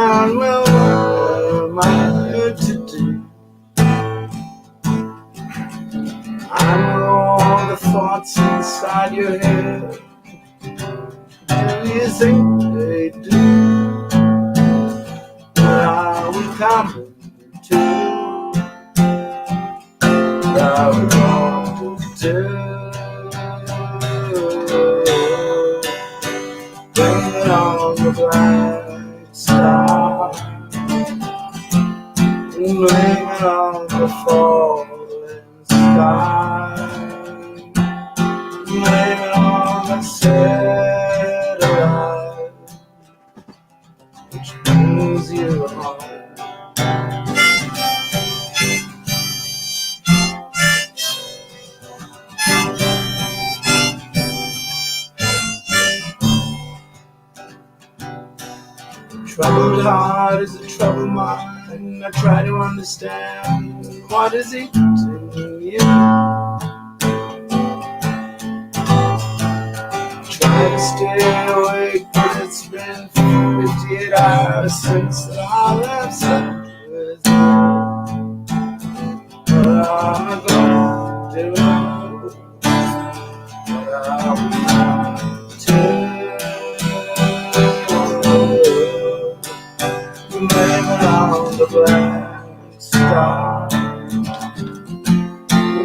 understand, well, what am I to do? I know all the thoughts inside your head. Do you think they do? What are we coming to? What are we going to do? Blame it on the black star, blame it on the falling sky, blame it on the satellite which brings you home. Troubled heart is a troubled mind. I try to understand, what is it to you? Try to stay awake, but it's been 58 hours since I last slept with you. What am I gonna do? What are we gonna do? Blame it on the black star, blame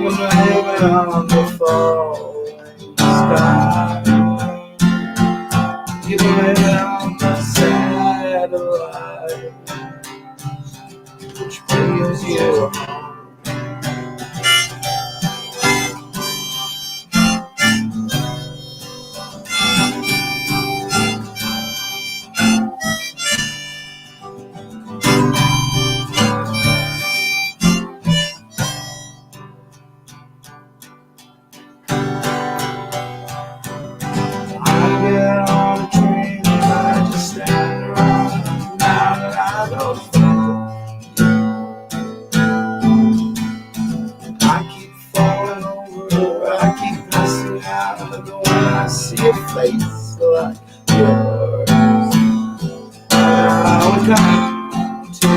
it on the falling sky, you blame it on the satellite which brings you home. See your face like yours. Now we come to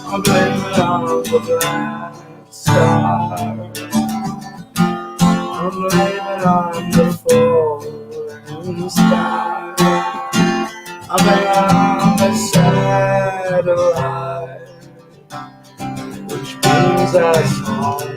I blame it on the black star, I blame it on the falling sky, I blame it on the satellite which brings us home.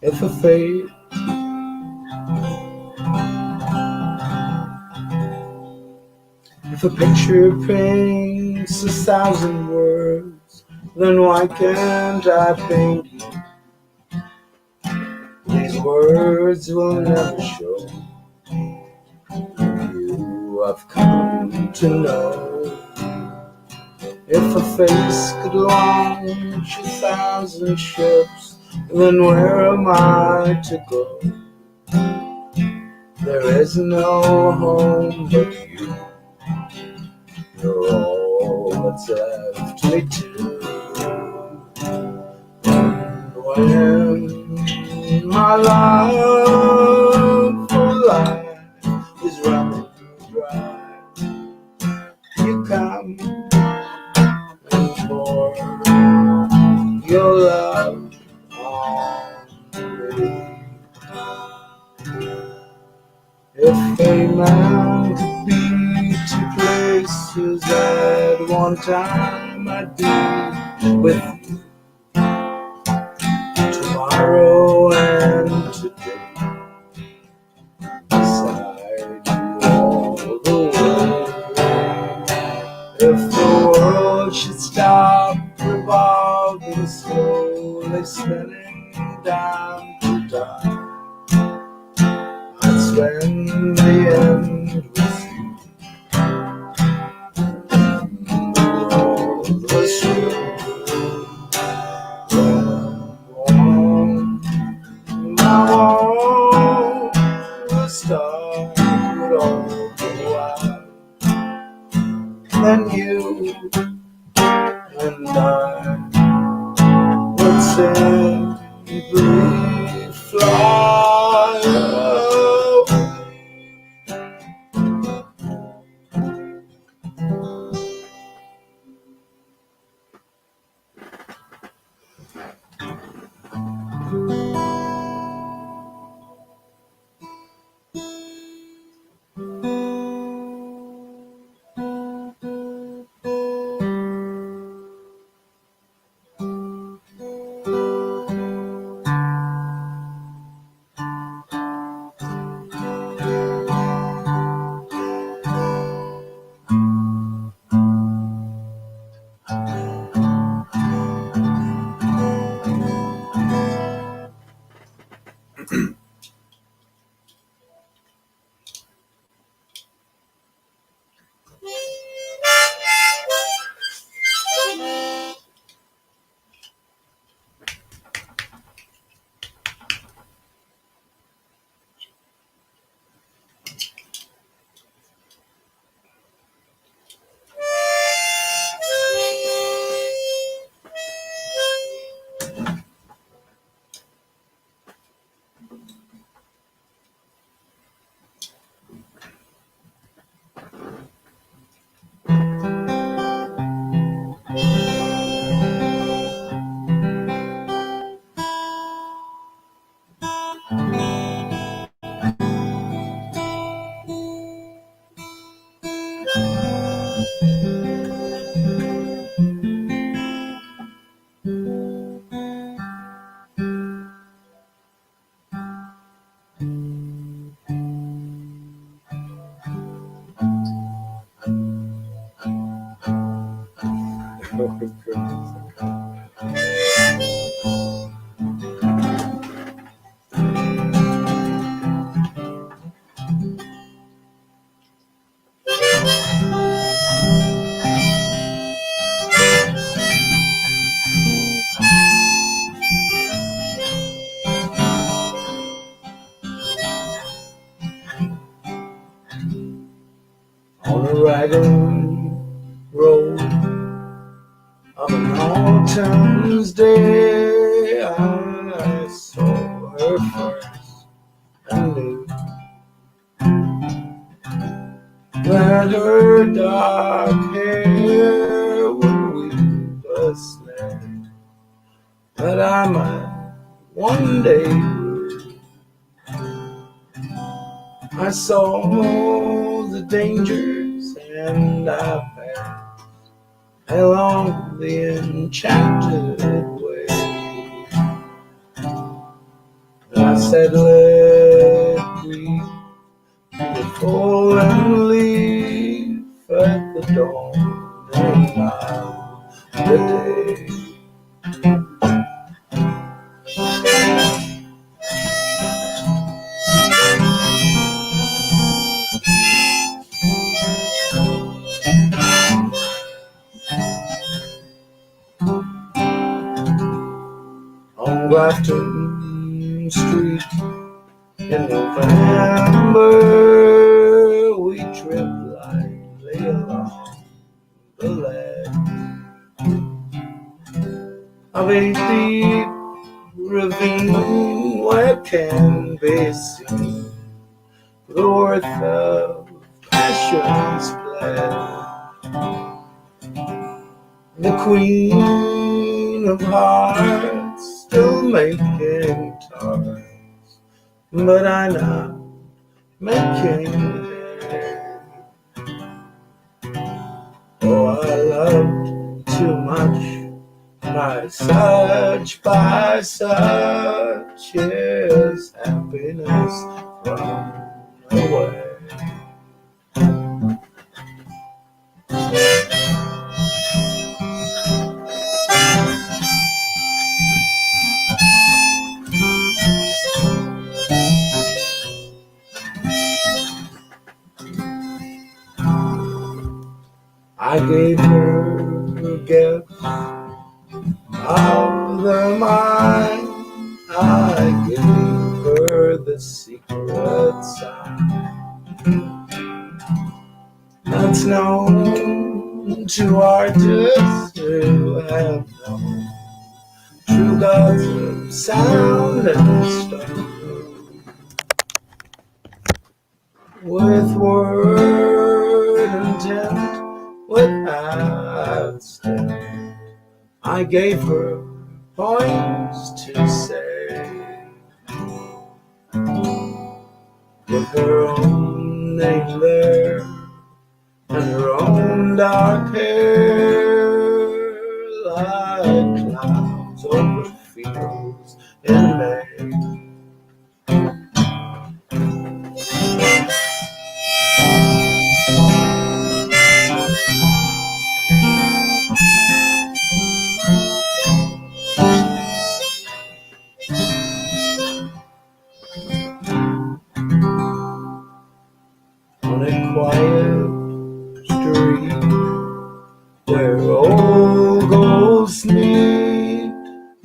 If a fate if a picture paints 1,000 words, then why can't I paint you? These words will never show you I've come to know. If a face could launch 1,000 ships, then where am I to go? There is no home but you. You're all that's left me to. When my love for life is for your love on me. If a man could be two places at one time, I'd be with you tomorrow and today, beside you all the way. If the world should stop revolving, slowly spinning down to die, I'd spend the end with you. The world was true. Now the stars would all go out, then you and I would simply fly away. On a ragged road of an autumn's day, I saw her first and knew that her dark hair would weave a snare that I might one day rue. I saw the dangers and I passed along the enchanted way. And I said, let me beautiful and leave at the dawning of the day. On Grafton Street in November, we tripped lightly along the ledge of a deep ravine where can be seen the worth of passion's pledge. the queen of hearts, still making tarts, but I'm not making it. Oh, I loved too much by such is happiness thrown away. I gave her a gift of the mind. I gave her the secret sign that's known to artists who have known true gods of sound and stone. With word intent, without stint, I gave her points to say, with her own name there, and her own dark hair, like clouds over fields in May. On a quiet street where old ghosts meet,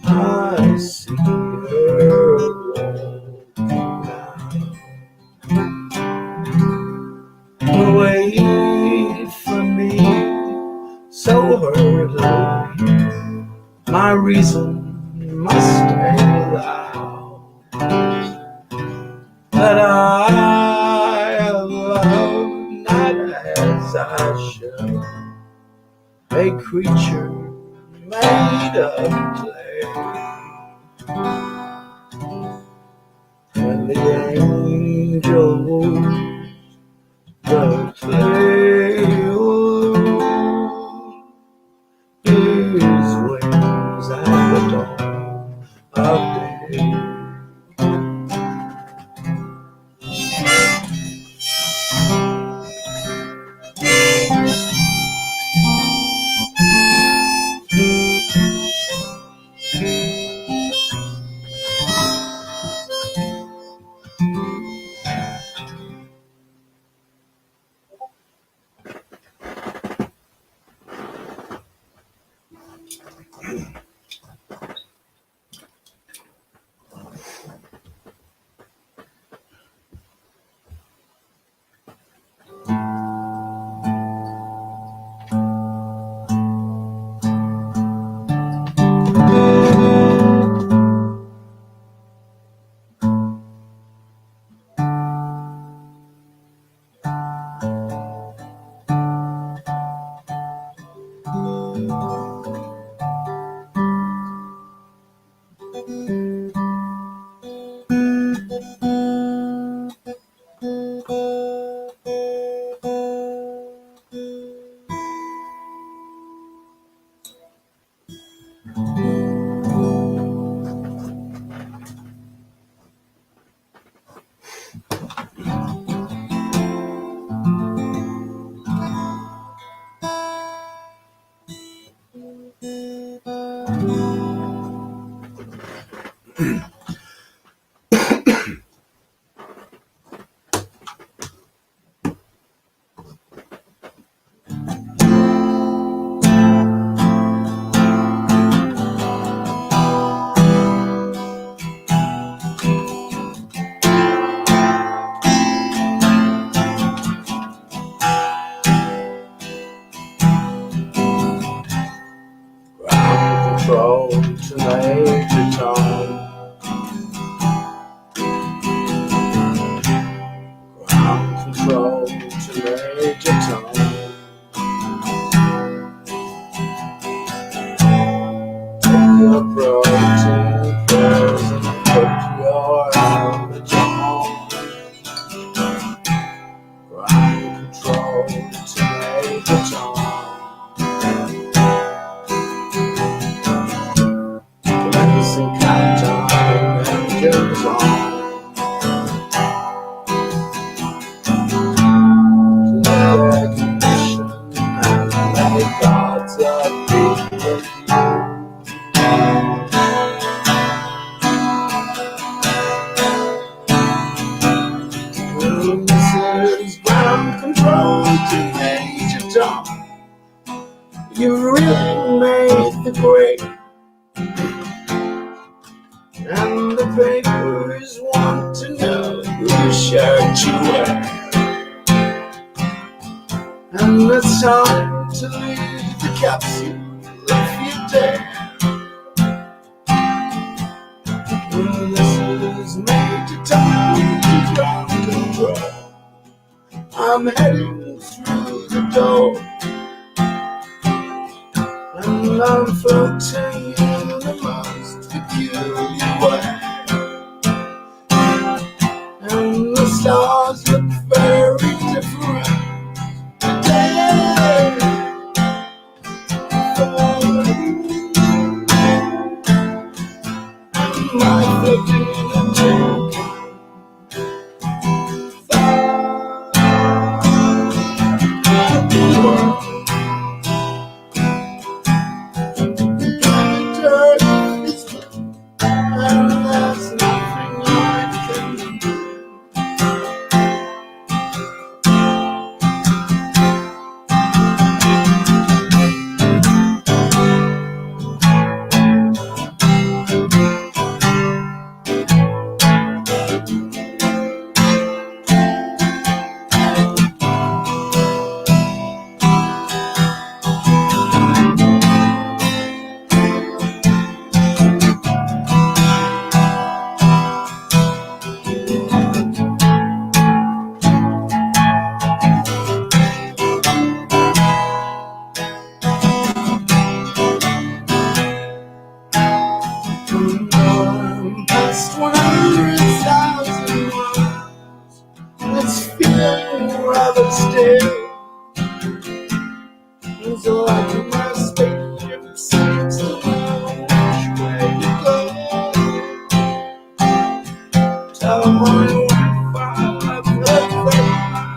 I see her walking down. Wait for me so hurriedly, my reason must allow that I have loved not as I should, a creature made of clay. When the angel moves, the clay will lose his wings at the dawn of day. Control to Major Tom. Ground control to Major Tom. protein pills and put your helmet on. Grind control to make it on. Cleansing countdown engines on. Recognition and make God's upbeat with you. This is ground control to Major Tom. You really made the grade, and the papers want to know whose shirt you wear. And it's time to leave the capsule if you dare. This is Major Tom to ground control. I'm heading through the door, and I'm floating in the most peculiar way. And the stars look very different today. I'm floating in a tank. Past 100,000 miles, it's feeling rather still. It's like my spaceship seems to know which way to go. Tell my wife I've heard very much.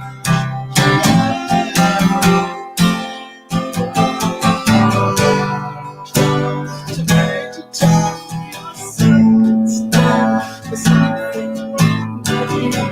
Today to tell yourself it's nothing wrong with you.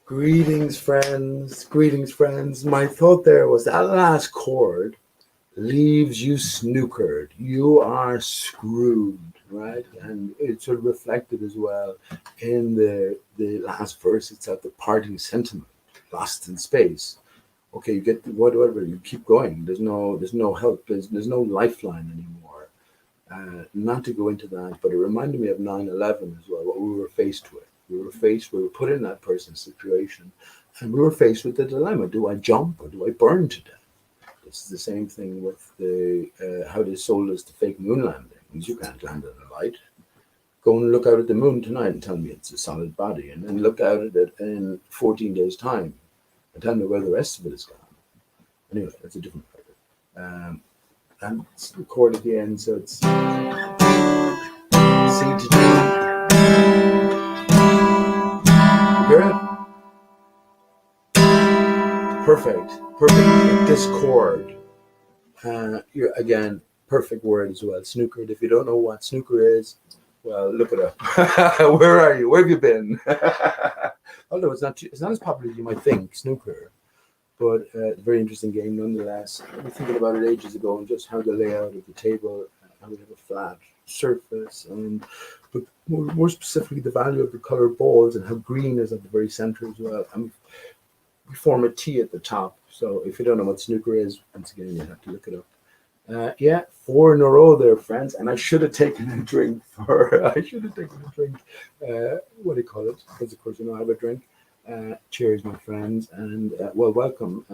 Greetings, friends. Greetings, friends. My thought there was that last chord leaves you snookered. You are screwed, right? And it's sort of reflected as well in the last verse. It's at the parting sentiment, lost in space. Okay, you get whatever. You keep going. There's no help. There's no lifeline anymore. Not to go into that, but it reminded me of 9/11 as well, what we were faced with. We were put in that person's situation, and we were faced with the dilemma: do I jump or do I burn to death? This is the same thing with the how they sold us the fake moon landings. You can't land on a light. Go and look out at the moon tonight and tell me it's a solid body, and then look out at it in 14 days' time and tell me where the rest of it is gone. Anyway, that's a different matter. And it's recorded at the end, so it's C to G. You hear it? Perfect. This chord. You're again perfect word as well. Snookered. If you don't know what snooker is, well, look it up. Where are you? Where have you been? Although it's not as popular as you might think, snooker, but it's a very interesting game nonetheless. I was thinking about it ages ago and just how the layout of the table, how we have a flat surface, and but more specifically the value of the color balls and how green is at the very center as well. And we form a T at the top. So if you don't know what snooker is, once again, you have to look it up. Yeah, 4 in a row there, friends. And I should have taken a drink what do you call it? Because, of course, I have a drink. Cheers, my friends. And, well, welcome.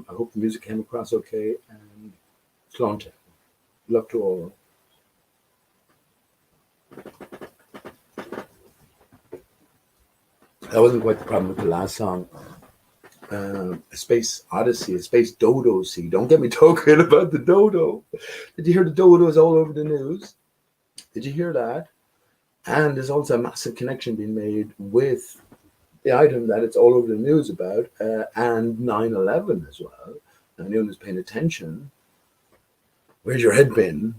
I hope the music came across okay. And Slánte. Love to all. That wasn't quite the problem with the last song. A space odyssey, a space dodo sea. Don't get me talking about the dodo. Did you hear the dodos all over the news? Did you hear that? And there's also a massive connection being made with the item that it's all over the news about, and 9/11 as well. And anyone who's paying attention, where's your head been?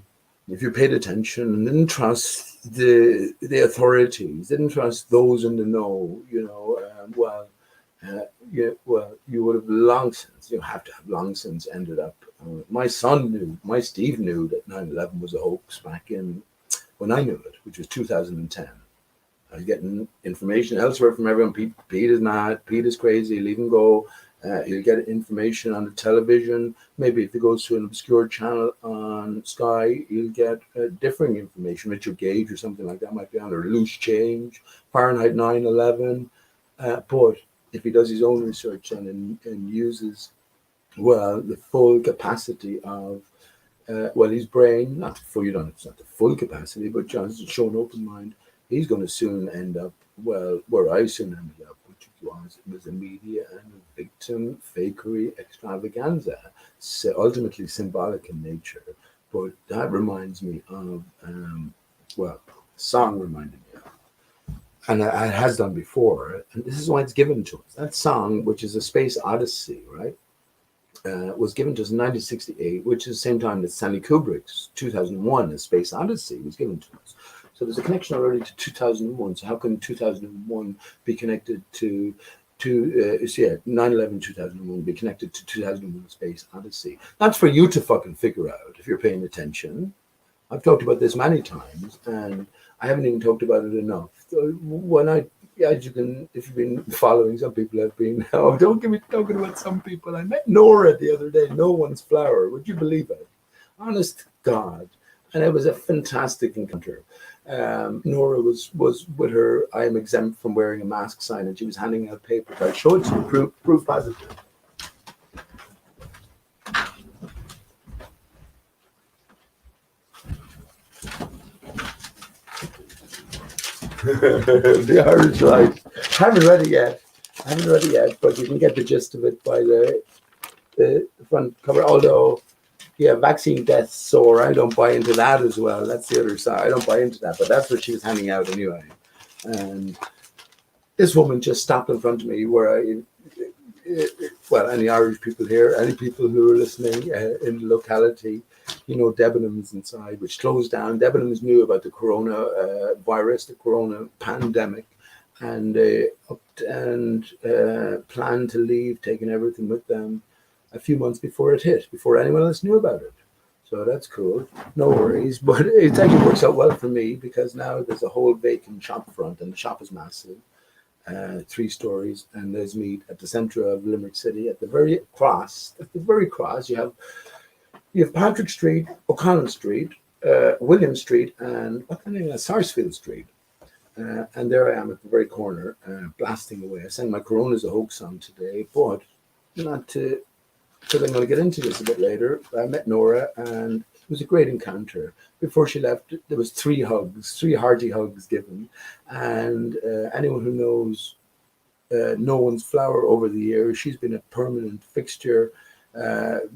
If you paid attention and didn't trust the authorities, didn't trust those in the know, you would have long since, have to have long since ended up. My Steve knew that 9/11 was a hoax back in when I knew it, which was 2010. I was getting information elsewhere from everyone. Pete is mad. Pete is crazy. Leave him go. He'll get information on the television. Maybe if he goes to an obscure channel on Sky, he'll get differing information. Richard Gage or something like that might be on, or Loose Change, Fahrenheit 9/11. But if he does his own research and uses, the full capacity of, his brain, not full, it's not the full capacity, but just show an open mind, he's going to soon end up, where I soon ended up, which was a media and a victim fakery extravaganza, so ultimately symbolic in nature. But that reminds me of, a song reminded me of, and it has done before, and this is why it's given to us. That song, which is a space odyssey, right, was given to us in 1968, which is the same time that Stanley Kubrick's 2001, A Space Odyssey, was given to us. So there's a connection already to 2001. So how can 2001 be connected to 9/11 2001 be connected to 2001 Space Odyssey? That's for you to fucking figure out if you're paying attention. I've talked about this many times, and I haven't even talked about it enough. If you've been following, some people have been. Oh, don't get me talking about some people. I met Nora the other day. No one's flower. Would you believe it? Honest to God. And it was a fantastic encounter. Nora was with her "I am exempt from wearing a mask" sign, and she was handing out papers. I'll show it to you, proof positive. The Irish Life. Haven't read it yet, but you can get the gist of it by the front cover. Although, vaccine deaths soar. I don't buy into that as well. That's the other side. I don't buy into that, but that's what she was handing out anyway. And this woman just stopped in front of me any Irish people here, any people who are listening in the locality, Debenhams inside, which closed down. Debenhams knew about the corona virus, the corona pandemic, and planned to leave, taking everything with them a few months before it hit, before anyone else knew about it. So that's cool. No worries. But it actually works out well for me because now there's a whole vacant shop front, and the shop is massive. 3 stories, and there's meat at the center of Limerick City. At the very cross, you have Patrick Street, O'Connell Street, William Street and what's the name of Sarsfield Street. And there I am at the very corner, blasting away. I sang my Corona's a Hoax song today, but not to, because I'm going to get into this a bit later. I met Nora, and it was a great encounter. Before she left, there was three hugs, three hearty hugs given, and anyone who knows No One's Flower over the years, she's been a permanent fixture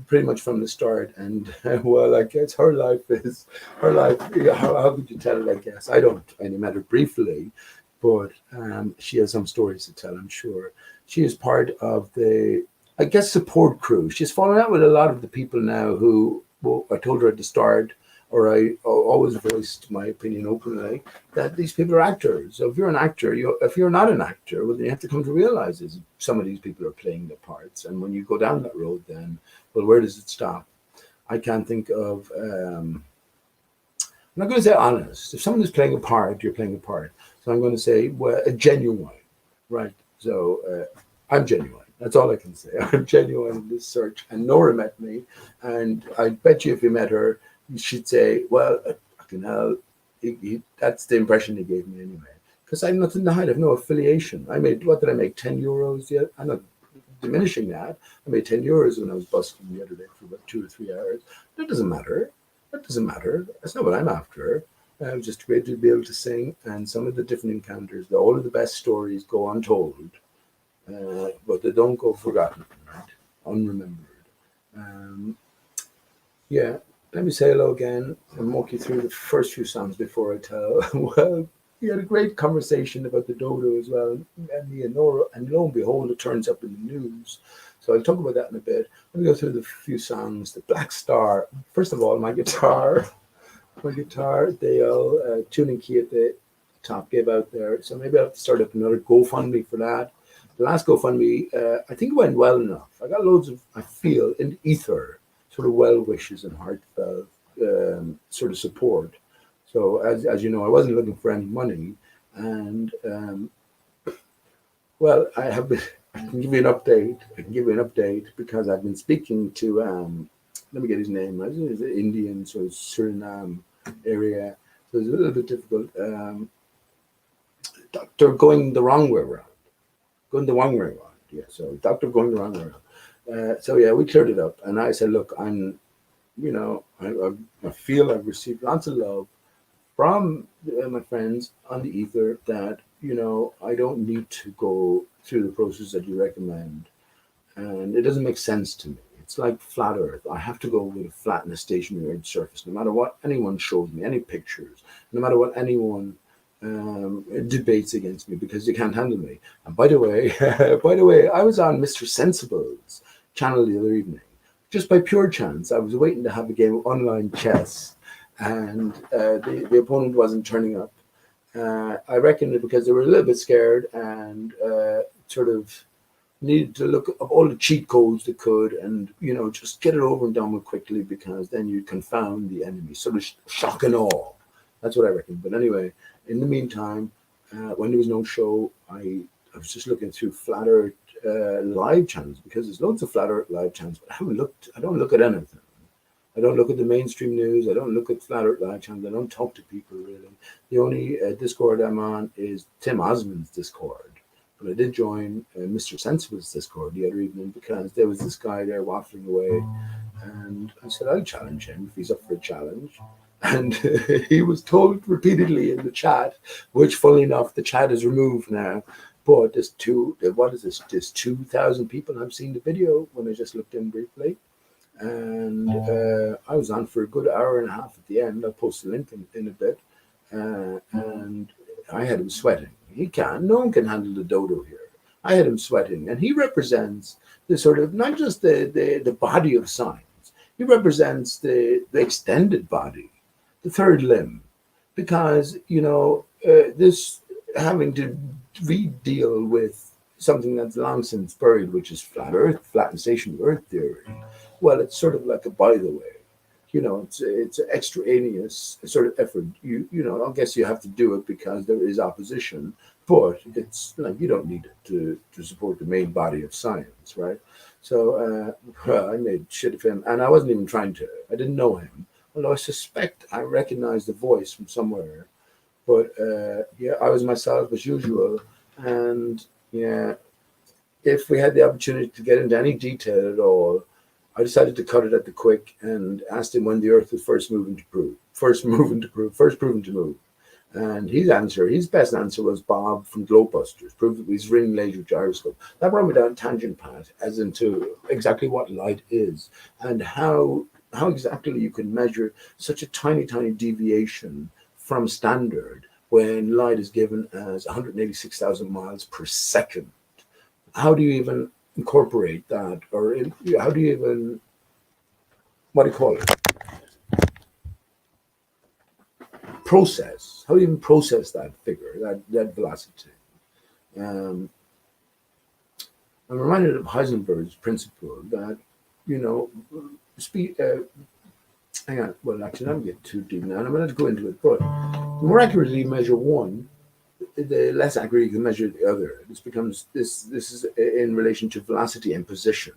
pretty much from the start. And well, I guess her life is her life. How could you tell it? I guess I don't. I only met her briefly, but she has some stories to tell, I'm sure. She is part of the, I guess, support crew. She's fallen out with a lot of the people now who, well, I told her at the start, or I always voiced my opinion openly, that these people are actors. So if you're an actor, if you're not an actor, well, then you have to come to realize is some of these people are playing their parts. And when you go down that road, then, well, where does it stop? I can't think of, I'm not going to say honest. If someone is playing a part, you're playing a part. So I'm going to say, well, a genuine, right? So I'm genuine. That's all I can say. I'm genuine in this search. And Nora met me, and I bet you if you met her, she'd say, well, fucking hell, that's the impression he gave me anyway. Because I have nothing to hide. I have no affiliation. I made, what did I make, 10 euros yet? I'm not diminishing that. I made 10 euros when I was busking the other day for about 2 or 3 hours. That doesn't matter. That doesn't matter. That's not what I'm after. I was just great to be able to sing, and some of the different encounters, all of the best stories go untold, but they don't go forgotten, right? Unremembered. Yeah, let me say hello again and walk you through the first few songs before I tell. Well, we had a great conversation about the dodo as well, and me and Nora, and lo and behold, it turns up in the news. So I'll talk about that in a bit. Let me go through the few songs. The Black Star. First of all, my guitar, Dale, tuning key at the top gave out there. So maybe I'll have to start up another GoFundMe for that. The last GoFundMe, I think it went well enough. I got loads of, I feel, in the ether, sort of well wishes and heartfelt sort of support. So as you know, I wasn't looking for any money, and well, I have been. I can give you an update. I can give you an update because I've been speaking to. Let me get his name. I think it's an Indian, so it's Suriname area. So it's a little bit difficult. Doctor going the wrong way around. Going the wrong way around. Yeah. So doctor going the wrong way around. So yeah, we cleared it up, and I said, look, I'm, I feel I've received lots of love from my friends on the ether that I don't need to go through the process that you recommend, and it doesn't make sense to me. It's like flat Earth. I have to go with a flat and a stationary Earth surface, no matter what anyone shows me, any pictures, no matter what anyone debates against me, because they can't handle me. And by the way, I was on Mr. Sensible's channel the other evening, just by pure chance. I was waiting to have a game of online chess, and the opponent wasn't turning up. I reckon because they were a little bit scared and sort of needed to look up all the cheat codes they could, and just get it over and done with quickly, because then you confound the enemy. Sort of shock and awe. That's what I reckon. But anyway, in the meantime, when there was no show, I was just looking through Flat Earth live channels, because there's loads of Flat Earth live channels, but I don't look at anything. I don't look at the mainstream news. I don't look at Flat Earth live channels. I don't talk to people really. The only Discord I'm on is Tim Osmond's Discord. But I did join Mr. Sensible's Discord the other evening, because there was this guy there waffling away, and I said I'll challenge him if he's up for a challenge. And he was told repeatedly in the chat, which, funnily enough, the chat is removed now. But there's 2,000 people have seen the video when I just looked in briefly. And I was on for a good hour and a half at the end. I'll post a link in a bit. And I had him sweating. No one can handle the dodo here. I had him sweating. And he represents the sort of, not just the body of science, he represents the extended body, the third limb. Because, this having to re-deal with something that's long since buried, which is flat and stationary Earth theory. Well, it's sort of like a by the way, it's an extraneous sort of effort. I guess you have to do it because there is opposition, but it's like you don't need it to support the main body of science, right? So I made shit of him, and I wasn't even trying to. I didn't know him, Although I suspect I recognize the voice from somewhere. But yeah, I was myself as usual. And yeah, if we had the opportunity to get into any detail at all, I decided to cut it at the quick and asked him when the Earth was first proven to move. And his best answer was Bob from Globebusters, proved that he's ring laser gyroscope. That brought me down a tangent path, as into exactly what light is and how exactly you can measure such a tiny, tiny deviation from standard when light is given as 186,000 miles per second. How do you even incorporate that, or how do you even, what do you call it, process? How do you even process that figure, that velocity? Um, I'm reminded of Heisenberg's principle that, you know, speed. Hang on. Well, actually, I'm getting too deep now. I'm going to go into it. But the more accurately you measure one, the less accurate you can measure the other. This becomes this. This is in relation to velocity and position.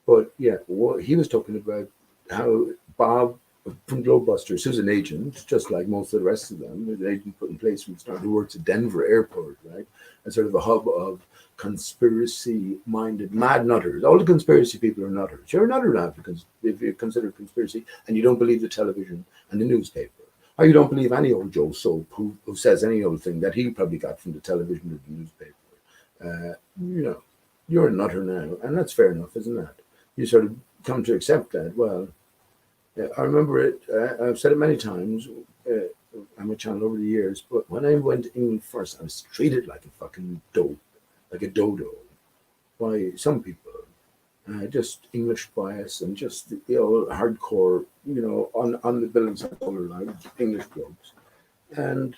But yeah, what he was talking about, how Bob from Globebusters, who's an agent, just like most of the rest of them, an agent put in place from the start, who works at Denver Airport, right? As sort of a hub of conspiracy-minded mad nutters. All the conspiracy people are nutters. You're a nutter now if you consider conspiracy and you don't believe the television and the newspaper. Or you don't believe any old Joe Soap who says any old thing that he probably got from the television or the newspaper. You know, you're a nutter now, and that's fair enough, isn't that? You sort of come to accept that. Well, I remember it. I've said it many times on my channel over the years. But when I went to England first, I was treated like a fucking dope, like a dodo, by some people. Just English bias and just the old hardcore, on the building site all around English blokes. And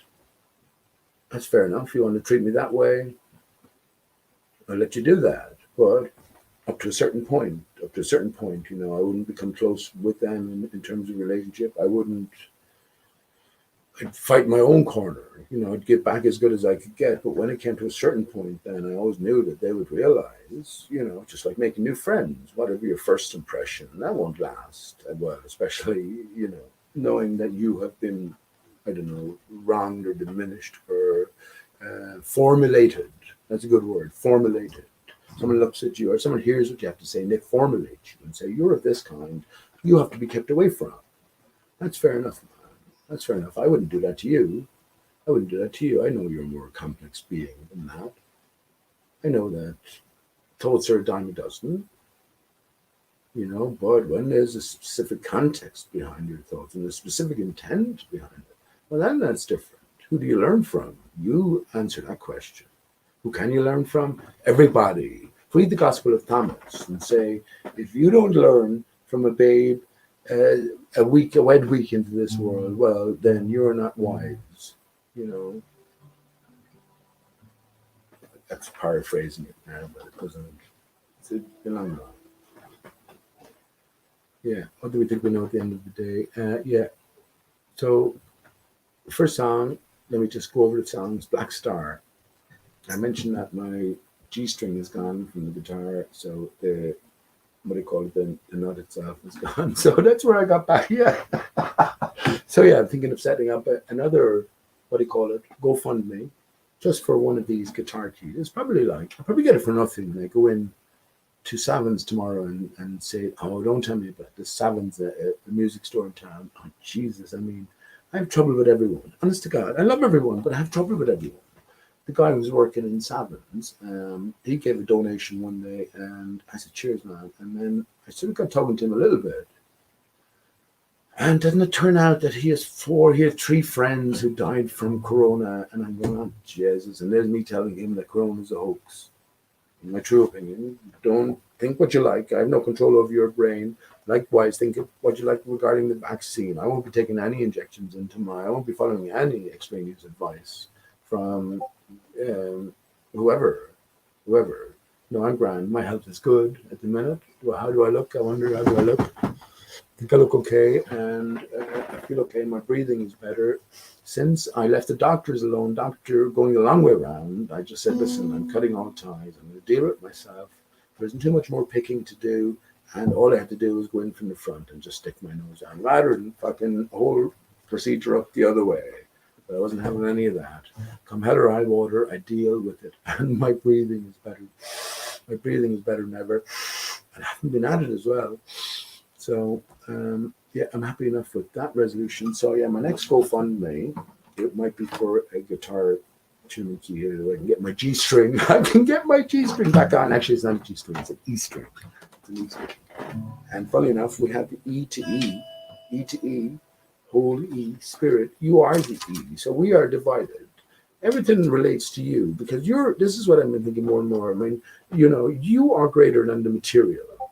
that's fair enough. You want to treat me that way, I'll let you do that. But up to a certain point, I wouldn't become close with them in terms of relationship. I'd fight my own corner. I'd get back as good as I could get. But when it came to a certain point, then I always knew that they would realize, just like making new friends, whatever your first impression, that won't last. Well, especially, knowing that you have been, I don't know, wronged or diminished or formulated. That's a good word, formulated. Someone looks at you or someone hears what you have to say and they formulate you and say, you're of this kind, you have to be kept away from. That's fair enough, man. That's fair enough. I wouldn't do that to you. I wouldn't do that to you. I know you're a more complex being than that. I know that thoughts are a dime a dozen, but when there's a specific context behind your thoughts and a specific intent behind it, well, then that's different. Who do you learn from? You answer that question. Who can you learn from? Everybody. Read the Gospel of Thomas and say, if you don't learn from a babe a wed week into this world, well, then you're not wise. That's paraphrasing it now, but it doesn't. It's a long one. Yeah. What do we think we know at the end of the day? Yeah. So, the first song, let me just go over the songs. Black Star. I mentioned that my G string is gone from the guitar, so the nut itself is gone. So that's where I got back. Yeah. So yeah, I'm thinking of setting up another GoFundMe, just for one of these guitar keys. It's probably I'll probably get it for nothing. I go in to Savin's tomorrow and say, oh, don't tell me about this. Savin's a music store in town. Oh Jesus, I mean, I have trouble with everyone. Honest to God, I love everyone, but I have trouble with everyone. The guy who was working in Savin's, he gave a donation one day, and I said, cheers, man. And then I sort of got talking to him a little bit. And doesn't it turn out that he has 3 friends who died from corona? And I'm going, oh, Jesus. And there's me telling him that corona is a hoax. In my true opinion, don't think what you like. I have no control over your brain. Likewise, think of what you like regarding the vaccine. I won't be taking any injections I won't be following any extraneous advice from whoever. No, I'm grand. My health is good at the minute. Well, how do I look? I wonder, how do I look? I think I look okay, and I feel okay. My breathing is better. Since I left the doctors alone, doctor going a long way around, I just said, listen, I'm cutting all ties. I'm going to deal with it myself. There isn't too much more picking to do, And all I had to do was go in from the front and just stick my nose down, rather than fucking whole procedure up the other way. But I wasn't having any of that. Come hell or high water, I deal with it, and my breathing is better. My breathing is better than ever, and I haven't been at it as well. So yeah, I'm happy enough with that resolution. So yeah, my next GoFundMe, it might be for a guitar tuning key here, so I can get my G string. I can get my G string back on. Actually, it's not a G string; it's an E string. It's an E string. And funny enough, we have the E to E, Holy E, Spirit. You are the E, so we are divided. Everything relates to you because you're. This is what I've been thinking more and more. I mean, you are greater than the material.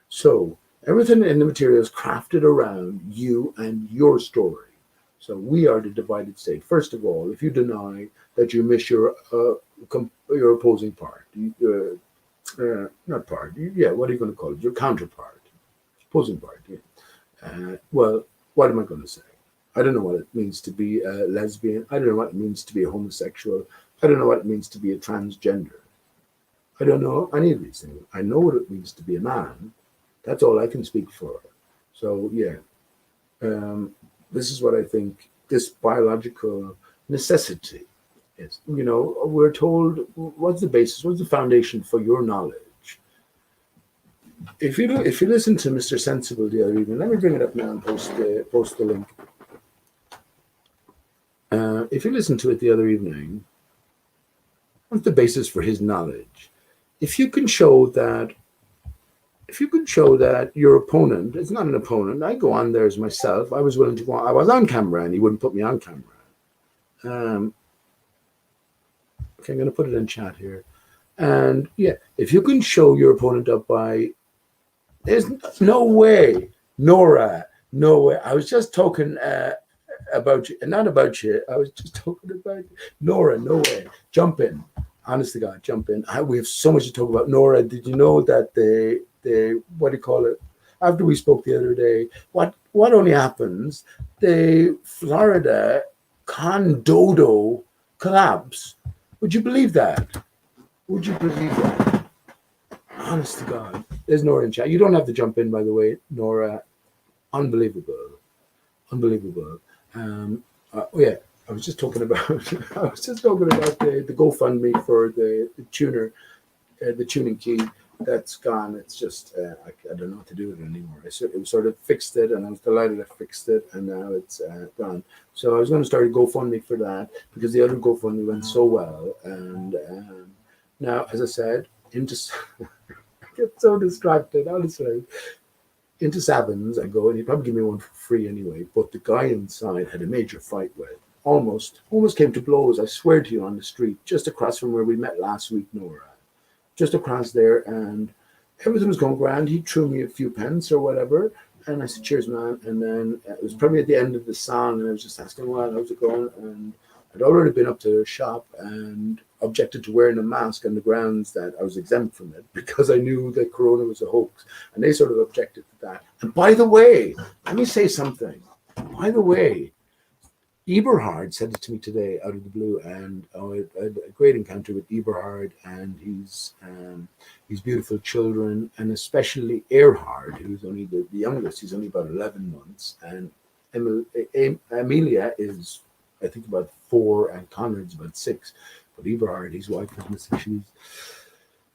So everything in the material is crafted around you and your story. So we are the divided state. First of all, if you deny that you miss your opposing part, not part, yeah, what are you going to call it? Your counterpart, opposing part. Yeah. Well, what am I going to say? I don't know what it means to be a lesbian. I don't know what it means to be a homosexual. I don't know what it means to be a transgender. I don't know any of these things. I know what it means to be a man. That's all I can speak for. So yeah, this is what I think this biological necessity is. We're told what's the basis, what's the foundation for your knowledge. If you listen to Mr. Sensible the other evening, let me bring it up now and post the link. If you listen to it the other evening, what's the basis for his knowledge? If you can show that your opponent is not an opponent, I go on there as myself. I was willing to go on. I was on camera and he wouldn't put me on camera. Okay, I'm going to put it in chat here. And yeah, if you can show your opponent up by, there's no way, Nora, no way. I was just talking about you, not about you. I was just talking about you. Nora, no way. Jump in. Honest to God, jump in. We have so much to talk about. Nora, did you know that they what do you call it? After we spoke the other day, what only happens? The Florida condodo collapse. Would you believe that? Would you believe that? Honest to God. There's Nora in chat. You don't have to jump in, by the way, Nora. Unbelievable. Unbelievable. Yeah, I was just talking about the GoFundMe for the tuner, the tuning key. That's gone. It's just I don't know what to do with it anymore. It sort of fixed it, and I was delighted I fixed it, and now it's gone. So I was going to start a GoFundMe for that because the other GoFundMe went so well, and now, as I said, I get so distracted, honestly. Into Savins, I go, and he'd probably give me one for free anyway. But the guy inside had a major fight with. Almost came to blows. I swear to you, on the street, just across from where we met last week, Nora. Just across there, and everything was going grand. He threw me a few pence or whatever, and I said, "Cheers, man." And then it was probably at the end of the song, and I was just asking, "Well, how's it going?" And I'd already been up to their shop and objected to wearing a mask on the grounds that I was exempt from it because I knew that Corona was a hoax, and they sort of objected to that. And by the way, let me say something. By the way, Eberhard said it to me today out of the blue, and I had a great encounter with Eberhard and his beautiful children, and especially Erhard, who's only the youngest. He's only about 11 months, and Amelia is, I think, about 4, and Conrad's about 6. But Eberhard, his wife,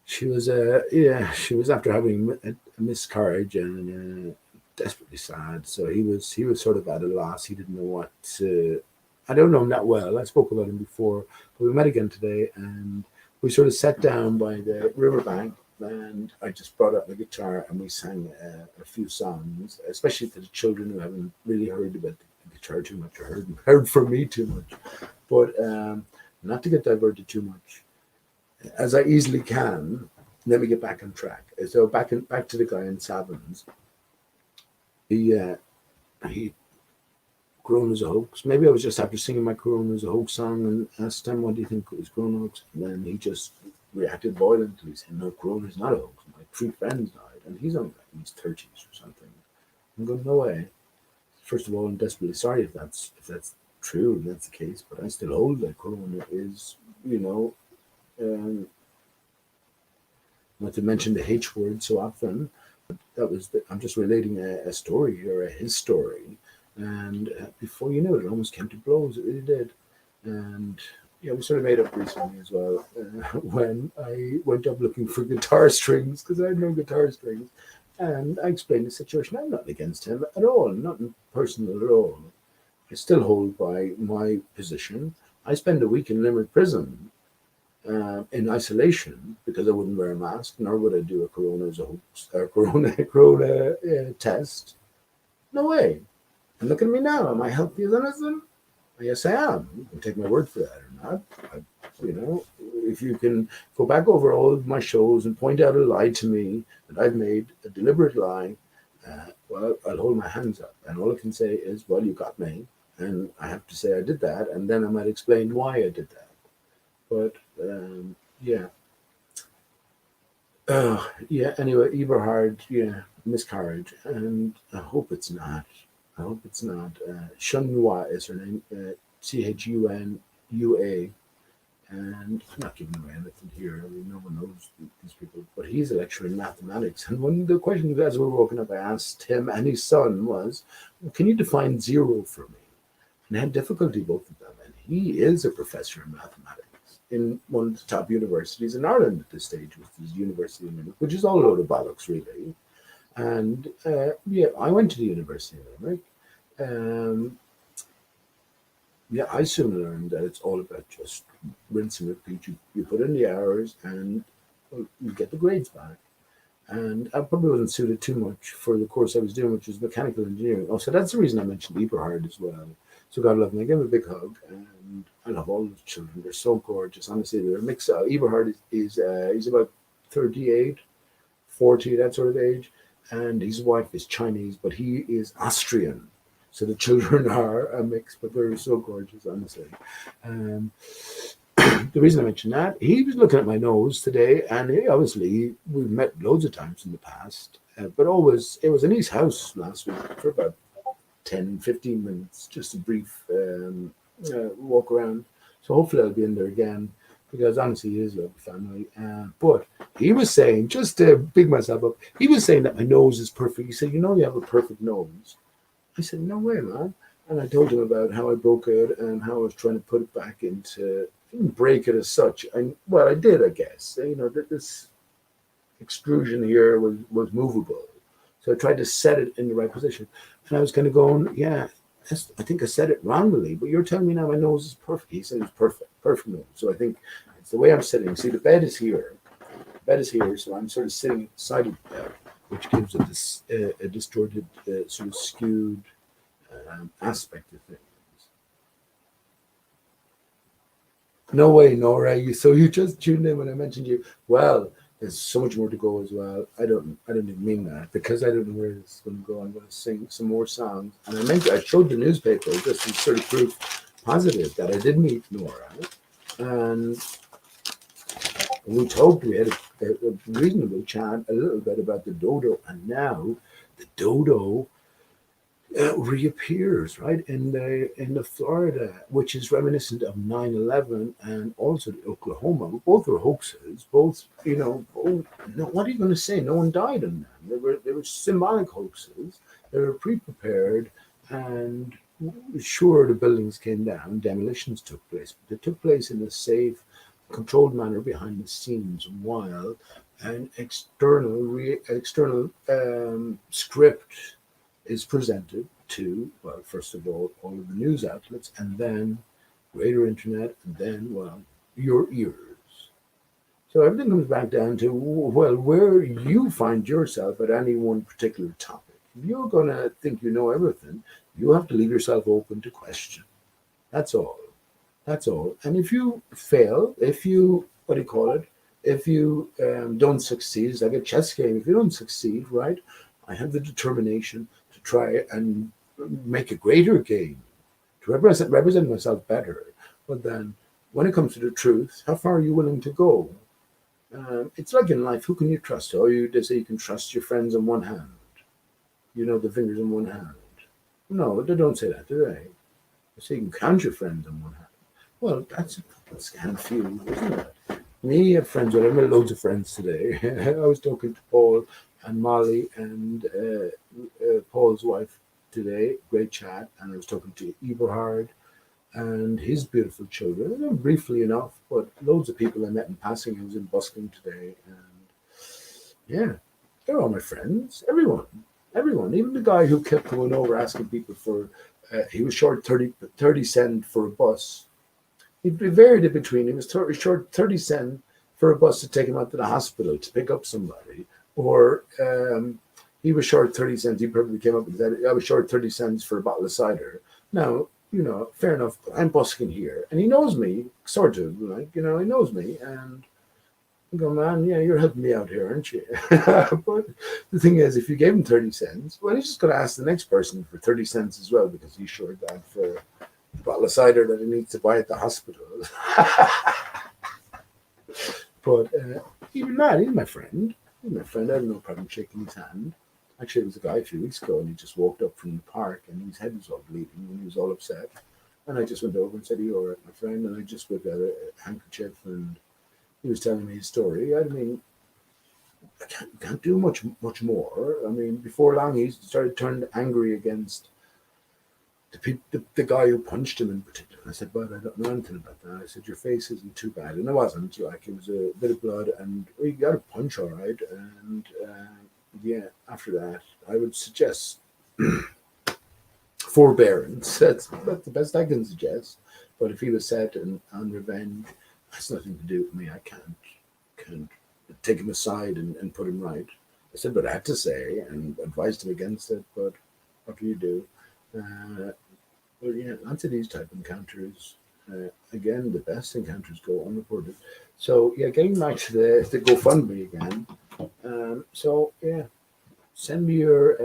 she was after having a miscarriage and desperately sad. So he was sort of at a loss. He didn't know what to. I don't know him that well. I spoke about him before, but we met again today, and we sort of sat down by the riverbank, and I just brought out my guitar and we sang a few songs, especially to the children who haven't really heard about the guitar too much or heard from me too much. But not to get diverted too much, as I easily can. Let me get back on track. So back to the guy in Savins. He Corona's a hoax. Maybe I was just after singing my Corona's a hoax song and asked him, "What do you think was Corona hoax?" And then he just reacted violently, saying, "No, Corona's not a hoax. My 3 friends died," and he's only in his 30s or something. I'm going, no way. First of all, I'm desperately sorry if that's true, if that's the case, but I still hold that Corona is, not to mention the H word so often, I'm just relating a story here, his story, and before you knew it, it almost came to blows. It really did, and yeah, we sort of made up recently as well when I went up looking for guitar strings because I had no guitar strings, and I explained the situation. I'm not against him at all, nothing personal at all. I still hold by my position. I spent a week in Limerick prison in isolation because I wouldn't wear a mask, nor would I do a corona test. No way. And look at me now. Am I healthy as anything? Yes, I am. You can take my word for that or not. You know, if you can go back over all of my shows and point out a lie to me that I've made, a deliberate lie, well, I'll hold my hands up. And all I can say is, well, you got me. And I have to say I did that. And then I might explain why I did that. But yeah. Yeah, anyway, Eberhard, yeah, miscarriage. And I hope it's not. I hope it's not. Shunua is her name, Chunua. And I'm not giving away anything here. I mean, no one knows these people. But he's a lecturer in mathematics. And one of the questions as we were walking up, I asked him and his son was, can you define zero for me? And I had difficulty, both of them. And he is a professor in mathematics in one of the top universities in Ireland at this stage, which is University of Limerick, which is all a load of bollocks, really. And yeah, I went to the University of Limerick. Yeah, I soon learned that it's all about just rinse and repeat. You put in the hours and well, you get the grades back. And I probably wasn't suited too much for the course I was doing, which was mechanical engineering. Oh, so that's the reason I mentioned Eberhard as well. So God love them. I give him a big hug, and I love all the children. They're so gorgeous. Honestly, they're a mix. Eberhard is he's about 38, 40, that sort of age, and his wife is Chinese, but he is Austrian. So the children are a mix, but they're so gorgeous, honestly. Um, the reason I mentioned that, he was looking at my nose today, and he, obviously we've met loads of times in the past, but always it was in his house last week for about 10, 15 minutes, just a brief walk around. So hopefully I'll be in there again because honestly, he is a lovely family. But he was saying, just to big myself up, he was saying that my nose is perfect. He said, you know, you have a perfect nose. I said, no way, man. And I told him about how I broke it and how I was trying to put it back into, I didn't break it as such. Well, I did, I guess. You know, this extrusion here was movable. So I tried to set it in the right position. And I was kind of going, yeah, I think I said it wrongly, but you're telling me now my nose is perfect. He said it's perfect nose. So I think it's the way I'm sitting. See, the bed is here. The bed is here, so I'm sort of sitting side of the bed, which gives it this a distorted, sort of skewed aspect of things. No way, Nora. So you just tuned in when I mentioned you. Well, there's so much more to go as well. I don't even mean that because I don't know where this is going to go. I'm going to sing some more songs, and I showed the newspaper just to sort of proof positive that I did meet Nora, and we talked. We had a reasonable chat a little bit about the dodo, and now the dodo reappears right in the Florida, which is reminiscent of 9/11 and also the Oklahoma. Both were hoaxes. Both, you know. No, what are you going to say? No one died in them. They were symbolic hoaxes. They were pre-prepared, and sure, the buildings came down. Demolitions took place, but they took place in a safe, controlled manner behind the scenes, while an external script is presented to, well, first of all of the news outlets, and then greater internet, and then, well, your ears. So everything comes back down to, well, where you find yourself at any one particular topic. If you're going to think you know everything, you have to leave yourself open to question. That's all. That's all. And if you fail, if you, what do you call it? If you don't succeed, it's like a chess game. If you don't succeed, right, I have the determination to try and make a greater game, to represent myself better. But then when it comes to the truth, how far are you willing to go? It's like in life, who can you trust? Oh, they say you can trust your friends on one hand. You know, the fingers in one hand. No, they don't say that, do they? They say you can count your friends on one hand. Well, that's a fucking scam few, isn't it? Me, I have friends, well, I met loads of friends today. I was talking to Paul and Molly and Paul's wife today. Great chat, and I was talking to Eberhard and his beautiful children, briefly enough, but loads of people I met in passing. I was in busking today, and yeah, they're all my friends. Everyone, even the guy who kept going over asking people for. He was short 30 cent for a bus. He varied it between. He was short 30 cent for a bus to take him out to the hospital to pick up somebody, or he was short 30 cents. He probably came up with that. I was short 30 cents for a bottle of cider. Now, fair enough. I'm busking here, and he knows me, sort of, he knows me, and I go, man, yeah, you're helping me out here, aren't you? But the thing is, if you gave him 30 cents, well, he's just going to ask the next person for 30 cents as well because he's short that for a bottle of cider that he needs to buy at the hospital. But even that, he's my friend. He's my friend. I have no problem shaking his hand. Actually, there was a guy a few weeks ago, and he just walked up from the park, and his head was all bleeding, and he was all upset. And I just went over and said, "Are you all right, my friend?" And I just whipped out a handkerchief, and he was telling me his story. I mean, I can't do much more. I mean, before long, he started turning angry against the guy who punched him in particular. I said, "But I don't know anything about that." I said, "Your face isn't too bad," and it wasn't. Like it was a bit of blood, and we got a punch all right. And yeah, after that, I would suggest forbearance. That's the best I can suggest. But if he was set on revenge, that's nothing to do with me. I can't take him aside and put him right. I said what I had to say and advised him against it. But what can you do? Well, yeah, onto these type encounters. Again, the best encounters go unreported. So yeah, getting back to the GoFundMe again. So yeah, send me your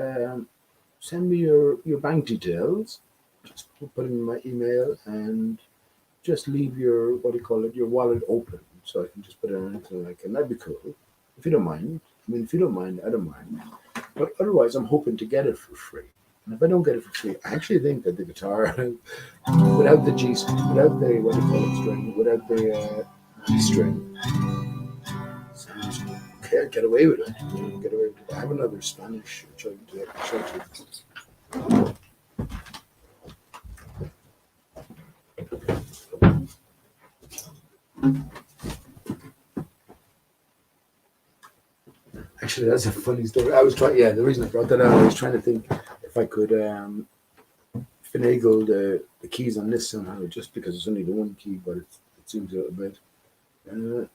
bank details. Just put them in my email and just leave your what do you call it, your wallet open so I can just put it on anything like and that'd be cool. If you don't mind. I mean if you don't mind, I don't mind. But otherwise I'm hoping to get it for free. And if I don't get it for free, I actually think that the guitar without the without the what do you call it string, without the G string, sounds okay, get away with it. Get away with it. I have another Spanish which I can show you. Actually, that's a funny story. I was trying. Yeah, the reason I brought that out, I was trying to think if I could finagle the keys on this somehow, just because it's only the one key, but it seems a little bit uh,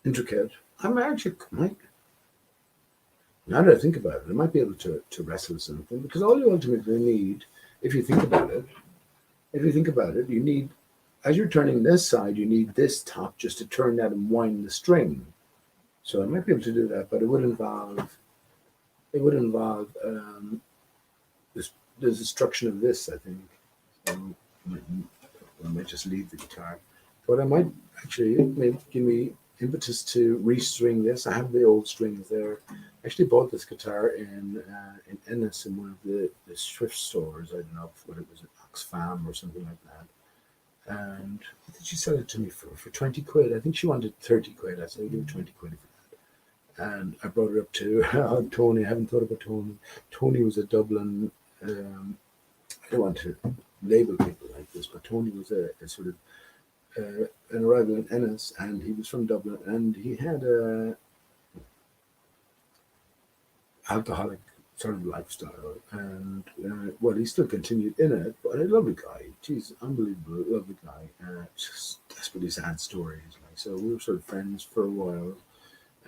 intricate. I might actually might. Now that I think about it, I might be able to wrestle something because all you ultimately need, if you think about it, you need as you're turning this side, you need this top just to turn that and wind the string. So I might be able to do that, but it would involve this, the destruction of this. I think. I might just leave the guitar, but I might actually maybe give me impetus to restring this. I have the old strings there. I actually bought this guitar in Ennis in one of the thrift stores. I don't know what it was, at Oxfam or something like that. And I think she sold it to me for 20 quid. I think she wanted 30 quid. I said, I'll give her 20 quid for that. And I brought it up to Tony. I haven't thought about Tony. Tony was a Dublin, I don't want to label people like this, but Tony was a sort of an arrival in Ennis, and he was from Dublin, and he had a alcoholic sort of lifestyle, and well, he still continued in it, but a lovely guy. Jeez, unbelievable, lovely guy. Just desperately sad stories. Like, so we were sort of friends for a while,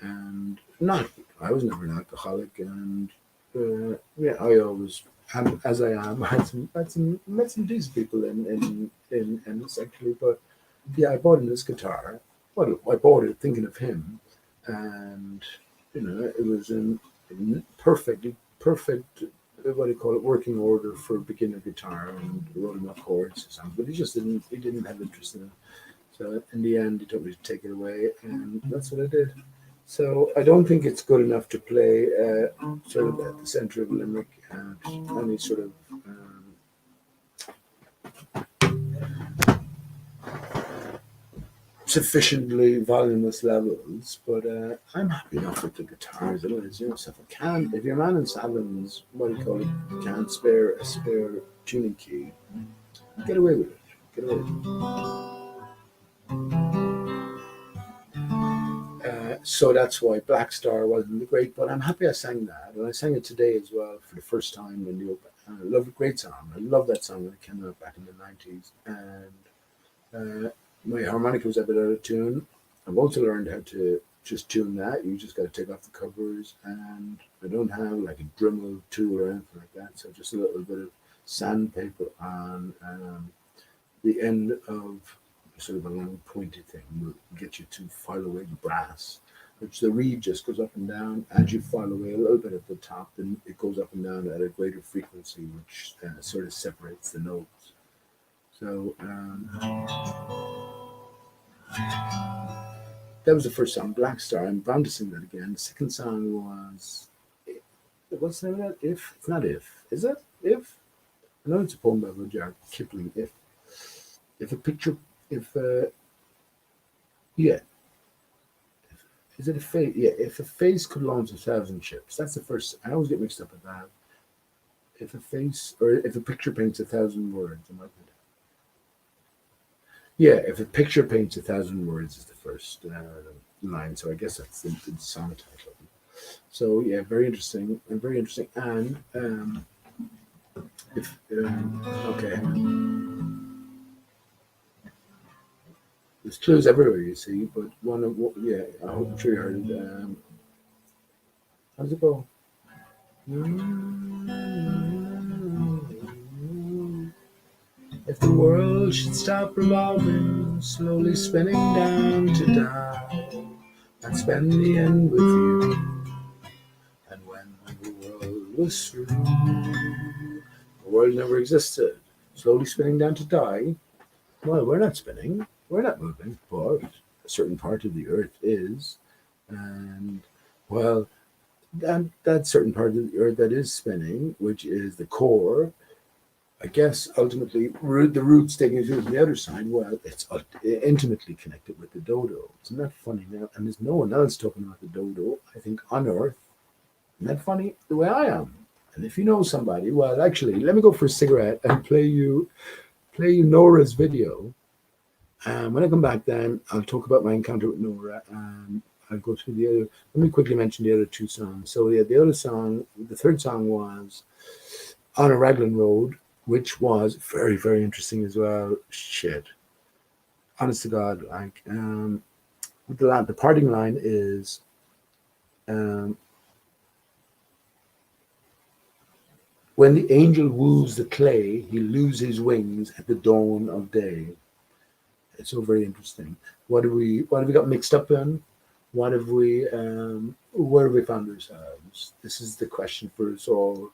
and not. I was never an alcoholic, and yeah, I always. As I am, met some decent people in Ennis actually, but yeah, I bought him this guitar. Well, I bought it thinking of him, and it was in perfect. What do you call it? Working order for beginner guitar, and wrote enough chords or something. But he just didn't. He didn't have interest in it. So in the end, he told me to take it away, and that's what I did. So I don't think it's good enough to play sort of at the center of Limerick at any sort of sufficiently voluminous levels, but I'm happy enough with the guitar as it is. So if your man in Salon's, what do you call it, can't spare a spare tuning key, get away with it. Get away with it. So that's why Black Star wasn't great, but I'm happy I sang that, and I sang it today as well for the first time in the open. I love a great song. I love that song when it came out back in the '90s, and my harmonica was a bit out of tune. I've also learned how to just tune that. You just got to take off the covers, and I don't have like a Dremel tool or anything like that. So just a little bit of sandpaper on the end of sort of a long pointy thing will get you to file away the brass, which the reed just goes up and down. As you file away a little bit at the top, then it goes up and down at a greater frequency, which sort of separates the notes. So that was the first song, Black Star. I'm bound to sing that again. The second song was, what's the name of that? If? It's not If. Is it? If? I know it's a poem by Rudyard Kipling. If a picture, yeah. Is it a face? Yeah, if a face could launch 1,000 ships. That's the first. I always get mixed up with that. If a face, or if a picture paints 1,000 words, am I good? Yeah, if a picture paints 1,000 words is the first line. So I guess that's the song title. So yeah, very interesting and very interesting. And if okay, there's clues everywhere you see, but one of yeah, I'm sure you heard it. How does it go? If the world should stop revolving, slowly spinning down to die, I'd spend the end with you. And when the world was through, the world never existed, slowly spinning down to die. Well, we're not spinning, we're not moving, but a certain part of the earth is. And, well, that certain part of the earth that is spinning, which is the core, I guess ultimately the roots taking you to the other side, well, it's intimately connected with the dodo. Isn't that funny now? And there's no one else talking about the dodo, I think, on earth. Isn't that funny? The way I am. And if you know somebody, well, actually, let me go for a cigarette and play you Nora's video. When I come back, then I'll talk about my encounter with Nora, and I'll go through the other. Let me quickly mention the other two songs. So yeah, the other song, the third song was On a Raglan Road, which was very, very interesting as well. Shit, honest to God, like the parting line is. When the angel woos the clay, he loses his wings at the dawn of day. It's so very interesting. What have we got mixed up in? What have we where have we found ourselves? This is the question for us all.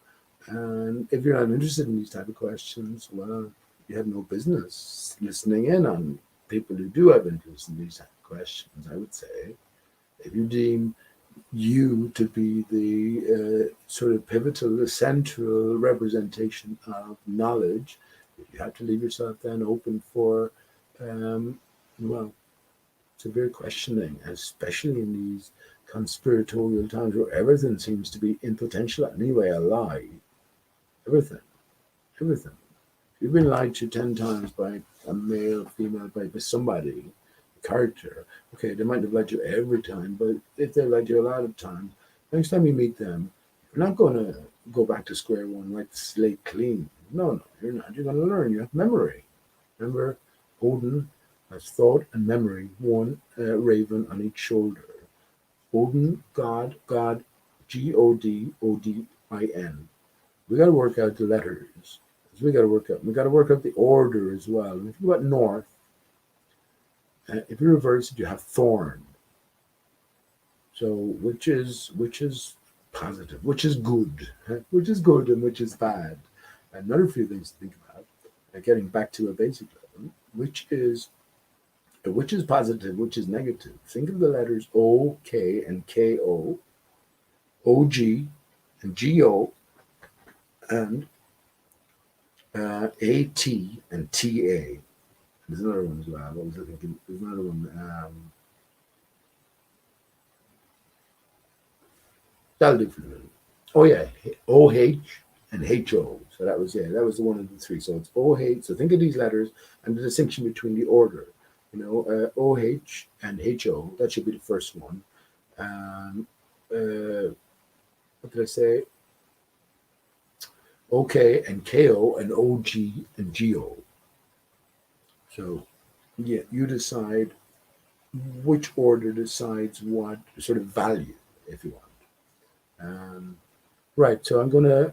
And if you're not interested in these type of questions, well, you have no business listening in on people who do have interest in these type of questions, I would say. If you deem you to be the sort of pivotal, the central representation of knowledge, you have to leave yourself then open for, well, severe questioning, especially in these conspiratorial times where everything seems to be in potential anyway a lie. Everything. You've been lied to 10 times by a male, female, by somebody, a character. Okay, they might have lied to you every time, but if they lied to you a lot of times, next time you meet them, you're not going to go back to square one, wipe the slate clean. No, you're not. You're going to learn. You have memory. Remember, Odin has thought and memory, one raven on each shoulder. Odin, God, Godin. We got to work out the letters. We got to work out the order as well. And if you go up north, if you reverse it, you have thorn. So which is positive, which is good, and which is bad. Another few things to think about. Getting back to a basic level, which is positive, which is negative. Think of the letters O, K, and KO, OG, and GO, and AT and TA. There's another one as well. What was I thinking? There's another one. That'll do for the minute. Oh yeah, OH and HO. So that was that was the one of the three. So it's OH. So think of these letters and the distinction between the order. OH and HO. That should be the first one. What did I say? OK and KO and OG and GO. So yeah, you decide which order decides what sort of value, if you want. Right, so I'm gonna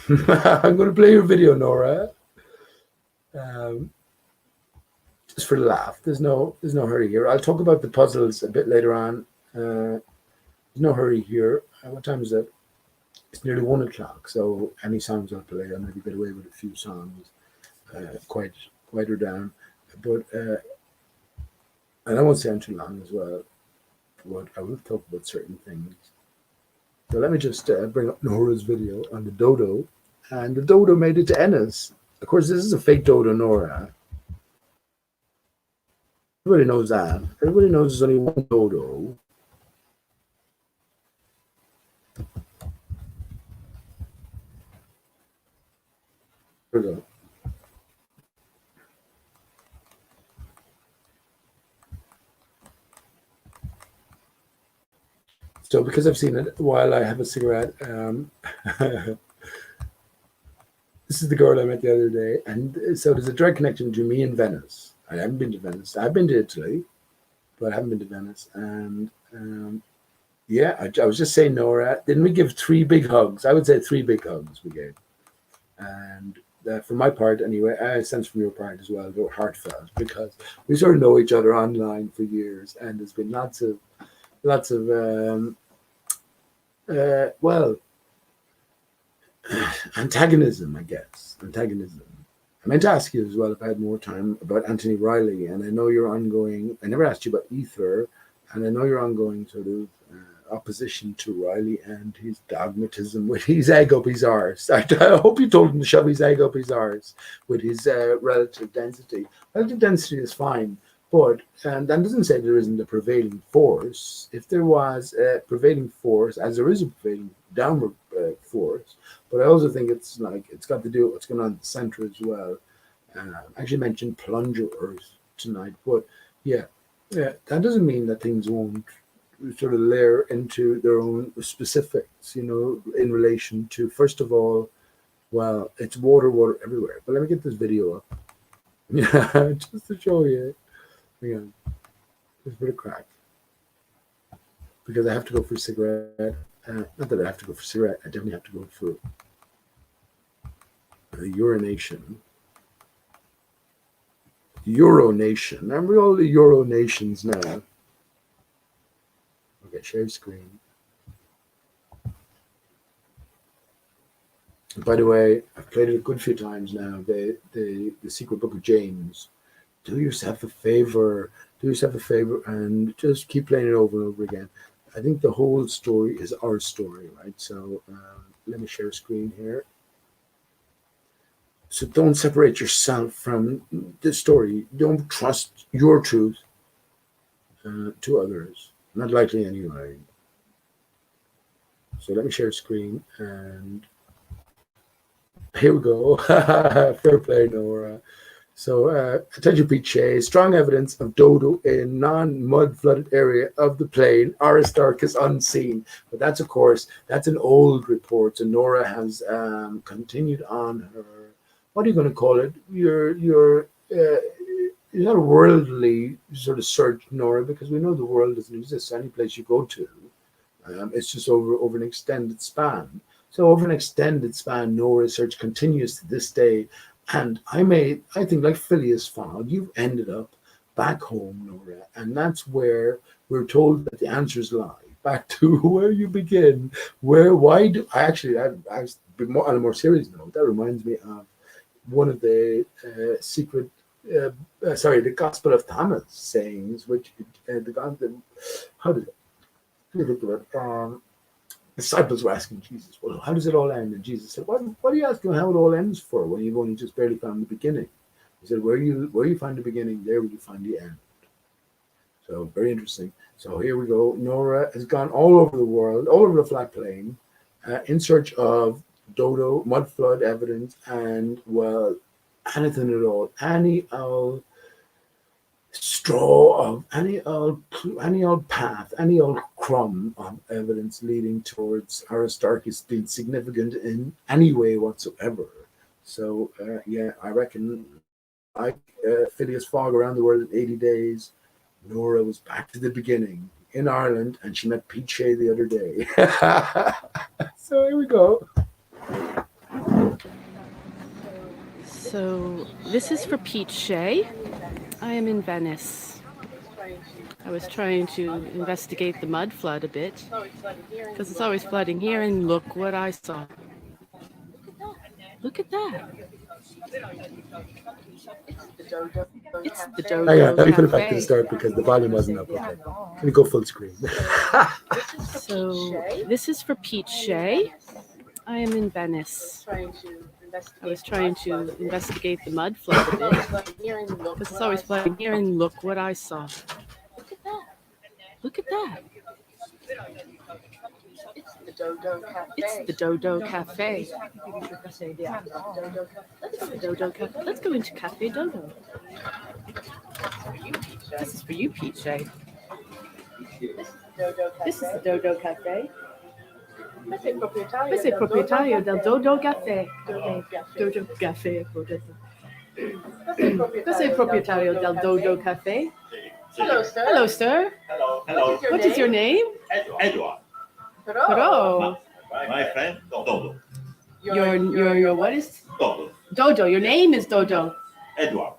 I'm gonna play your video, Nora. Just for the laugh. There's no hurry here. I'll talk about the puzzles a bit later on. There's no hurry here. What time is it? It's nearly 1 o'clock. So any songs I'll play, I'll maybe get away with a few songs, quieter down. But and I won't say I'm too long as well. But I will talk about certain things. So let me just bring up Nora's video on the dodo, and the dodo made it to Ennis. Of course, this is a fake dodo, Nora. Everybody knows that. Everybody knows there's only one dodo. Here we go. So because I've seen it while I have a cigarette, this is the girl I met the other day. And so there's a direct connection between me and Venice. I haven't been to Venice. I've been to Italy, but I haven't been to Venice. And yeah, I was just saying, Nora, didn't we give 3 big hugs? I would say 3 big hugs we gave. And for my part, anyway, I sense from your part as well, they were heartfelt because we sort of know each other online for years, and there's been lots of well, antagonism, I guess. Antagonism. I meant to ask you as well if I had more time about Anthony Riley, and I know your ongoing. I never asked you about Ether, and I know your ongoing sort of opposition to Riley and his dogmatism with his egg up his arse. I hope you told him to shove his egg up his arse with his relative density. Relative density is fine, but that doesn't say there isn't a prevailing force. If there was a prevailing force, as there is a prevailing downward force, but I also think it's got to do with what's going on at the center as well. I actually mentioned plunger Earth tonight, but yeah, that doesn't mean that things won't sort of layer into their own specifics, in relation to, first of all, well, it's water everywhere. But let me get this video up. Yeah, just to show you. Again, just for the crack. Because I have to go for a cigarette. Not that I have to go for a cigarette, I definitely have to go for urination. Euronation. And we're all the Euro nations now. Okay, share screen. By the way, I've played it a good few times now. The Secret Book of James. Do yourself a favor, and just keep playing it over and over again. I think the whole story is our story, right? So let me share a screen here. So don't separate yourself from the story. Don't trust your truth to others. Not likely anyway. So let me share a screen, and here we go. Fair play, Nora. So attention, Piche, strong evidence of dodo in non-mud flooded area of the plain. Aristarchus unseen. But that's, of course, that's an old report. And Nora has continued on her, what are you going to call it? You're not a worldly sort of search, Nora, because we know the world doesn't exist. Any place you go to, it's just over an extended span. So over an extended span, Nora's search continues to this day. And I think like Phileas Fogg, you've ended up back home, Nora. And that's where we're told that the answers lie. Back to where you begin. On a more serious note, that reminds me of one of the the Gospel of Thomas sayings, which how did it? Let me think about it. disciples were asking Jesus, well, how does it all end? And Jesus said, what are you asking how it all ends for when you've only just barely found the beginning? He said, where you find the beginning, there will you find the end. So very interesting. So here we go. Nora has gone all over the world, all over the flat plain, in search of dodo, mud flood evidence, and, well, anything at all. Any old straw of any old path, any old crumb of evidence leading towards Aristarchus being significant in any way whatsoever. So yeah, I reckon like Phileas Fogg around the world in 80 days, Nora was back to the beginning in Ireland, and she met Pete Shea the other day. So here we go. So this is for Pete Shea. I am in Venice. I was trying to investigate the mud flood a bit, because it's always flooding here, and look what I saw. Look at that. It's the Dodo Hang on, let me put it back to the Cafe. start because the volume wasn't up. Okay. Let me go full screen. So this is for Pete Shea. I am in Venice. I was trying to investigate the mud flood a bit, because it's always flooding here, and look what I saw. Look at that. It's the Dodo Cafe. It's the Dodo Cafe. Let's go into Cafe Dodo. This is for you, Pete Shea. This is the Dodo Cafe. Questo è il proprietario del Dodo Cafe. Dodo Cafe. Questo è il proprietario del Dodo Cafe. Hello, sir. Hello, sir. Hello. What is your name? Edward. Pero. My friend, Dodo. Your what is? Dodo. Dodo. Your name is Dodo. Edward.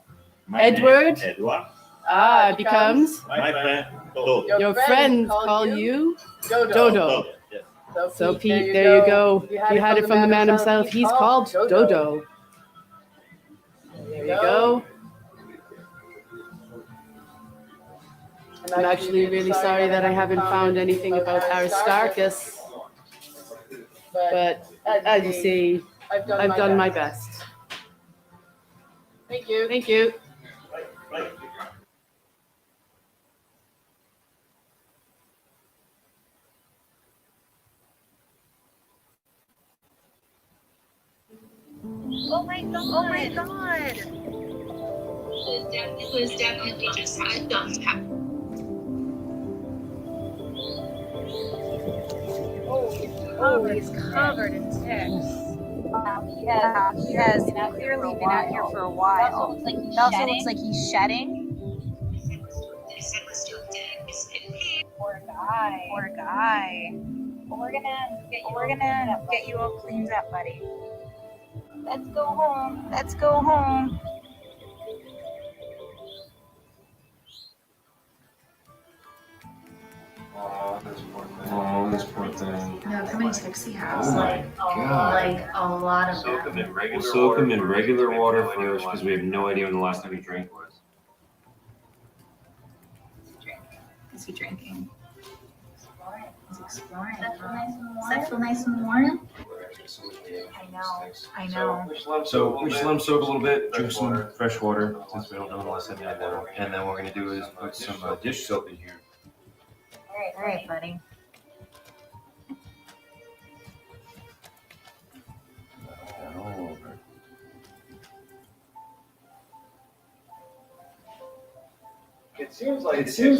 Edward? Edward. It becomes? My friend, Dodo. Your friends call you Dodo. Dodo. Yes. So Pete, there you go. You had it from the man himself. He's called Dodo. There you go. I'm actually really sorry that I haven't found anything about Aristarchus. But as you see, I've done my best. Thank you. Thank you. Oh my god. It was definitely just had dumb happen. Oh, he's covered in ticks. He has clearly been out here for a while. It also looks like he's shedding. Poor guy. But we're gonna get you all cleaned up, buddy. Let's go home. Oh, this poor thing. No, how many ticks he has? Oh my god. Like a lot of Soak them. them in regular We'll soak them in water regular water first because we have no idea when the last time he drank was. Is he drinking? He's exploring. Does that feel nice and warm? I know. So we just let them soak a little bit, drink some fresh water since we don't know the last time they had that. And then what we're going to do is put some dish soap in here. All right, buddy. All over. It seems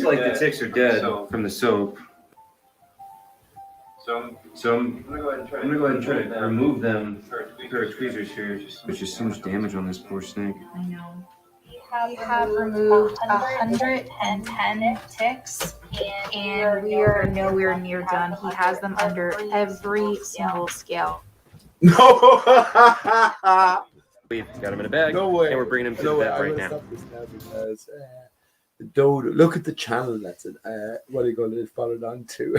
like the ticks are dead from the soap. So I'm I'm gonna go going to go ahead and try to remove them with our tweezers here. There's just so much damage on this poor snake. I know. We have removed 110 ticks, and we are nowhere near done. He has them under every single scale. No. We've got him in a bag, No way. and we're bringing him to No the way. vet I'm right gonna now. stop this now because the dodo. Look at the channel that's it. What do you call it? It's followed on to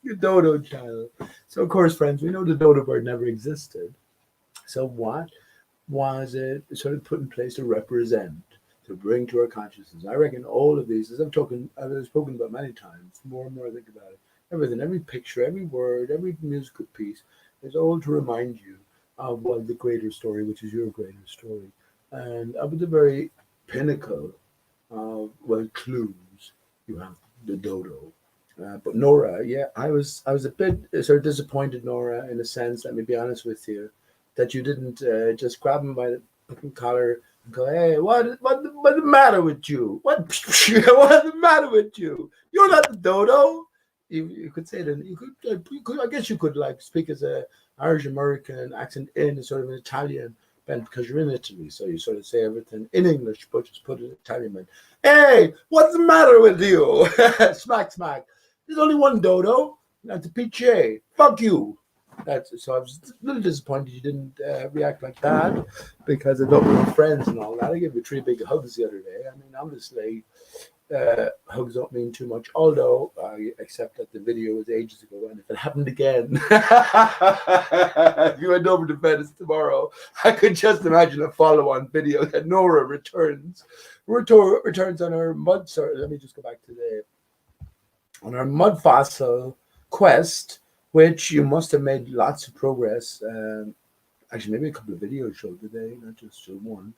the dodo channel. So of course, friends, we know the dodo bird never existed. So what was it sort of put in place to represent, to bring to our consciousness? I reckon all of these, as I've spoken about many times, the more and more I think about it, everything, every picture, every word, every musical piece is all to remind you of the greater story, which is your greater story. And up at the very pinnacle of clues, you have the dodo. But Nora, yeah, I was a bit sort of disappointed, Nora, in a sense. Let me be honest with you, that you didn't just grab him by the fucking collar and go, "Hey, what's the matter with you? What's the matter with you? You're not the dodo." You could say that. I guess you could like speak as a Irish American accent in sort of an Italian bent because you're in Italy, so you sort of say everything in English, but just put it in Italian. Man. Hey, what's the matter with you? Smack, smack. There's only one dodo. That's a PJ. Fuck you. That's so. I was a little disappointed you didn't react like that because I thought we were friends and all that. I gave you 3 big hugs the other day. I mean, obviously, hugs don't mean too much. Although I accept that the video was ages ago, and if it happened again, if you went over to Venice tomorrow, I could just imagine a follow-on video that Nora returns on her mud. Sorry, let me just go back to the on our mud fossil quest, which you must have made lots of progress. Actually, maybe a couple of videos showed today, not just one.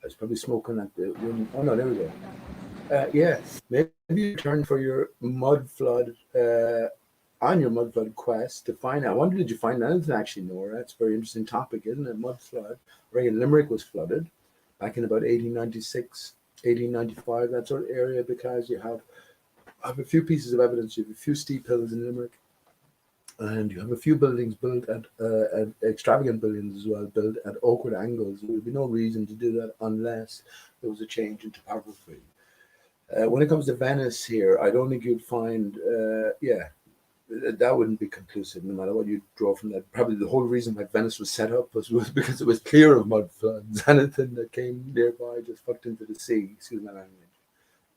I was probably smoking at the room. Oh no, there we go. Yeah, maybe you turn for your mud flood on your mud flood quest to find out. I wonder, did you find anything actually, Nora? That's a very interesting topic, isn't it? Mud flood. Right, Limerick was flooded back in about 1896, 1895, that sort of area, because you have a few pieces of evidence. You have a few steep hills in Limerick, and you have a few buildings built at extravagant buildings as well, built at awkward angles. There would be no reason to do that unless there was a change in topography. When it comes to Venice here, I don't think you'd find, that wouldn't be conclusive no matter what you draw from that. Probably the whole reason why Venice was set up was because it was clear of mud floods. Anything that came nearby just fucked into the sea, excuse my language.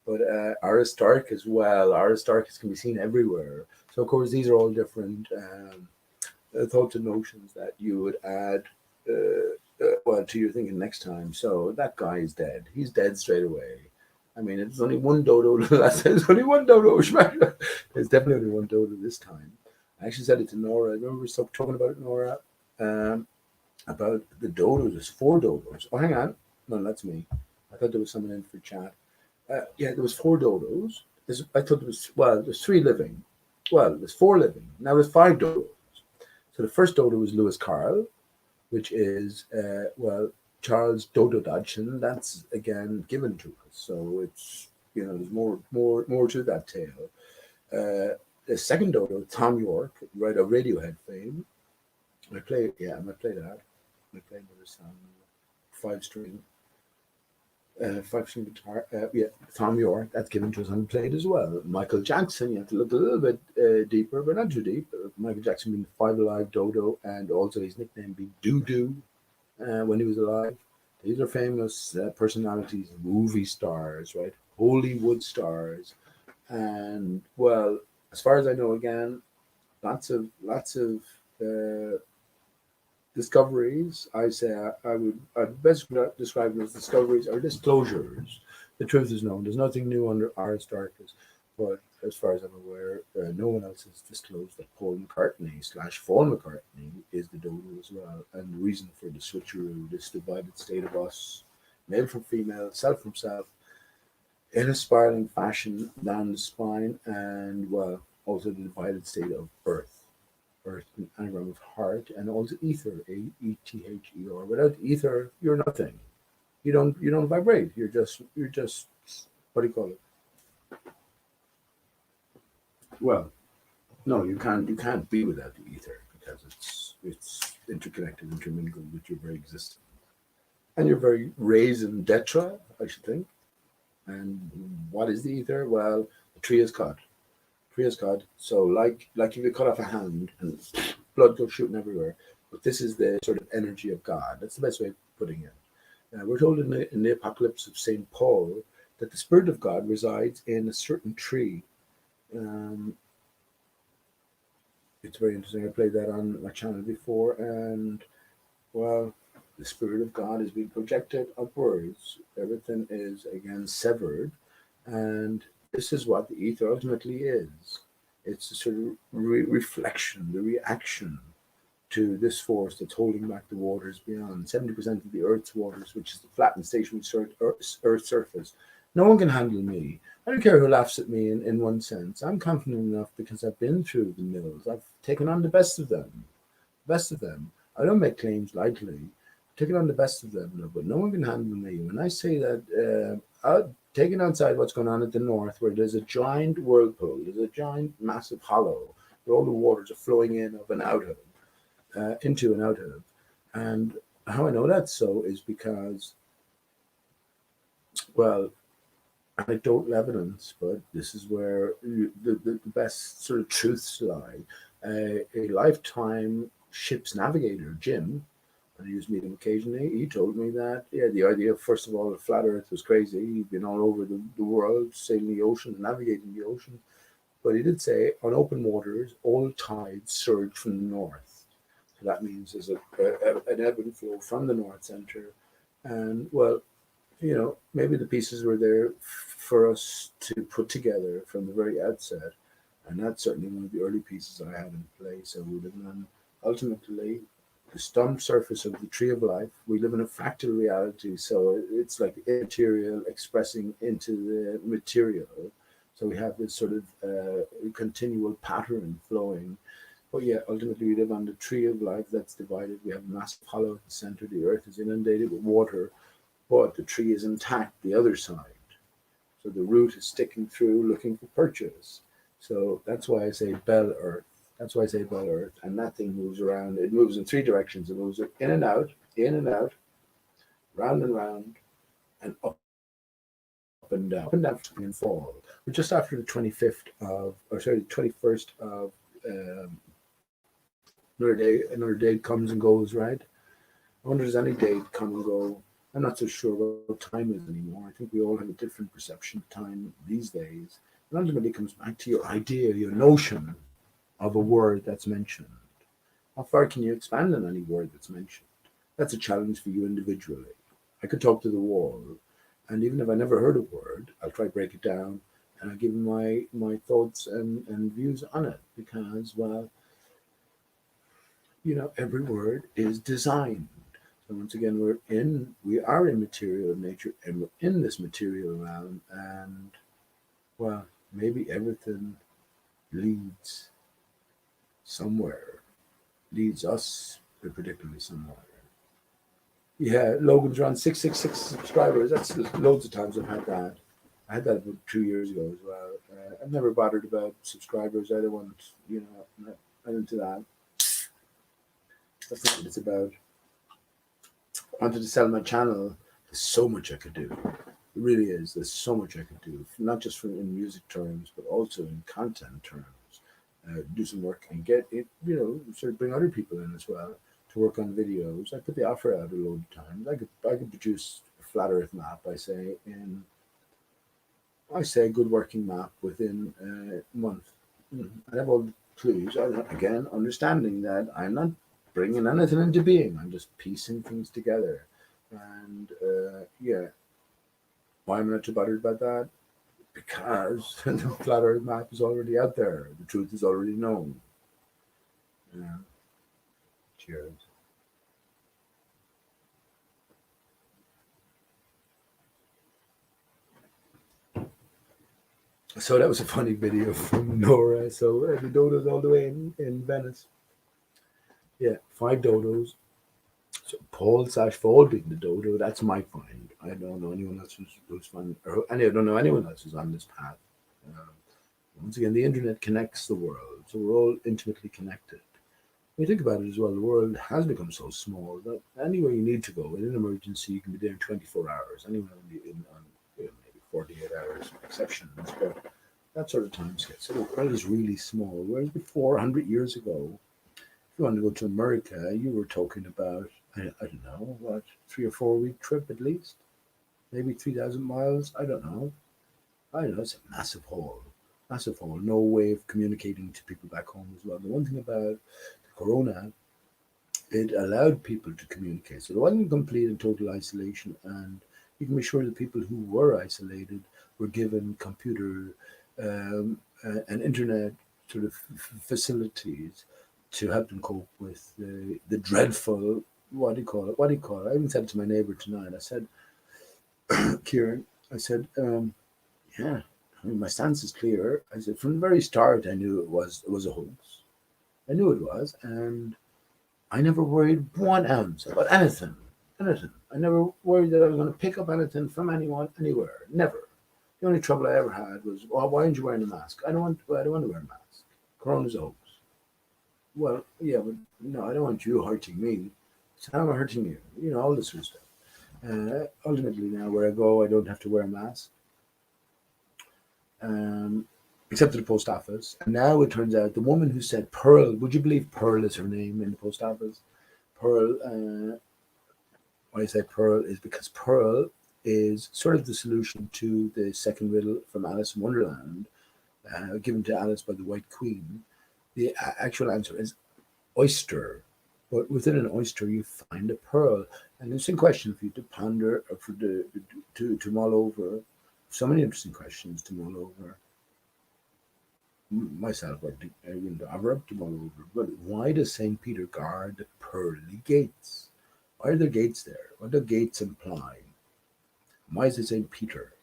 But Aristarch as well. Aristarchus can be seen everywhere. So of course these are all different thoughts and notions that you would add to your thinking next time. So that guy is dead. He's dead straight away. I mean, it's only one dodo. There's only one dodo. There's definitely only one dodo this time. I actually said it to Nora. I remember we were talking about it, Nora, about the dodos. There's 4 dodos. Oh, hang on. No, that's me. I thought there was someone in for chat. Yeah, there was 4 dodos. I thought there's 3 living. Well, there's 4 living. Now there's 5 dodos. So the first dodo was Lewis Carroll, which is, Charles Dodo Dodson. That's again given to us. So it's, there's more to that tale. The second dodo, Tom York, right, of Radiohead fame. I might play that. I might play another song, 5-string. 5-string guitar, Tom York, that's given to us unplayed as well. Michael Jackson, you have to look a little bit deeper, but not too deep. Michael Jackson being 5 Alive Dodo, and also his nickname being Doo Doo when he was alive. These are famous personalities, movie stars, right? Hollywood stars, and well, as far as I know, again, lots of discoveries. I'd best describe them as discoveries or disclosures. The truth is known. There's nothing new under Aristarchus, but as far as I'm aware, no one else has disclosed that Paul McCartney / Paul McCartney is the dodo as well, and the reason for the switcheroo, this divided state of us, male from female, self from self, in a spiraling fashion down the spine, and well, also the divided state of Earth. Earth, an anagram of heart, and also ether, AETHER. Without ether, you're nothing. You don't vibrate. You're just what do you call it? Well, no, you can't be without the ether because it's interconnected, intermingled with your very existence. And your very raison d'etre, I should think. And what is the ether? Well, the tree is God. So like if you cut off a hand and blood goes shooting everywhere, but this is the sort of energy of God. That's the best way of putting it. We're told in the Apocalypse of Saint Paul that the Spirit of God resides in a certain tree. It's very interesting. I played that on my channel before, and well, the Spirit of God is being projected upwards. Everything is again severed, and this is what the ether ultimately is. It's a sort of reflection, the reaction to this force that's holding back the waters beyond 70% of the Earth's waters, which is the flattened stationary Earth surface. No one can handle me. I don't care who laughs at me in one sense. I'm confident enough because I've been through the mills. I've taken on the best of them. Best of them. I don't make claims lightly. I've taken on the best of them, but no one can handle me. When I say that, taking outside what's going on at the north, where there's a giant whirlpool, there's a giant massive hollow, where all the waters are flowing in of and out of, into and out of. And how I know that's so is because, well, anecdotal evidence, but this is where the best sort of truths lie. A lifetime ship's navigator, Jim, I used to meet him occasionally. He told me that, yeah, the idea, first of all, of flat Earth was crazy. He'd been all over the world, sailing the ocean, navigating the ocean. But he did say, on open waters, all tides surge from the north. So that means there's an ebb and flow from the north center. And, well, maybe the pieces were there for us to put together from the very outset. And that's certainly one of the early pieces I had in play. So we live on, ultimately, the stumped surface of the tree of life. We live in a fractal reality. So it's like immaterial expressing into the material. So we have this sort of continual pattern flowing. But yeah, ultimately we live on the tree of life that's divided. We have a massive hollow at the center. The earth is inundated with water, but the tree is intact the other side. So the root is sticking through looking for purchase. So that's why I say bell earth. That's why I say bell earth. And that thing moves around. It moves in three directions. It moves in and out, round and round, and up and down and fall. We're just after the 21st of another day comes and goes, right? I wonder, does any day come and go? I'm not so sure what time is anymore. I think we all have a different perception of time these days. And ultimately, it comes back to your idea, your notion of a word that's mentioned. How far can you expand on any word that's mentioned? That's a challenge for you individually. I could talk to the wall, and even if I never heard a word, I'll try to break it down and I'll give my thoughts and views on it because, well, every word is designed. So once again, we are in material nature, and we're in this material realm, and well, maybe everything leads somewhere, leads us particularly somewhere. Yeah, Logan's around 666 subscribers. That's loads of times I've had that. I had that about 2 years ago as well. I've never bothered about subscribers. I don't want, not into that. That's not what it's about. I wanted to sell my channel. There's so much I could do. It really is. There's so much I could do, not just in music terms, but also in content terms. Do some work and get it, sort of bring other people in as well to work on videos. I put the offer out a load of times. I could produce a flat Earth map. I say a good working map within a month. I have all the clues. Again, understanding that I'm not bringing anything into being. I'm just piecing things together. And yeah, why am I not too bothered about that? Because the flat Earth map is already out there. The truth is already known. Yeah. Cheers. So that was a funny video from Nora. So the dodos all the way in Venice. Yeah, 5 dodos. So Paul/Fall being the dodo, that's my find. I don't know anyone else who's fun, or I don't know anyone else who's on this path. Once again, the internet connects the world, so we're all intimately connected. When you think about it as well, the world has become so small that anywhere you need to go in an emergency, you can be there in 24 hours. Anywhere in maybe 48 hours, exceptions, but that sort of time scale. So the world is really small. Whereas before, 100 years ago, if you wanted to go to America, you were talking about, I don't know, what, 3 or 4 week trip at least? Maybe 3,000 miles? I don't know. It's a massive haul. Massive haul. No way of communicating to people back home as well. The one thing about Corona, it allowed people to communicate. So there wasn't complete and total isolation. And you can be sure the people who were isolated were given computer and internet sort of facilities to help them cope with the dreadful, what do you call it? What do you call it? I even said it to my neighbour tonight. I said, Kieran, I said, yeah, I mean, my stance is clear. I said, from the very start, I knew it was a hoax. I knew it was, and I never worried 1 ounce about anything. Anything. I never worried that I was going to pick up anything from anyone, anywhere. Never. The only trouble I ever had was, well, why aren't you wearing a mask? I don't want to wear a mask. Corona's a hoax. Well, yeah, but no, I don't want you hurting me. So how am I hurting you? You know, all this sort of stuff. Ultimately, now where I go, I don't have to wear a mask, except at the post office. And now it turns out the woman who said Pearl, would you believe Pearl is her name in the post office? Pearl, why I say Pearl is because Pearl is sort of the solution to the second riddle from Alice in Wonderland, given to Alice by the White Queen. The actual answer is oyster. But within an oyster, you find a pearl. And it's an interesting question for you to ponder, or to mull over. So many interesting questions to mull over. Myself, or to mull over. But why does St. Peter guard the pearly gates? Why are there gates there? What do gates imply? Why is it St. Peter?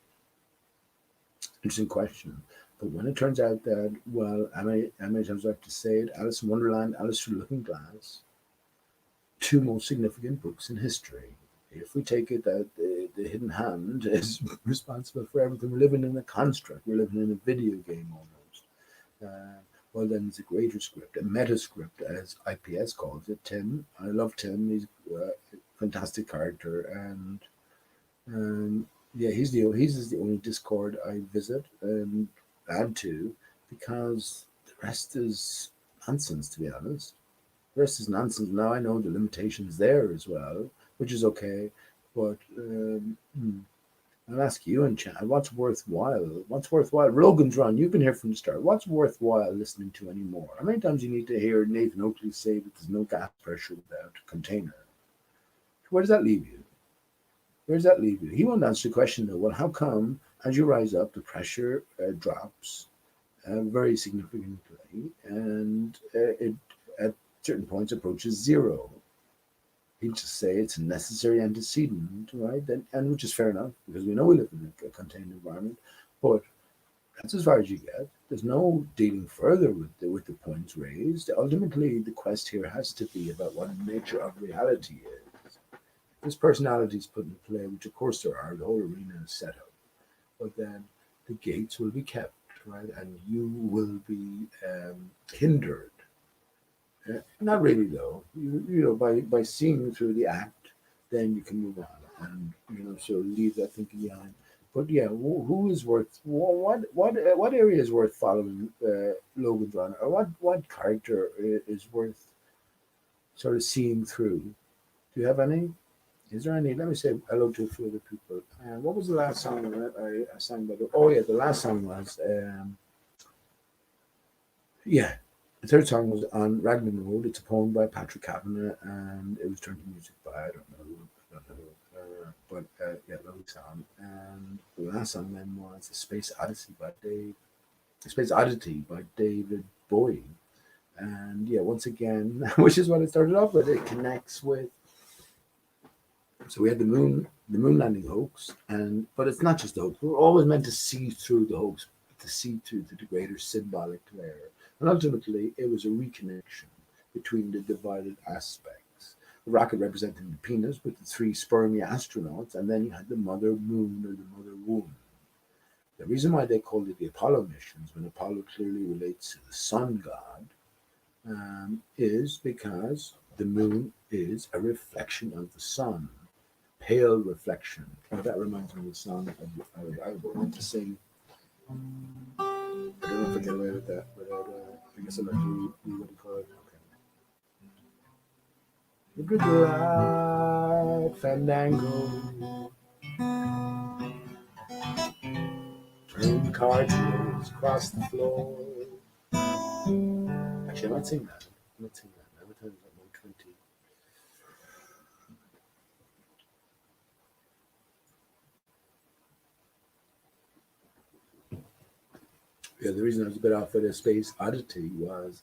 Interesting question. But when it turns out that, well, how many times do I have to say it? Alice in Wonderland, Alice Through the Looking Glass, two most significant books in history. If we take it that the hidden hand is responsible for everything, we're living in a construct, we're living in a video game almost. Well, then it's a greater script, a meta script, as IPS calls it. Tim, I love Tim. He's a fantastic character, and yeah, he's the only Discord I visit and add to, because the rest is nonsense. To be honest, the rest is nonsense. Now I know the limitations there as well, which is okay, but I'll ask you in chat, what's worthwhile? What's worthwhile? Rogan's Run, you've been here from the start. What's worthwhile listening to anymore? How many times you need to hear Nathan Oakley say that there's no gas pressure without a container? Where does that leave you? Where does that leave you? He won't answer the question though. Well, how come as you rise up, the pressure drops very significantly, and it at certain points approaches zero? He'd just say it's a necessary antecedent, right? And which is fair enough, because we know we live in a contained environment, but that's as far as you get. There's no dealing further with the points raised. Ultimately, the quest here has to be about what the nature of reality is. This personality is put in play, which of course there are. The whole arena is set up, but then the gates will be kept, right? And you will be hindered. Not really, though. By seeing through the act, then you can move on, and so leave that thinking behind. But yeah, who is worth what area is worth following Logan's Run, or what character is worth sort of seeing through? Do you have any? Is there any? Let me say hello to a few other people. What was the last song I sang? Oh yeah, the last song was yeah. The third song was on Raglan Road. It's a poem by Patrick Kavanagh, and it was turned to music by I don't know who, but yeah, lovely song. And the last song then was "A Space Odyssey" by David Bowie. And yeah, once again, which is what it started off with, it connects with. So we had the moon landing hoax, but it's not just the hoax. We're always meant to see through the hoax, to see through the greater symbolic layer. And ultimately, it was a reconnection between the divided aspects. The rocket representing the penis with the three spermy astronauts, and then you had the mother moon or the mother womb. The reason why they called it the Apollo missions, when Apollo clearly relates to the sun god, is because the moon is a reflection of the sun, pale reflection. And that reminds me of the song I want to sing. I don't know if I get away with that without, I guess I'll let you what do you call it? Okay. Look at the light, fandango. Turn cartwheels across the floor. Actually, I'm not singing that. Every time it's like 120. Yeah, the reason I was a bit off with a Space Oddity was,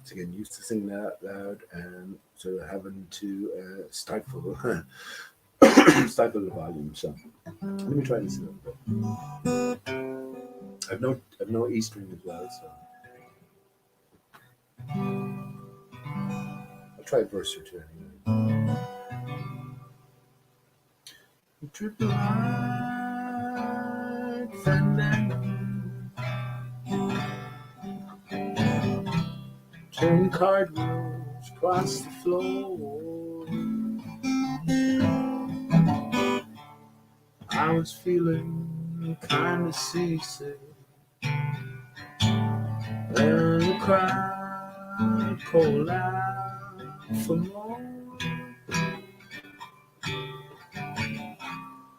again, used to sing that out loud and sort of having to stifle stifle the volume. So let me try this a little bit. I've no E string as well, so I'll try a verse or two anyway. Triple lights and then turn card rolls across the floor. I was feeling kind of seasick, and the crowd called out for more.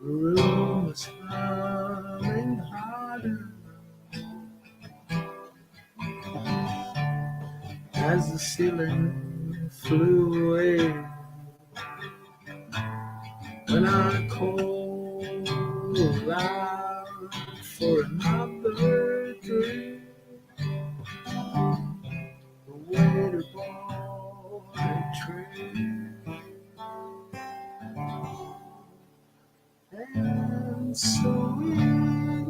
The room was humming harder as the ceiling flew away. When I called out for another drink, the waiter brought a tray, and so it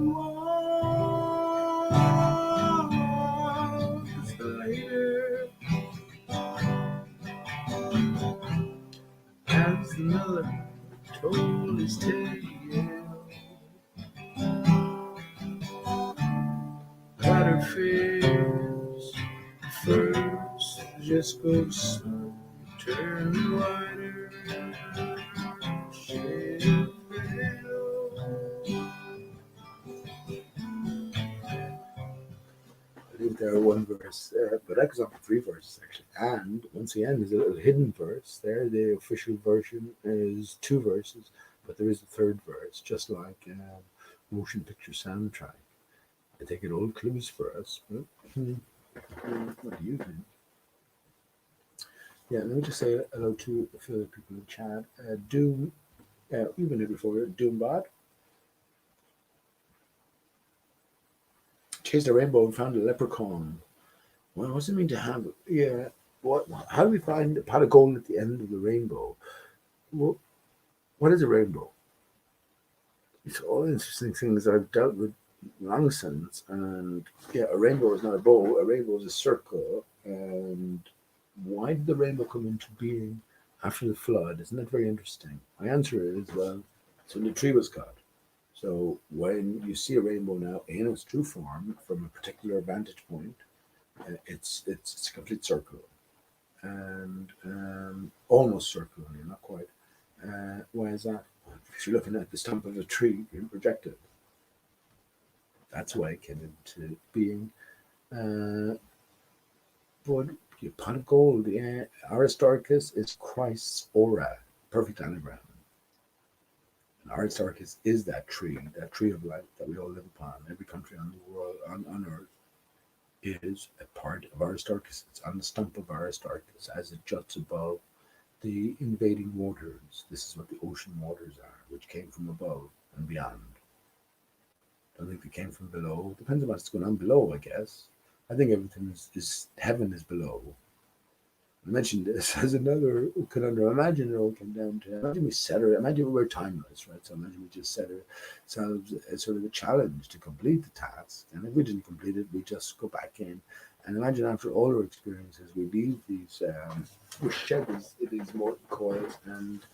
was later as the miller told his tale that her face first just goes slow, turn wider, shade of pale. I think there are one verse, but that goes on for three verses actually. And once again, there's a little hidden verse there. The official version is two verses, but there is a third verse, just like motion picture soundtrack. I take it old clues for us. But, what do you think? Yeah, let me just say hello to a few other people in chat. Doom, you've been here before. Doombot. Chased a rainbow and found a leprechaun. Well, what does it mean to have? Yeah. How do we find a pot of gold at the end of the rainbow? Well, what is a rainbow? It's all interesting things I've dealt with long since. And yeah, a rainbow is not a bow. A rainbow is a circle. And why did the rainbow come into being after the flood? Isn't that very interesting? My answer is, well, so the tree was cut. So when you see a rainbow now in its true form from a particular vantage point, it's a complete circle, and almost circular, not quite. Why is that? If you're looking at the stump of a tree being projected, that's why it came into being. But the pot of gold, the Aristarchus is Christ's aura, perfect anagram. And Aristarchus is that tree of life that we all live upon. Every country on the world, on earth, is a part of Aristarchus. It's on the stump of Aristarchus as it juts above the invading waters. This is what the ocean waters are, which came from above and beyond. I don't think they came from below. Depends on what's going on below, I guess. I think everything is heaven is below. I mentioned this as another conundrum. Imagine it all came down to, imagine we set her, imagine we're timeless, right? So imagine we just set ourselves as sort of a challenge to complete the task. And if we didn't complete it, we just go back in. And imagine after all our experiences, we leave these, we shed these mortal coils, and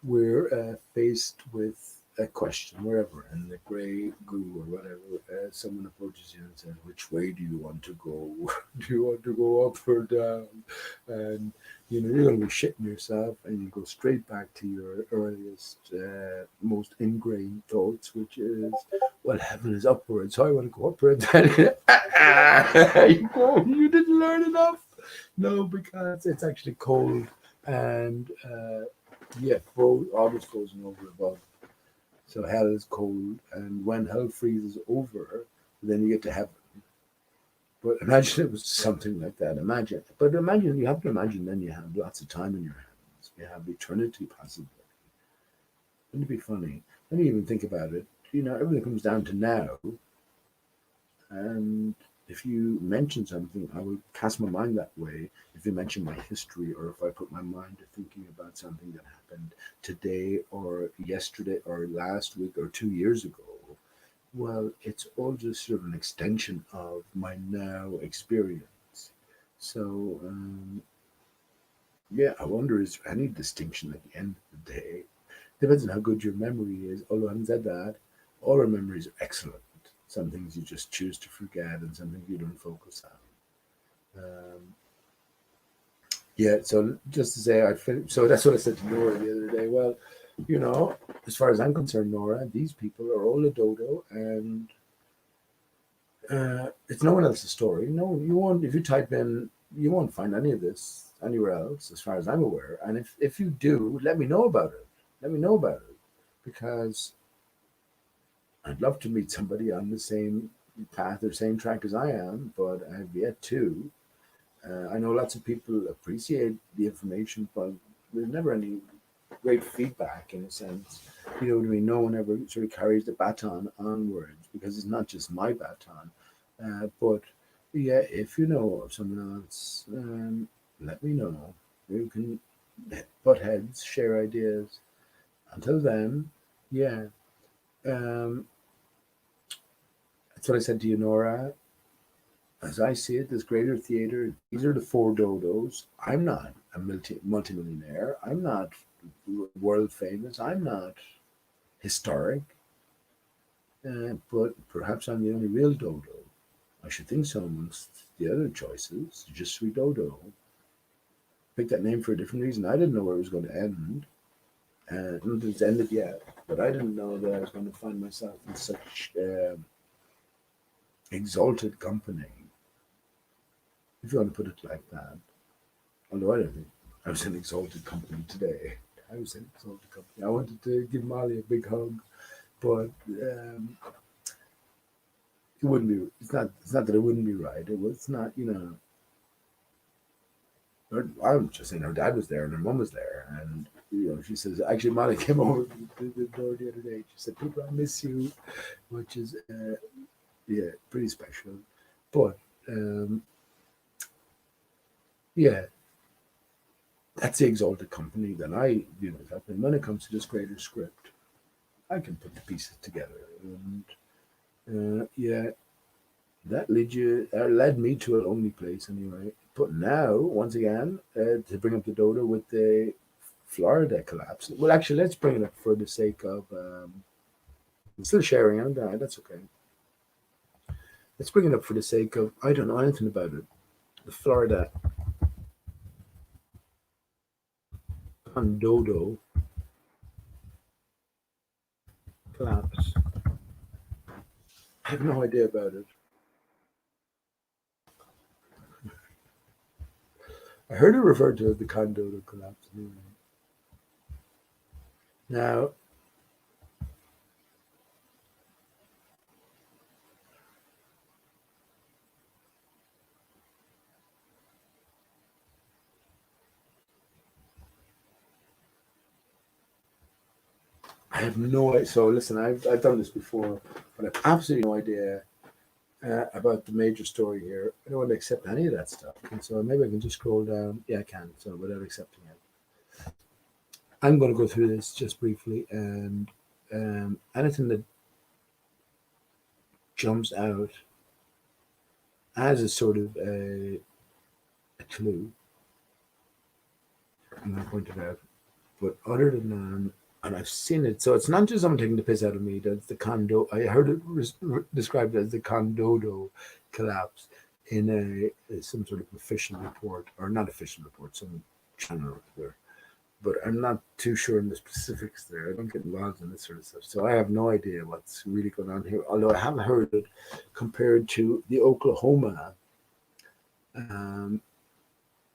we're faced with a question wherever in the grey goo or whatever. Someone approaches you and says, which way do you want to go? Do you want to go up or down? And you're going to be shitting yourself, and you go straight back to your earliest, most ingrained thoughts, which is, well, heaven is upwards, so I want to go upwards. You didn't learn enough. No, because it's actually cold, and always frozen over above. So hell is cold, and when hell freezes over, then you get to heaven. But imagine it was something like that. Imagine you have to imagine then you have lots of time in your hands. You have eternity possibly. Wouldn't it be funny? Let me even think about it. Everything comes down to now. And if you mention something, I will cast my mind that way. If you mention my history, or if I put my mind to thinking about something that happened today or yesterday or last week or 2 years ago, well, it's all just sort of an extension of my now experience. So, yeah, I wonder is there any distinction at the end of the day? Depends on how good your memory is. Although having said that, all our memories are excellent. Some things you just choose to forget, and some things you don't focus on. Yeah, so just to say, so that's what I said to Nora the other day. Well, as far as I'm concerned, Nora, these people are all a dodo, and it's no one else's story. No, you won't. If you type in, you won't find any of this anywhere else, as far as I'm aware. And if you do, let me know about it. Let me know about it, because I'd love to meet somebody on the same path or same track as I am, but I've yet to. I know lots of people appreciate the information, but there's never any great feedback in a sense. You know what I mean? No one ever sort of carries the baton onwards, because it's not just my baton. But yeah, if you know of someone else, let me know. We can butt heads, share ideas. Until then, yeah. Um, that's what I said to you, Nora. As I see it, this greater theater, these are the four dodos. I'm not a multimillionaire. I'm not world famous. I'm not historic. But perhaps I'm the only real dodo. I should think so amongst the other choices. Jesuisdodonomore. Picked that name for a different reason. I didn't know where it was going to end. Not that it's ended yet, but I didn't know that I was going to find myself in such exalted company, if you want to put it like that. Although I don't think I was in exalted company today. I was in exalted company. I wanted to give Molly a big hug, but it wouldn't be. It's not that it wouldn't be right. It's not. I'm just saying her dad was there and her mom was there, and she says actually Molly came over to the door the other day. She said, "People, I miss you," which is yeah, pretty special. But yeah, that's the exalted company that I view it up. And when it comes to this greater script, I can put the pieces together. And yeah, that led me to a lonely place anyway. But now, once again, to bring up the dodo with the Florida collapse. Well, actually, let's bring it up for the sake of. I'm still sharing on that. That's okay. Let's bring it up for the sake of. I don't know anything about it. The Florida Condodo collapse. I have no idea about it. I heard it referred to as the Condodo collapse. Anyway. Now, I have no idea. So listen, I've done this before, but I have absolutely no idea about the major story here. I don't want to accept any of that stuff. And so maybe I can just scroll down. Yeah, I can. So without accepting it, I'm going to go through this just briefly, and anything that jumps out as a sort of a clue, I'm going to point it out. But other than that, and I've seen it, so it's not just someone taking the piss out of me. That's the condo. I heard it described as the condodo collapse in some sort of official report, or not official report, some channel there. But I'm not too sure in the specifics there. I don't get involved in this sort of stuff, so I have no idea what's really going on here. Although I have heard it compared to the Oklahoma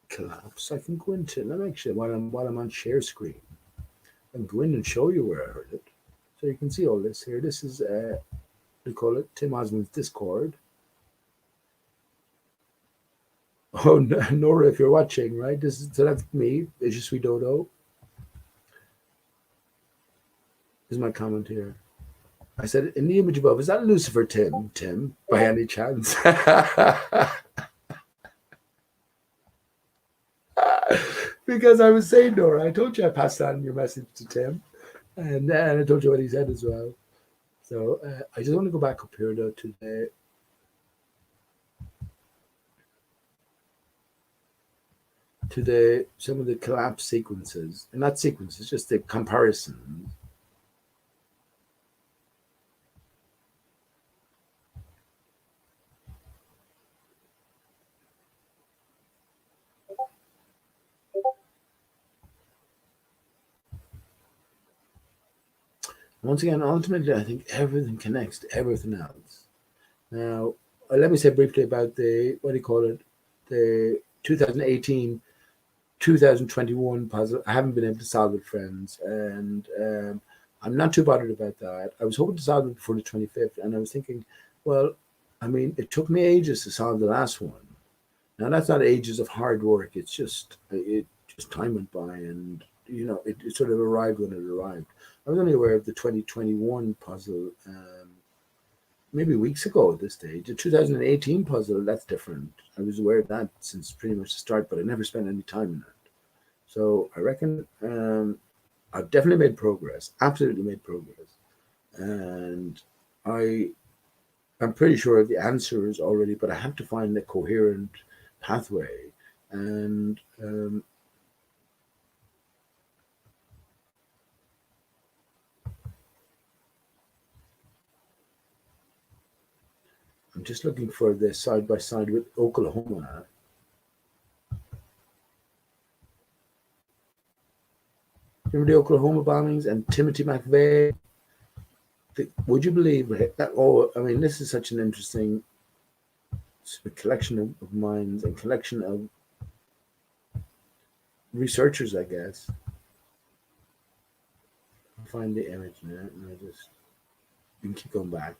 collapse. I can go into. Let me actually while I'm on share screen. I can go in and show you where I heard it. So you can see all this here. This is, we call it Tim Osmond's Discord. Oh, Nora, if you're watching, right? So that's me, Je suis Dodo. This is my comment here. I said, in the image above, is that Lucifer Tim, by any chance? Because I was saying, Nora, I told you I passed on your message to Tim, and I told you what he said as well. So I just want to go back up here though to some of the collapse sequences, and not sequences, just the comparisons. Once again, ultimately, I think everything connects to everything else. Now, let me say briefly about the, what do you call it, the 2018 2021 puzzle. I haven't been able to solve it, friends, and I'm not too bothered about that. I was hoping to solve it before the 25th, and I was thinking, well, I mean, it took me ages to solve the last one. Now, that's not ages of hard work. It's just, time went by, and, it sort of arrived when it arrived. I was only aware of the 2021 puzzle maybe weeks ago at this stage. The 2018 puzzle, that's different. I was aware of that since pretty much the start, but I never spent any time in that. So I reckon I've definitely made progress, absolutely made progress. And I'm pretty sure the answer is already, but I have to find a coherent pathway. And I'm just looking for the side by side with Oklahoma. Remember the Oklahoma bombings and Timothy McVeigh? Would you believe that? Oh, I mean, this is such an interesting collection of minds and collection of researchers, I guess. I'll find the image now, and you can keep going back.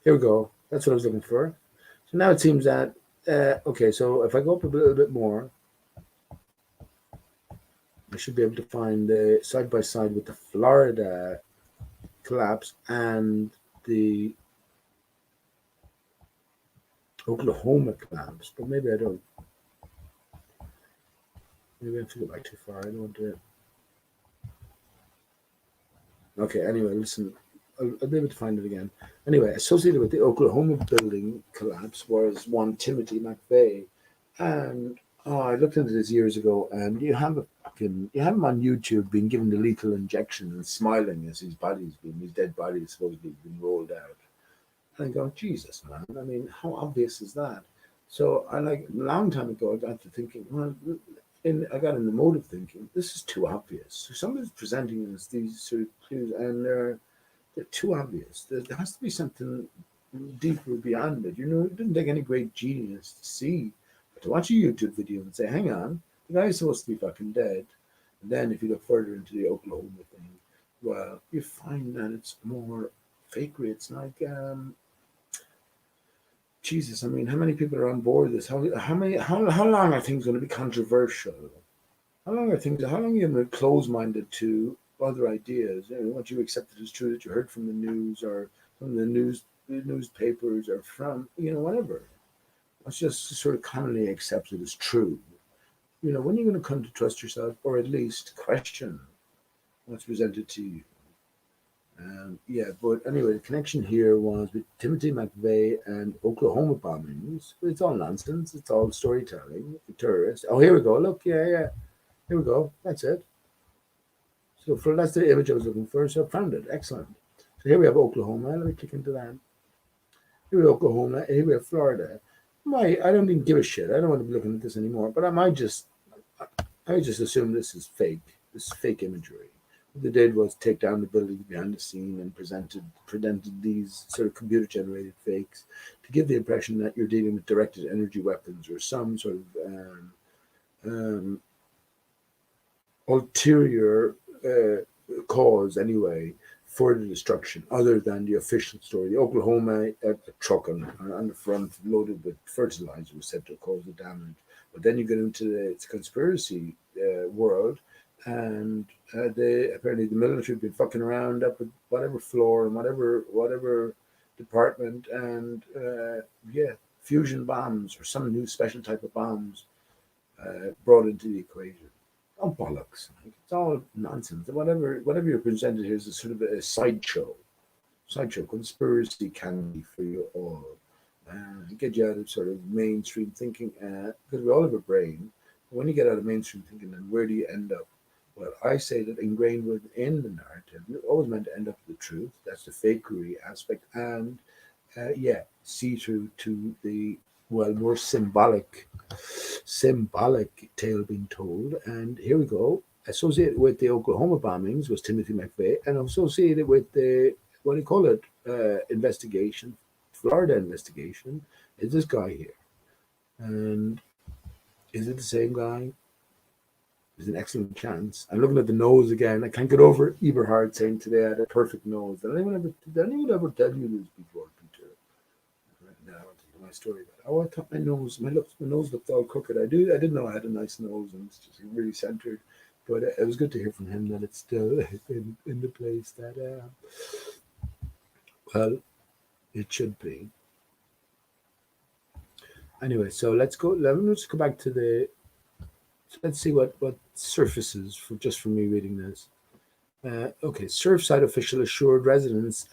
Here we go. That's what I was looking for. So now it seems that, okay, so if I go up a little bit more, I should be able to find the side by side with the Florida collapse and the Oklahoma collapse, but maybe I don't. Maybe I have to go back too far. I don't want to. Okay, anyway, listen, I'll be able to find it again. Anyway, associated with the Oklahoma building collapse was one Timothy McVeigh. And I looked into this years ago, and you have him on YouTube being given the lethal injection and smiling as his dead body is supposedly being rolled out. And I go, Jesus, man, I mean, how obvious is that? So a long time ago, I got to thinking, well, I got in the mode of thinking, this is too obvious. So somebody's presenting us these sort of clues, and they're too obvious. There has to be something deeper beyond it. It didn't take any great genius to see, but to watch a YouTube video and say, hang on, the guy's supposed to be fucking dead. And then if you look further into the Oklahoma thing, well, you find that it's more fakery. It's like, Jesus, I mean, how many people are on board this? How long are things going to be controversial? How long are you going to be close-minded to other ideas? Once you accept it as true that you heard from the news or from the newspapers or from, whatever. It's just sort of commonly accepted as true. When are you going to come to trust yourself, or at least question what's presented to you? But anyway, the connection here was with Timothy McVeigh and Oklahoma bombings. It's all nonsense. It's all storytelling. The terrorists. Oh, here we go. Look, yeah. Here we go. That's it. So that's the image I was looking for. So I found it. Excellent. So here we have Oklahoma. Let me click into that. Here we have Oklahoma. Here we have Florida. I don't even give a shit. I don't want to be looking at this anymore. But I just assume this is fake. This is fake imagery. What they did was take down the building behind the scene and presented these sort of computer-generated fakes to give the impression that you're dealing with directed energy weapons or some sort of ulterior cause, anyway, for the destruction, other than the official story. The Oklahoma truck on the front loaded with fertilizer was said to cause the damage. But then you get into the conspiracy world, and apparently the military had been fucking around up at whatever floor and whatever department, and yeah, fusion bombs or some new special type of bombs brought into the equation. Oh bollocks! Like, it's all nonsense. Whatever you're presented here is a sort of a sideshow conspiracy candy for you all. Get you out of sort of mainstream thinking, because we all have a brain. When you get out of mainstream thinking, then where do you end up? Well, I say that ingrained within the narrative, you're always meant to end up with the truth. That's the fakery aspect, and yeah, see through to the more symbolic tale being told. And here we go. Associated with the Oklahoma bombings was Timothy McVeigh, and associated with the what do you call it investigation, Florida investigation, is this guy here. And is it the same guy? There's an excellent chance. I'm looking at the nose again. I can't get over Eberhard saying today I had a perfect nose. Did anyone ever tell you this before, Peter? Now I want to tell my story about it. Oh, I thought my nose looked all crooked. I didn't know I had a nice nose and it's just really centered. But it was good to hear from him that it's still in the place that, well, it should be. Anyway, so let's just go back to let's see what surfaces for me reading this. Okay, Surfside official assured residents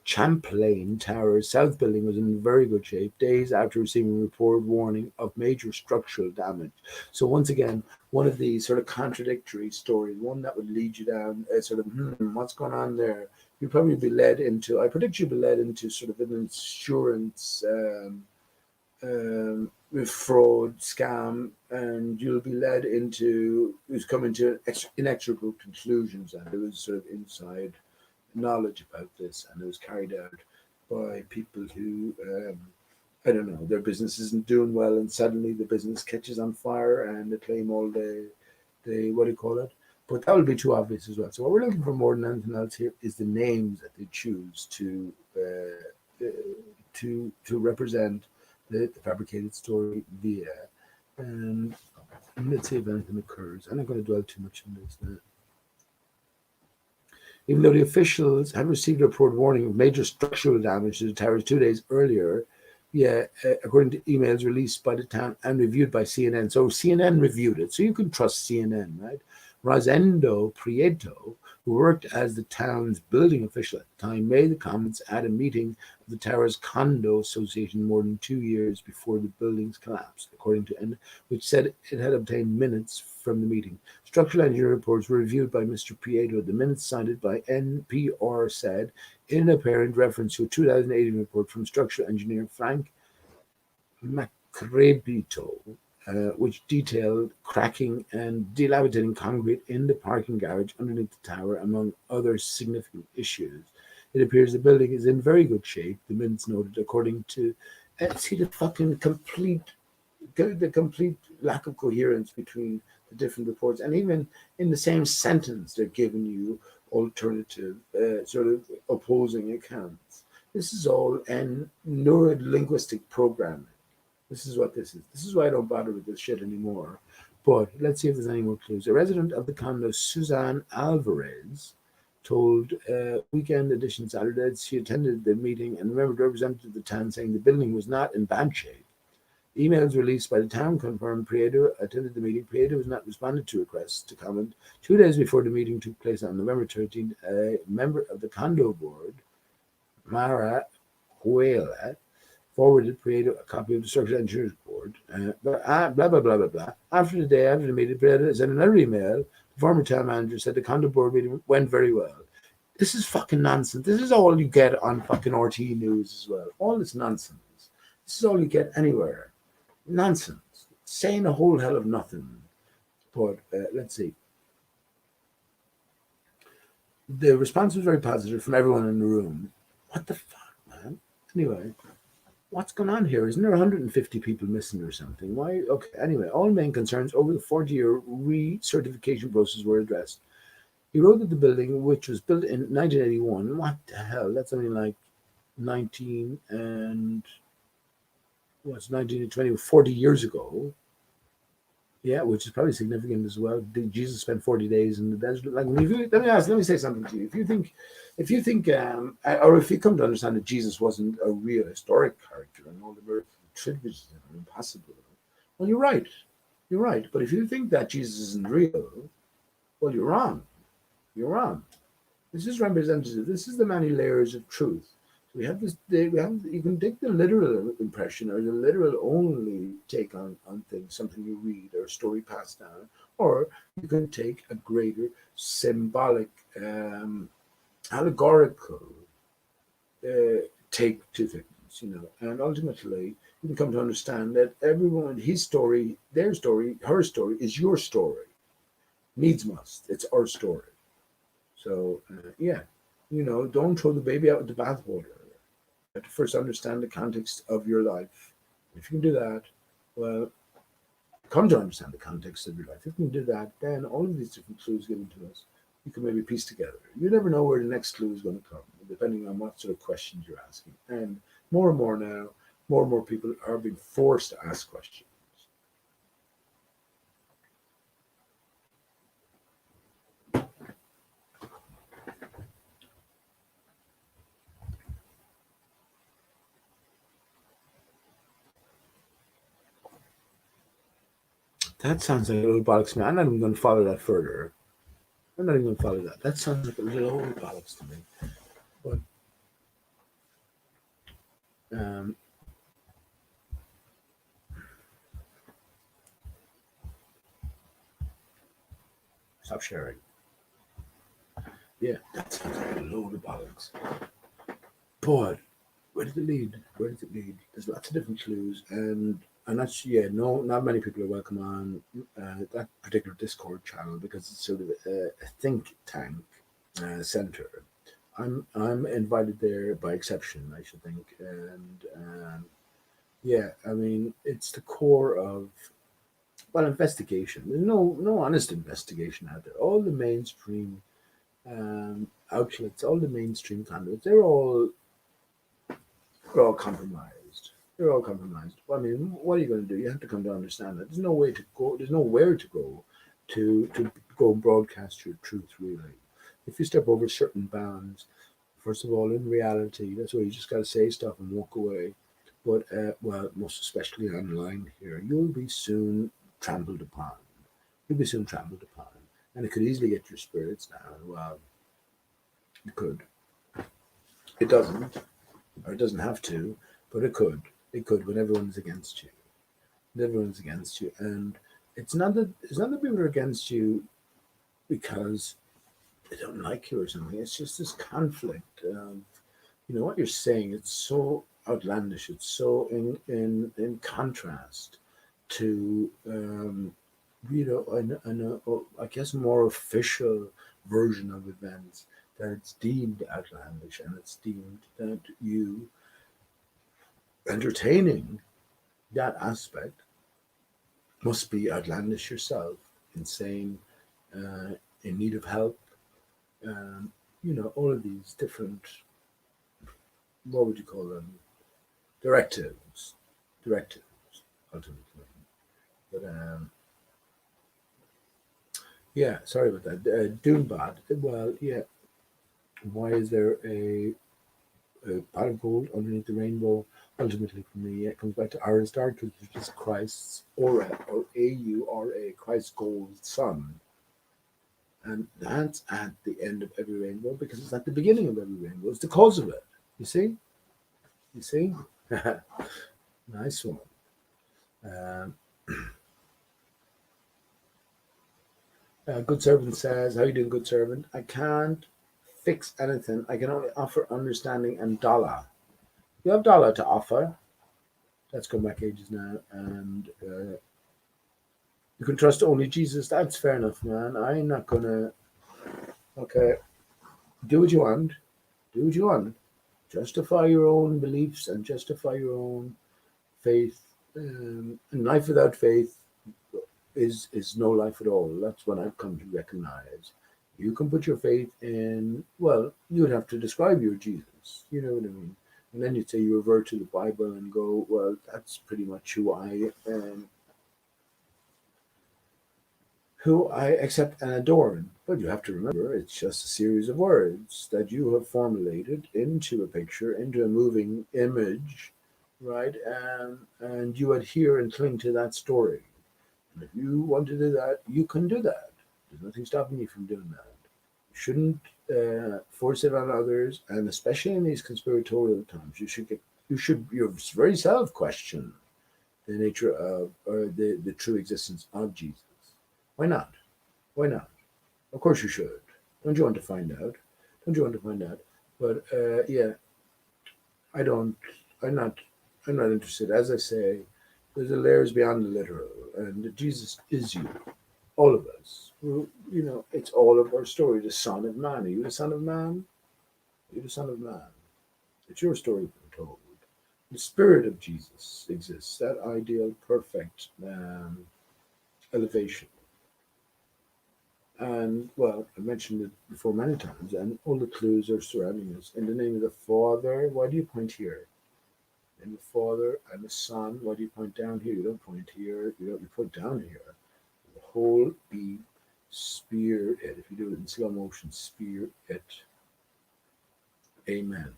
Champlain Tower's south building was in very good shape days after receiving a report warning of major structural damage. So once again, one of these sort of contradictory stories, one that would lead you down sort of, what's going on there? You'd probably be led into, I predict you'd be led into sort of an insurance fraud scam, and you'll be led into coming to inexorable conclusions, and there was sort of inside knowledge about this, and it was carried out by people who I don't know, their business isn't doing well, and suddenly the business catches on fire, and they claim all the what do you call it? But that would be too obvious as well. So what we're looking for more than anything else here is the names that they choose to represent the fabricated story via. And let's see if anything occurs. I'm not going to dwell too much on this now. Even though the officials had received a report warning of major structural damage to the towers 2 days earlier, according to emails released by the town and reviewed by CNN. So CNN reviewed it, so you can trust CNN, right? Rosendo Prieto, who worked as the town's building official at the time, made the comments at a meeting of the tower's condo association more than 2 years before the buildings collapsed, according to which said it had obtained minutes from the meeting. Structural engineering reports were reviewed by Mr. Prieto. The minutes cited by NPR said, in apparent reference to a 2018 report from structural engineer Frank Macrebito, which detailed cracking and dilapidating concrete in the parking garage underneath the tower, among other significant issues. It appears the building is in very good shape, the minutes noted, according to see the fucking complete lack of coherence between the different reports, and even in the same sentence they're giving you alternative sort of opposing accounts. This is all neuro-linguistic programming. This is what this is. This is why I don't bother with this shit anymore. But let's see if there's any more clues. A resident of the condo, Suzanne Alvarez, told Weekend Edition Saturday that she attended the meeting and remembered a representative of the town saying the building was not in bad shape. Emails released by the town confirmed Prieto attended the meeting. Prieto was not responded to requests to comment. 2 days before the meeting took place on November 13th, a member of the condo board, Mara Huela, forwarded Prieto a copy of the structural engineers report. Blah, blah, blah, blah, blah. After the meeting, Prieto sent another email. The former town manager said the condo board meeting went very well. This is fucking nonsense. This is all you get on fucking RT News as well. All this nonsense. This is all you get anywhere. Nonsense. Saying a whole hell of nothing. But let's see. The response was very positive from everyone in the room. What the fuck, man? Anyway, what's going on here? Isn't there 150 people missing or something? Why? Okay, anyway, all main concerns over the 40-year recertification process were addressed. He wrote that the building, which was built in 1981, what the hell? That's only like 19 and... what's 19 and 20, 40 years ago, Yeah, which is probably significant as well. Did Jesus spend 40 days in the desert? Like, let me say something to you. If you think, or if you come to understand that Jesus wasn't a real historic character and all the miracles attributed to him are impossible, well, you're right. You're right. But if you think that Jesus isn't real, well, you're wrong. You're wrong. This is representative. This is the many layers of truth. So we have this. We have. You can take the literal impression or the literal only take on things, something you read or a story passed down, or you can take a greater symbolic, allegorical take to things. And ultimately you can come to understand that everyone, his story, their story, her story is your story. Needs must. It's our story. So yeah, don't throw the baby out with the bathwater. You have to first understand the context of your life. If you can do that, well, come to understand the context of your life. If you can do that, then all of these different clues given to us, you can maybe piece together. You never know where the next clue is going to come, depending on what sort of questions you're asking. And more now, more and more people are being forced to ask questions. That sounds like a little bollocks to me. I'm not even going to follow that further. I'm not even going to follow that. That sounds like a little old bollocks to me. But um, stop sharing. Yeah, that sounds like a load of bollocks. But where does it lead? Where does it lead? There's lots of different clues, and that's, yeah, no, not many people are welcome on that particular Discord channel because it's sort of a think tank center. I'm invited there by exception, I should think, and yeah, I mean it's the core of, well, investigation. There's no honest investigation out there. All the mainstream outlets, all the mainstream conduits, they're all compromised. They're all compromised. I mean, what are you going to do? You have to come to understand that there's no way to go. There's nowhere to go to go and broadcast your truth. Really, if you step over certain bounds, first of all, in reality, that's why you just got to say stuff and walk away. But well, most especially online here, you'll be soon trampled upon. You'll be soon trampled upon, and it could easily get your spirits down. Well, it could. It doesn't, or it doesn't have to, but it could. It could when everyone's against you. When everyone's against you, and it's not that people are against you because they don't like you or something. It's just this conflict of, what you're saying. It's so outlandish. It's so in contrast to I guess more official version of events, that it's deemed outlandish and it's deemed that you entertaining that aspect must be outlandish yourself, insane, in need of help. All of these different, what would you call them? Directives, directives, ultimately. But yeah, sorry about that. Doombot. Well, yeah. Why is there a pot of gold underneath the rainbow? Ultimately, for me, it comes back to Aaron's Dark, which is Christ's aura, or Aura, Christ's gold sun. And that's at the end of every rainbow because it's at the beginning of every rainbow. It's the cause of it. You see? You see? Nice one. Um, Good Servant says, how you doing, Good Servant? I can't fix anything. I can only offer understanding and dollar. You have dollar to offer. That's gone back ages now. And you can trust only Jesus. That's fair enough, man. I'm not going to... Okay. Do what you want. Do what you want. Justify your own beliefs and justify your own faith. And life without faith is no life at all. That's what I've come to recognize. You can put your faith in, well, you would have to describe your Jesus. You know what I mean? And then you'd say you revert to the Bible and go, well, that's pretty much who I am. who I accept and adorn. But you have to remember, it's just a series of words that you have formulated into a picture, into a moving image, right? And you adhere and cling to that story. And if you want to do that, you can do that. There's nothing stopping you from doing that. You shouldn't force it on others, and especially in these conspiratorial times, you should your very self question the nature of or the true existence of Jesus. Why not? Why not? Of course you should. Don't you want to find out? Don't you want to find out? But yeah, I don't. I'm not. I'm not interested. As I say, there's a layers beyond the literal, and Jesus is you, all of us. It's all of our story. The Son of Man. Are you the Son of Man? Are you the Son of Man? It's your story being told. The Spirit of Jesus exists. That ideal, perfect elevation. And well, I mentioned it before many times, and all the clues are surrounding us. In the name of the Father, why do you point here? In the Father and the Son, why do you point down here? You don't point here. You point down here. The whole be spear it. If you do it in slow motion, spear it. Amen.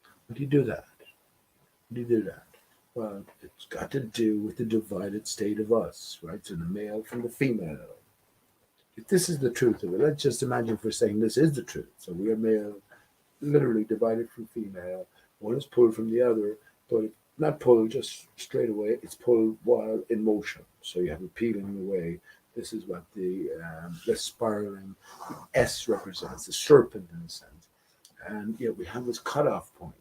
How do you do that? How do you do that? Well, it's got to do with the divided state of us, right? So the male from the female. If this is the truth of it, let's just imagine for a second this is the truth. So we are male, literally divided from female. One is pulled from the other, but not pulled just straight away. It's pulled while in motion. So you have a peeling away. This is what the spiraling S represents, the serpent in a sense. And yet we have this cutoff point.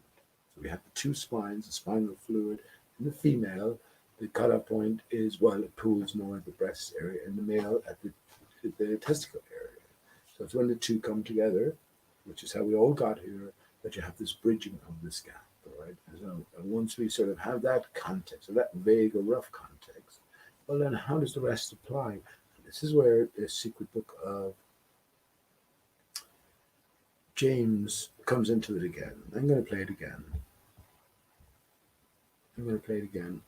So we have the two spines, the spinal fluid. In the female, the cutoff point is, well, it pools more at the breast area. In the male, at the testicle area. So it's when the two come together, which is how we all got here, that you have this bridging of this gap, all right? So once we sort of have that context, or that vague or rough context, well, then how does the rest apply? This is where the secret book of James comes into it again. I'm going to play it again.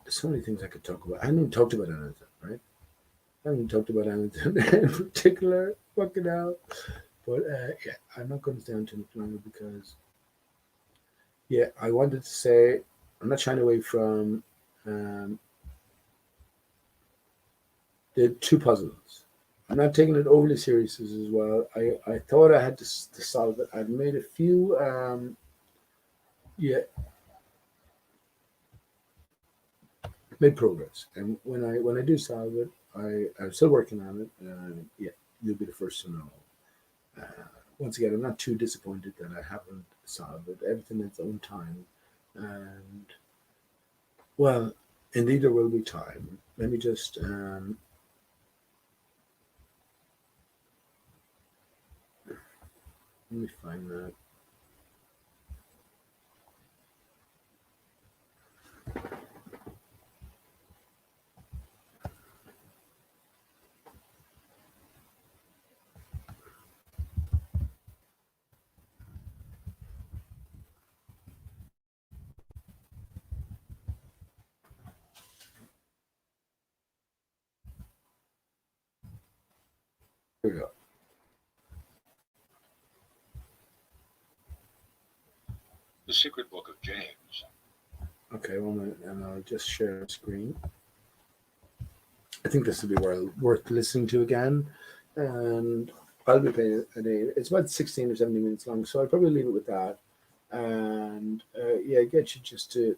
There's so many things I could talk about. I haven't even talked about anything, right? I haven't talked about anything in particular, fucking hell. But yeah, I'm not going to stay on too much longer because, yeah, I wanted to say I'm not shying away from the two puzzles. I'm not taking it overly serious as well. I thought I had to solve it. I've made a few, yeah, made progress. And when I do solve it, I'm still working on it. Yeah, you'll be the first to know. Once again, I'm not too disappointed that I haven't solved it. Everything in its own time. And, well, indeed, there will be time. Let me just. Let me find that. Here we go. The Secret Book of James. Okay, 1 minute, and I'll just share the screen. I think this will be worth listening to again, and I'll be playing it. It's about 16 or 17 minutes long, so I'll probably leave it with that. And yeah, get you just to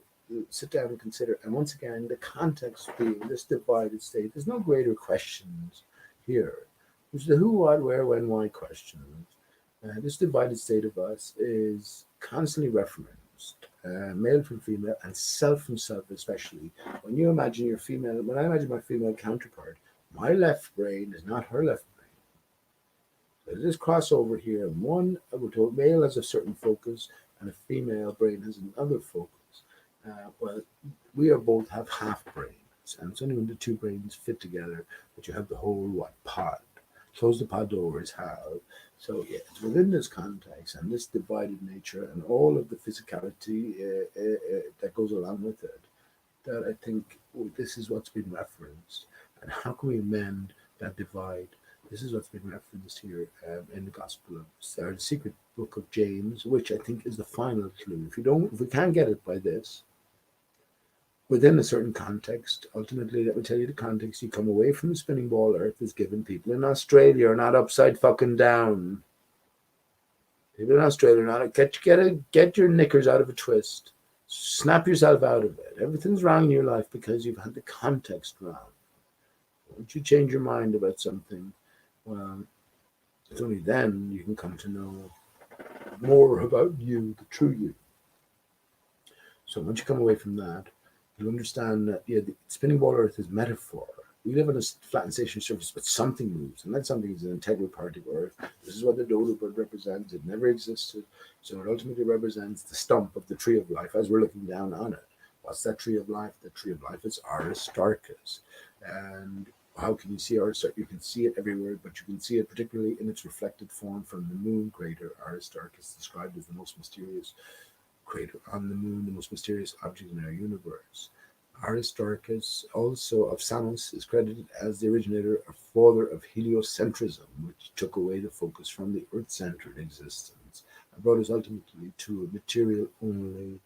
sit down and consider. And once again, the context being this divided state. There's no greater questions here. There's the who, what, where, when, why questions. This divided state of us is constantly referenced, male from female, and self from self, especially. When you imagine your female, when I imagine my female counterpart, my left brain is not her left brain. There's this crossover here. One, we're told, male has a certain focus, and a female brain has another focus. Well, we are both have half brains, and it's only when the two brains fit together that you have the whole pod. Close the pod door is how. So yeah, it's within this context and this divided nature and all of the physicality that goes along with it that I think this is what's been referenced. And how can we amend that divide. This is what's been referenced here in the Gospel of the secret book of James, which I think is the final clue. If we can't get it by this, within a certain context, ultimately that will tell you the context. You come away from the spinning ball Earth is given. People in Australia are not upside fucking down. People in Australia are not get your knickers out of a twist. Snap yourself out of it. Everything's wrong in your life because you've had the context wrong. Once you change your mind about something, well, it's only then you can come to know more about you, the true you. So once you come away from that, you understand that the spinning ball Earth is metaphor. We live on a flat and stationary surface, but something moves, and that something is an integral part of Earth. This is what the dodo bird represents. It never existed, so it ultimately represents the stump of the tree of life as we're looking down on it. What's that tree of life? The tree of life is Aristarchus. And how can you see Aristarchus? You can see it everywhere, but you can see it particularly in its reflected form from the moon crater. Aristarchus, described as the most mysterious crater on the moon, the most mysterious object in our universe. Aristarchus, also of Samos, is credited as the originator or father of heliocentrism, which took away the focus from the Earth-centered existence and brought us ultimately to a material-only,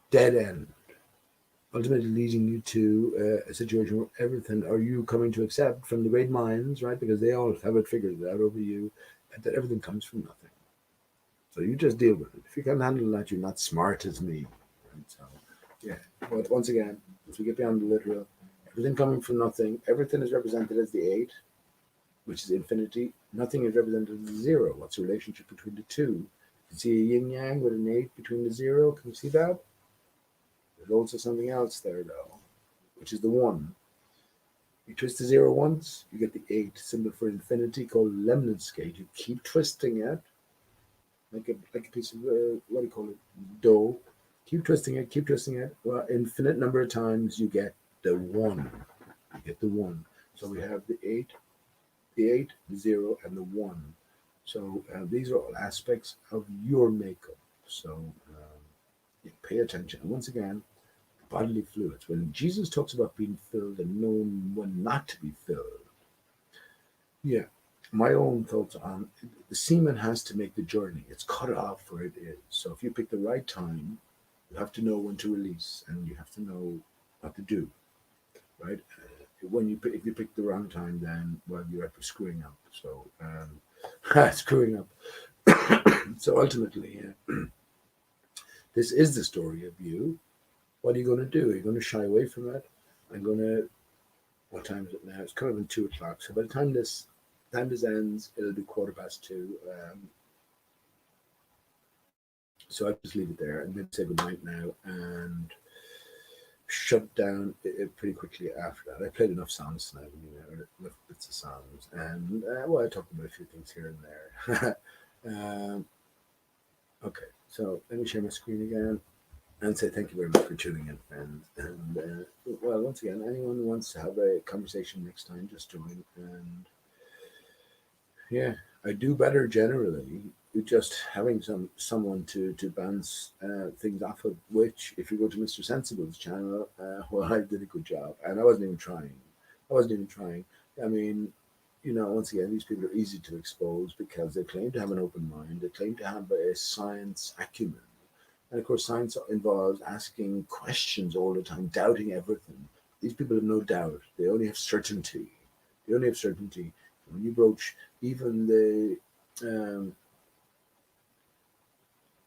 dead end, ultimately leading you to a situation where everything are you coming to accept from the great minds, right? Because they all have it figured out over you, that everything comes from nothing. So you just deal with it. If you can't handle that, you're not smart as me. Right? So, yeah. But once again, if we get beyond the literal, everything coming from nothing, everything is represented as the 8, which is infinity. Nothing is represented as 0. What's the relationship between the two? You can see a yin yang with an 8 between the 0. Can you see that? There's also something else there, though, which is the 1. You twist the 0 once, you get the 8, symbol for infinity, called lemniscate. You keep twisting it, like a piece of what do you call it, dough. Keep twisting it. Well, infinite number of times you get the 1. You get the 1. So we have the 8, the 0, and the 1. So these are all aspects of your makeup. So pay attention. And once again, bodily fluids. When Jesus talks about being filled and knowing when not to be filled, yeah, my own thoughts on the semen has to make the journey. It's cut off where it is. So if you pick the right time, you have to know when to release, and you have to know what to do, right? If you pick the wrong time, then well, you're up for screwing up. So screwing up. So ultimately, this is the story of you. What are you going to do? Are you going to shy away from it? What time is it now? It's kind of 2 o'clock. So by the time this ends, it'll be 2:15. So I'll just leave it there and then say goodnight now and shut down it pretty quickly after that. I played enough songs tonight, enough bits of songs. And, I talked about a few things here and there. Okay, so let me share my screen again and say thank you very much for tuning in, friends. And once again, anyone who wants to have a conversation next time, just join. And yeah, I do better generally with just having someone to bounce things off of. Which, if you go to Mr. Sensible's channel, I did a good job, and I wasn't even trying. I mean, once again, these people are easy to expose because they claim to have an open mind. They claim to have a science acumen. And of course, science involves asking questions all the time, doubting everything. These people have no doubt. They only have certainty. When you broach even the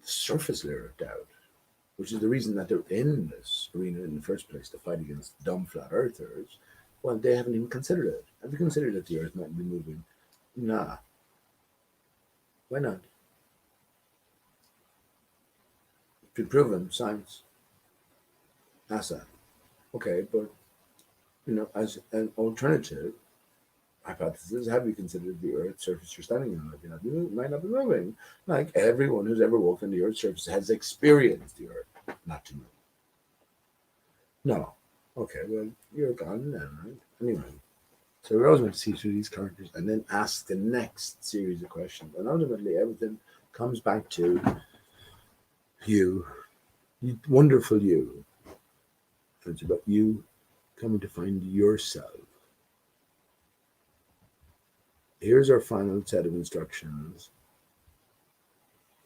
surface layer of doubt, which is the reason that they're in this arena in the first place, to fight against dumb flat earthers, well, they haven't even considered it. Have you considered that the earth might be moving? Nah. Why not? It's been proven, science. NASA. Okay, but as an alternative hypothesis, have you considered the Earth's surface you're standing on? It might not be moving. Like everyone who's ever walked on the Earth's surface has experienced the Earth not to move. No. Okay, well, you're gone then, right? Anyway, so we're always going to see through these characters and then ask the next series of questions. And ultimately, everything comes back to you wonderful you. It's about you coming to find yourself. Here's our final set of instructions.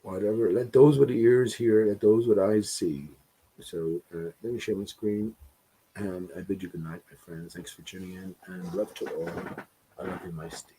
Whatever, let those with ears hear, let those with eyes see. So let me share my screen, and I bid you good night, my friends. Thanks for tuning in, and love to all. I love you, my Steve.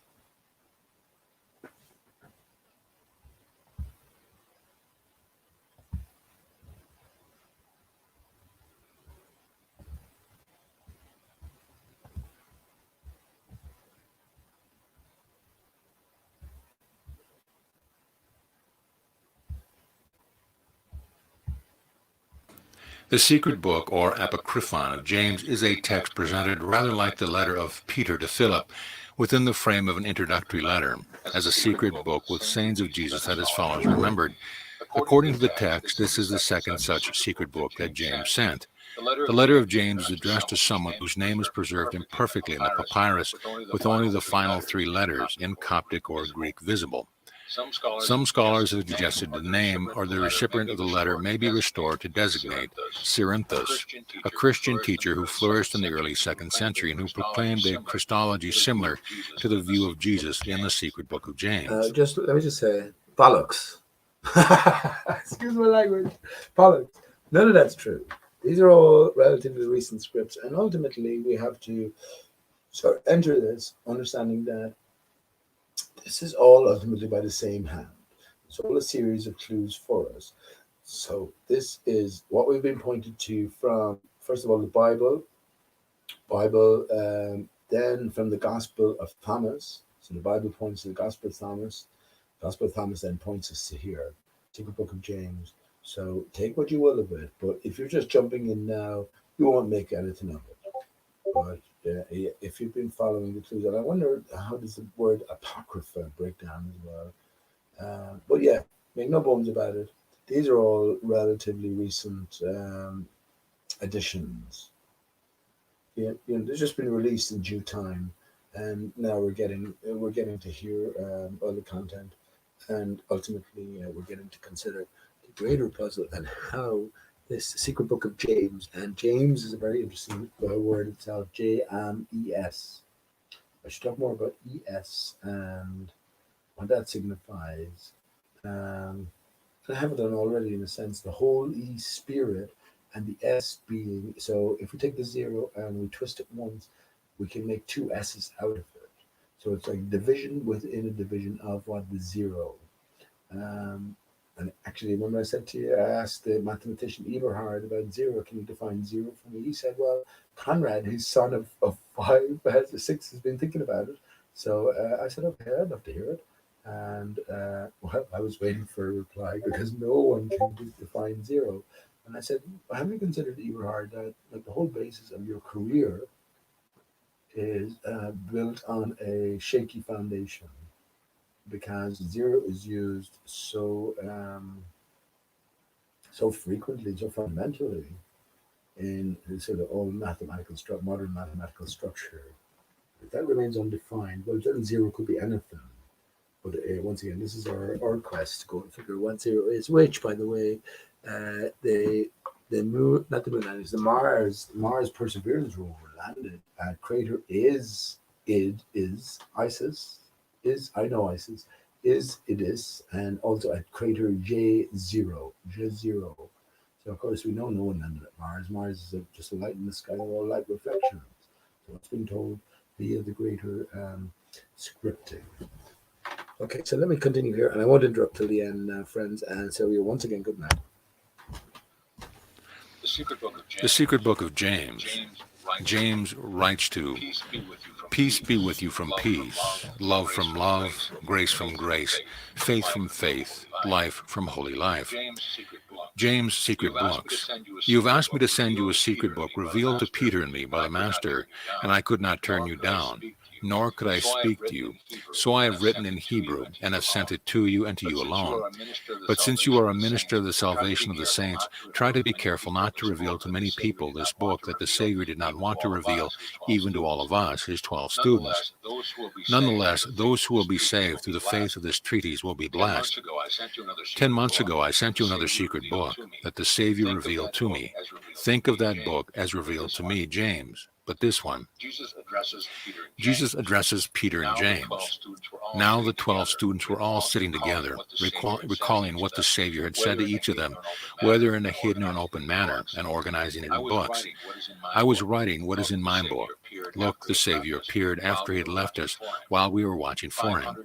The secret book, or apocryphon, of James is a text presented rather like the letter of Peter to Philip, within the frame of an introductory letter, as a secret book with sayings of Jesus that his followers remembered. According to the text, this is the second such secret book that James sent. The letter of James is addressed to someone whose name is preserved imperfectly in the papyrus, with only the final three letters, in Coptic or Greek, visible. Some scholars have suggested the name or the recipient of the letter may be restored to designate Cerinthus, a Christian teacher who flourished in the early 2nd century and who proclaimed a Christology similar to the view of Jesus in the secret book of James. Let me just say, bollocks. Excuse my language. Bollocks. None of that's true. These are all relatively recent scripts, and ultimately we have to sort of enter this understanding that this is all ultimately by the same hand. It's all a series of clues for us. So this is what we've been pointed to from, first of all, the Bible, then from the Gospel of Thomas. So the Bible points to the Gospel of Thomas. Gospel of Thomas then points us to here, Secret Book of James. So take what you will of it, but if you're just jumping in now, you won't make anything of it. But if you've been following the clues, and I wonder how does the word apocrypha break down as well. But yeah, make no bones about it. These are all relatively recent additions. Yeah, they've just been released in due time, and now we're getting to hear all the content, and ultimately we're getting to consider the greater puzzle and how this secret book of James, and James is a very interesting word itself, J-A-M-E-S. I should talk more about ES and what that signifies. I haven't done already in a sense, the Holy Spirit and the S being, so if we take the 0 and we twist it once, we can make 2 S's out of it. So it's like division within a division of what the 0. And actually, remember I said to you, I asked the mathematician Eberhard about 0. Can you define 0 for me? He said, well, Conrad, his son of 5, has 6, has been thinking about it. So I said, okay, I'd love to hear it. And well, I was waiting for a reply because no one can define 0. And I said, have you considered, Eberhard, that like the whole basis of your career is built on a shaky foundation? Because 0 is used so frequently, so fundamentally in sort of all modern mathematical structure. If that remains undefined, well, then 0 could be anything. But once again, this is our quest to go and figure what 0 is, which, by the way, the moon, not the moon landings, the Mars Perseverance rover landed at crater is ISIS. Idis, and also at crater J0. So of course we know no one landed at Mars. Mars is just a light in the sky, all light reflections. So it's been told via the greater scripting. Okay, so let me continue here, and I won't interrupt till the end, friends. And so you're once again good night. The secret book of James. James writes to, peace be with you from peace, love from love, grace from grace, faith from faith, life from holy life. James' secret books. You've asked me to send you a secret book revealed to Peter and me by the Master, and I could not turn you down. nor could I speak to you. So I have written in Hebrew, and have sent it to you and to you alone. But since you are a minister of the salvation of the saints, try to be careful not to reveal to many people this book that the Savior did not want to reveal even to all of us, his 12 students. Nonetheless, those who will be saved through the faith of this treatise will be blessed. 10 months ago, I sent you another secret book that the Savior revealed to me. Think of that book as revealed to me, James. But this one, Jesus addresses Peter and James. Now the 12 students were all sitting together, recalling what the Savior had said to each of them, whether in a hidden or an open manner, and organizing it in books. I was writing what is in my book. Look, the Savior appeared after he had left us while we were watching for him.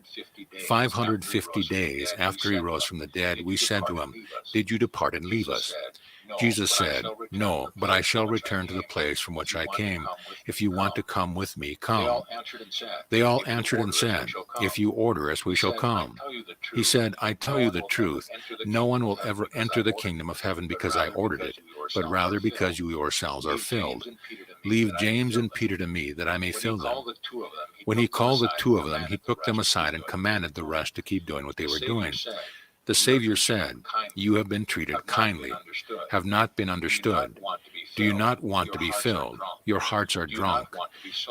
550 days after he rose from the dead, we said to him, "Did you depart and leave us?" Jesus said, "No, but I shall return to the place from which I came. If you want to come with me, come." They all answered and said, "If you order us, we shall come." He said, "I tell you the truth, no one will ever enter the kingdom of heaven because I ordered it, but rather because you yourselves are filled. Leave James and Peter to me, that I may fill them." When he called the two of them, he took them aside and commanded the rest to keep doing what they were doing. The Savior said, "You have been treated kindly, have not been understood. Do you not want to be filled? Your hearts are drunk.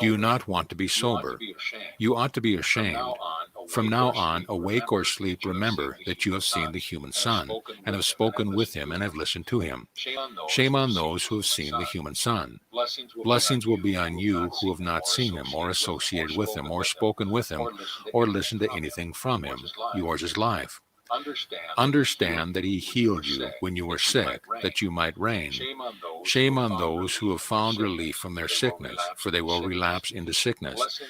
Do you not want to be sober? You ought to be ashamed. From now on, awake or sleep, remember that you have seen the human Son, and have spoken with him and have listened to him. Shame on those who have seen the human Son. Blessings will be on you who have not seen him, or associated with him, or spoken with him, or listened to anything from him. Yours is life. Understand that he healed you when you were sick, that you might reign. Shame on those who have found relief from their sickness, for they will relapse into sickness.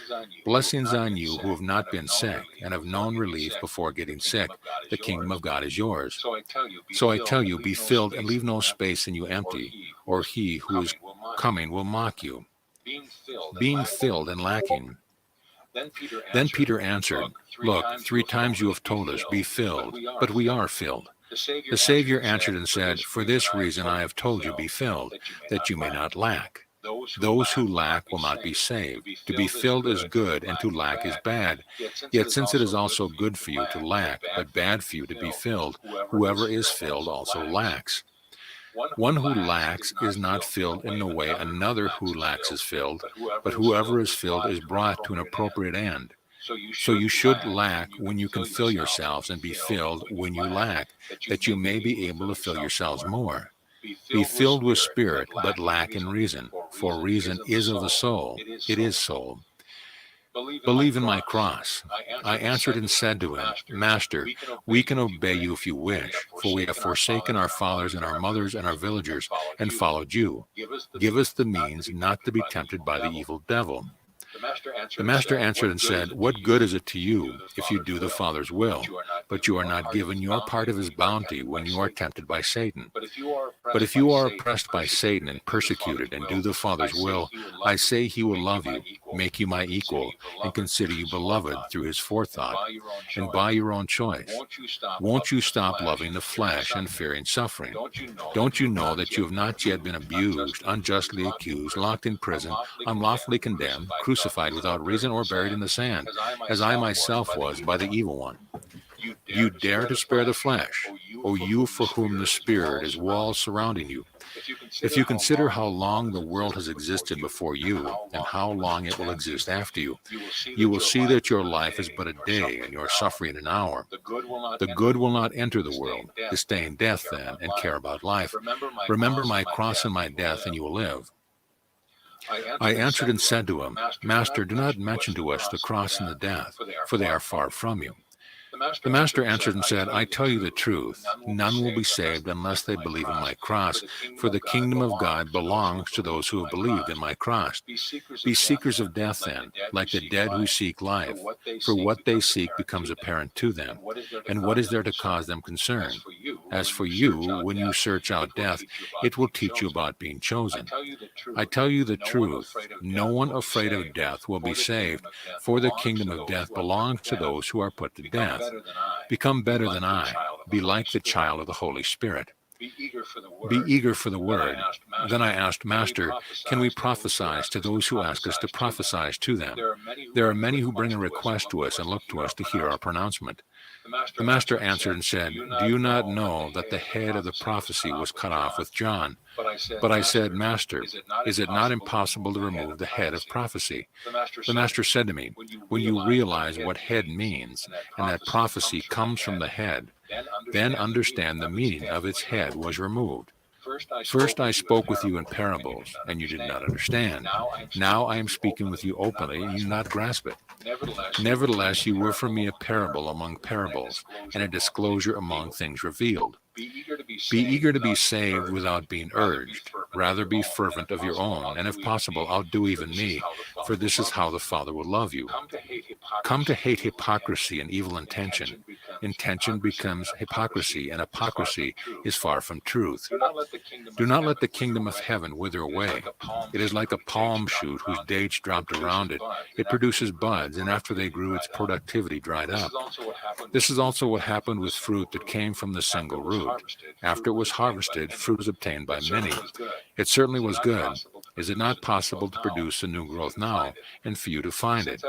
Blessings on you who have not been sick, and have known relief before getting sick. The kingdom of God is yours. So I tell you, be filled and leave no space in you empty, or he who is coming will mock you. Being filled and lacking. Then Peter answered, "Look, 3 times you have told us, be filled, but we are filled." The Savior answered and said, "For this reason I have told you, be filled, that you may not lack. Those who lack will not be saved. To be filled is good, and to lack is bad. Yet since it is also good for you to lack, but bad for you to be filled, whoever is filled also lacks. One who lacks is not filled in the way another who lacks is filled, but whoever is filled is brought to an appropriate end. So you should lack when you can fill yourselves, and be filled when you lack, that you may be able to fill yourselves more. Be filled with spirit, but lack in reason, for reason is of the soul. It is soul. Believe in my cross." I answered and said to him, "Master, we can obey you if you wish, for we have forsaken our fathers and our mothers and our villagers, and followed you. Give us the means not to be tempted by the evil devil." The master answered and said, "What good is it to you if you do the Father's will? But you are not given your part of his bounty when you are tempted by Satan. But if you are oppressed by Satan and persecuted and do the Father's will, I say he will love you, make you my equal, and consider you beloved through his forethought, and by your own choice. Won't you stop loving the flesh and fearing suffering? Don't you know that you have not yet been abused, unjustly accused, locked in prison, unlawfully condemned, crucified without reason, or buried in the sand, as I myself was by the evil one? You dare to spare the flesh, O you for whom the Spirit is walls surrounding you. If you consider how long the world has existed before you, and how long it will exist after you, you will see that your life is but a day, and your suffering an hour. The good will not enter the world. Disdain death then, and care about life. Remember my cross and my death, and you will live. I answered and said to him, "Master, do not mention to us the cross and the death, for they are far from you." The master answered and said, "I tell you the truth, none will be saved unless they believe in my cross, for the kingdom of God belongs to those who have believed in my cross. Be seekers of death then, like the dead who seek life, for what they seek becomes apparent to them, and what is there to cause them concern? As for you, when you search out death, it will teach you about being chosen. I tell you the truth, no one afraid of death will be saved, for the kingdom of death belongs to those who are put to death. Become better than I. Be like the child of the Holy Spirit." Be eager for the word. Be eager for the word. Then I asked, Master, can we prophesy to those who ask us to prophesy to them? There are many who bring a request to us and look to us to hear our pronouncement. The Master answered and said, Do you not know that the head of the prophecy was cut off with John? But I said, Master, is it not impossible to remove the head of prophecy? The Master said to me, When you realize what head means, and that prophecy comes from the head, then understand the meaning of its head was removed. First I spoke with you in parables, and you did not understand. Now I am speaking with you openly, and you do not grasp it. Nevertheless, you were for me a parable among parables, and a disclosure among things revealed. Be Be eager to be saved without being urged. Rather be fervent of your own, and if possible, outdo even me, for this is how the Father will love you. Come to hate hypocrisy and evil intention. Intention becomes hypocrisy, and hypocrisy is far from truth. Do not let the kingdom of heaven wither away. It is like a palm shoot whose dates dropped around it. It produces buds, and after they grew, its productivity dried up. This is also what happened with fruit that came from the single root. After it was harvested, fruit was obtained by many. It certainly was good. Is it not possible to produce a new growth now, and for you to find it?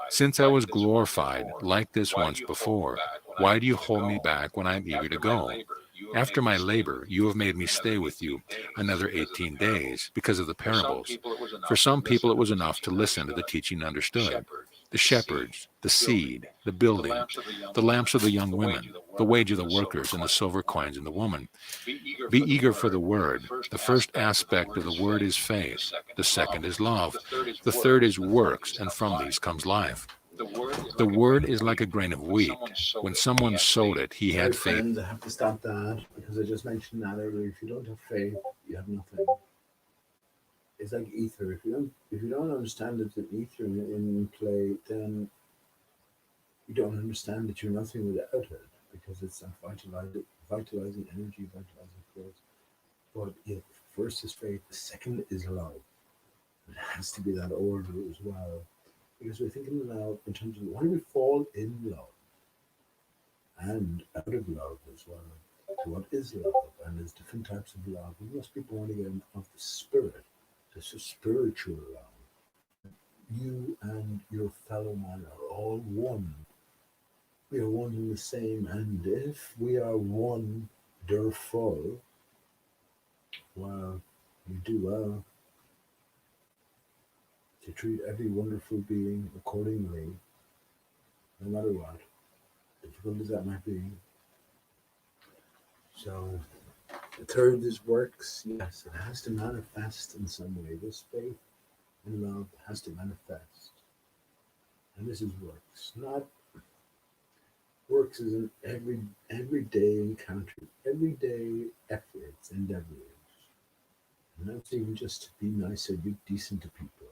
Since I was glorified, like this once before, why do you hold me back when I am eager to go? After my labor, you have made me stay with you another 18 days because of the parables. For some people, it was enough to listen to the teaching understood. The shepherds, the seed, the building, the lamps of the young women, the wage of the workers, and the silver coins in the woman. Be eager for the word. The first aspect of the word is faith. The second is love. The third is works, and from these comes life. The word is like a grain of wheat. When someone sowed it, he had faith. Friends, I have to stop that because I just mentioned that earlier. If you don't have faith, you have nothing. It's like ether. If you don't understand it's an ether in play, then you don't understand that you're nothing without it because it's a vitalizing energy, vitalizing force. But yeah, first is faith. The second is love. It has to be that order as well. Because we're thinking now in terms of why do we fall in love and out of love as well. So what is love? And there's different types of love. We must be born again of the spirit. It's a spiritual love. You and your fellow man are all one. We are one and the same. And if we are one, therefore, well, we do well to treat every wonderful being accordingly, no matter what, difficult as that might be. So, the third is works. Yes, it has to manifest in some way. This faith and love has to manifest. And this is works. Not works is an everyday encounter, everyday efforts, endeavors. And that's even just to be nice or be decent to people.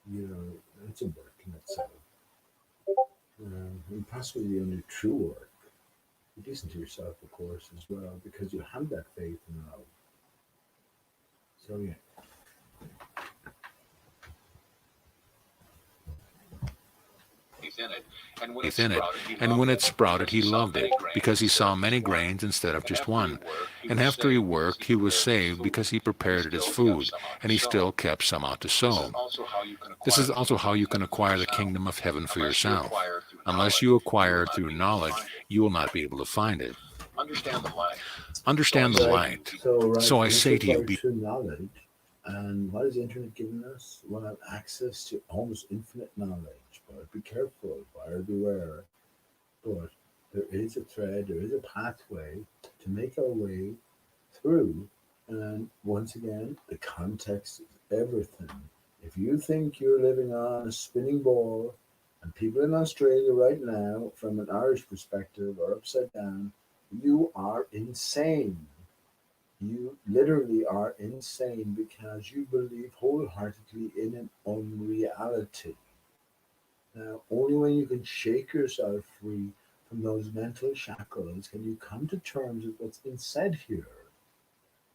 You know, that's a work in itself. And possibly the only true work. Be decent to yourself, of course, as well, because you have that faith and love. So, yeah. Faith in it, and when it sprouted, he loved it, because he saw many grains instead of just one. And after he worked, he was saved because he prepared it as food, and he still kept some out to sow. This is also how you can acquire the kingdom of heaven for yourself. Unless you acquire it through knowledge, you will not be able to find it. Understand the light. So I say to you, be true knowledge. And what has the internet given us? Well, access to almost infinite knowledge. But be careful, buyer beware. But there is a thread, there is a pathway to make our way through. And once again, the context is everything. If you think you're living on a spinning ball, and people in Australia right now, from an Irish perspective, are upside down, you are insane. You literally are insane because you believe wholeheartedly in an unreality. Now, only when you can shake yourself free from those mental shackles can you come to terms with what's been said here.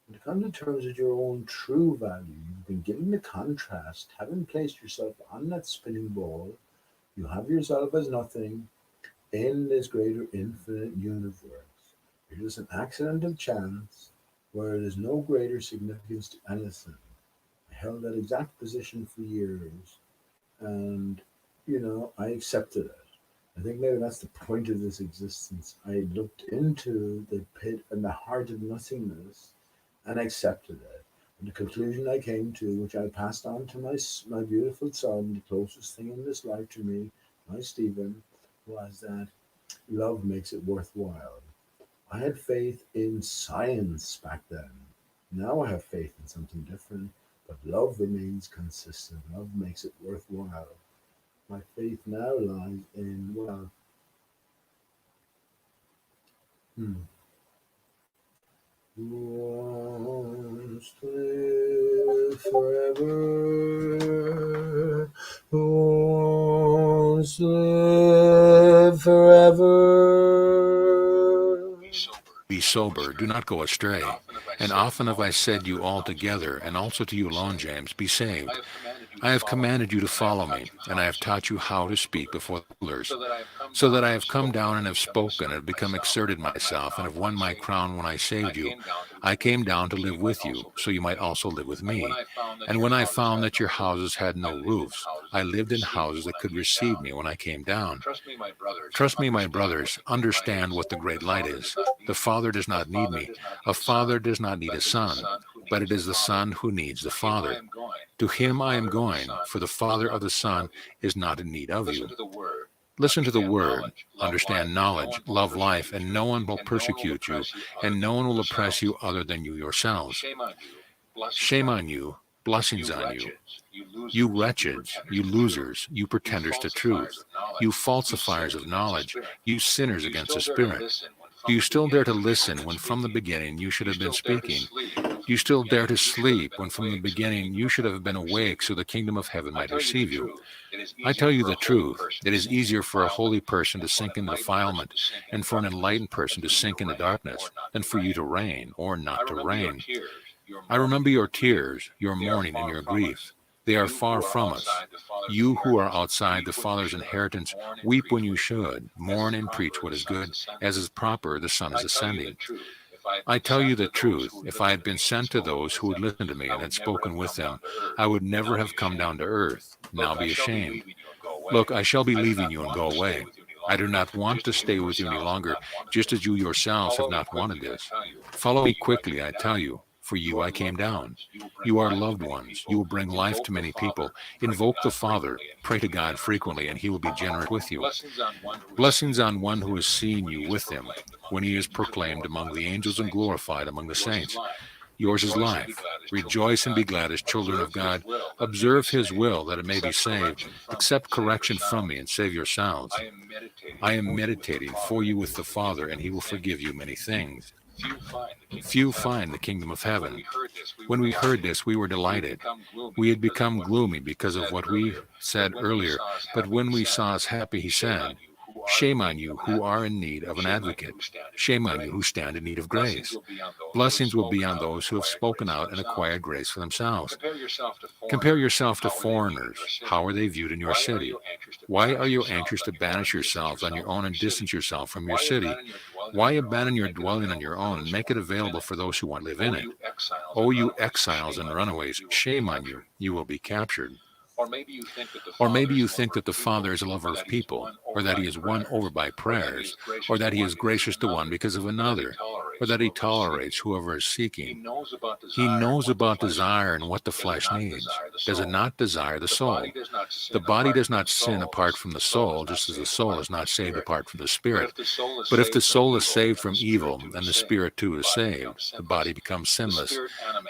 And to come to terms with your own true value. You've been given the contrast, having placed yourself on that spinning ball, you have yourself as nothing in this greater infinite universe. It is an accident of chance where it is no greater significance to anything. I held that exact position for years, and I accepted it. I think maybe that's the point of this existence. I looked into the pit and the heart of nothingness and accepted it. And the conclusion I came to, which I passed on to my beautiful son, the closest thing in this life to me, my Stephen, was that love makes it worthwhile. I had faith in science back then. Now I have faith in something different, but love remains consistent. Love makes it worthwhile. My faith now lies in, well, who wants to live forever? Who wants to live forever? Be sober, do not go astray. And often have I said you all together, and also to you alone, James, be saved. I have commanded you to follow me, and I have taught you how to speak before others, so that I have come down and have spoken, and have become exerted myself, and have won my crown when I saved you. I came down to live with you, so you might also live with me. And when I found that your houses had no roofs, I lived in houses that could receive me when I came down. Trust me, my brothers, understand what the great light is. The Father does not need me. A father does not need a son, but it is the Son who needs the Father. To him I am going, for the Father of the Son is not in need of you. Listen to the word, understand knowledge, love life, and no one will persecute you, and no one will oppress you other than you yourselves. Shame on you, blessings on you. You wretches, you losers, you pretenders to truth, you falsifiers of knowledge, you sinners against the Spirit. Do you still dare to listen when from the beginning you should have been speaking? Do you still dare to sleep when from the beginning you should have been awake so the kingdom of heaven might receive you? I tell you the truth, it is easier for a holy person to sink into defilement and for an enlightened person to sink into darkness than for you to reign or not to reign. I remember your tears, your mourning, and your grief. They are far from us. You who are outside the Father's inheritance, weep when you should, mourn and preach what is good, as is proper, the Son is ascending. I tell you the truth, if I had been sent to those who would listen to me and had spoken with them, I would never have come down to earth. Now be ashamed. Look, I shall be leaving you and go away. I do not want to stay with you any longer, just as you yourselves have not wanted this. Follow me quickly, I tell you. For you I came down. You are loved ones. You will bring life to many people. Invoke the Father. Pray to God frequently, and he will be generous with you. Blessings on one who has seen you with him, when he is proclaimed among the angels and glorified among the saints. Yours is life. Rejoice and be glad as children of God. Observe his will, that it may be saved. Accept correction from me and save yourselves. I am meditating for you with the Father, and he will forgive you many things. Few find the kingdom of heaven. When we heard this, we were delighted. We had become gloomy because of what we said earlier, but when we saw us happy, he said, Shame on you who are in need of an advocate. Shame on you who stand in need of grace. Blessings will be on those who have spoken out and acquired grace for themselves. Compare yourself to foreigners. How are they viewed in your city? Why are you anxious to banish yourselves on your own and distance yourself from your city? Why abandon your dwelling on your own and make it available for those who want to live in it? O you exiles and runaways, shame on you. You will be captured. Or maybe you think that the Father is a lover of people, or that he is won over by prayers, or that he is gracious to one because of another, or that he tolerates whoever is seeking. He knows about desire and what the flesh needs. Does it not desire the soul? The body does not sin apart from the soul, just as the soul is not saved apart from the spirit. But if the soul is saved from evil, then the spirit too is saved. The body becomes sinless.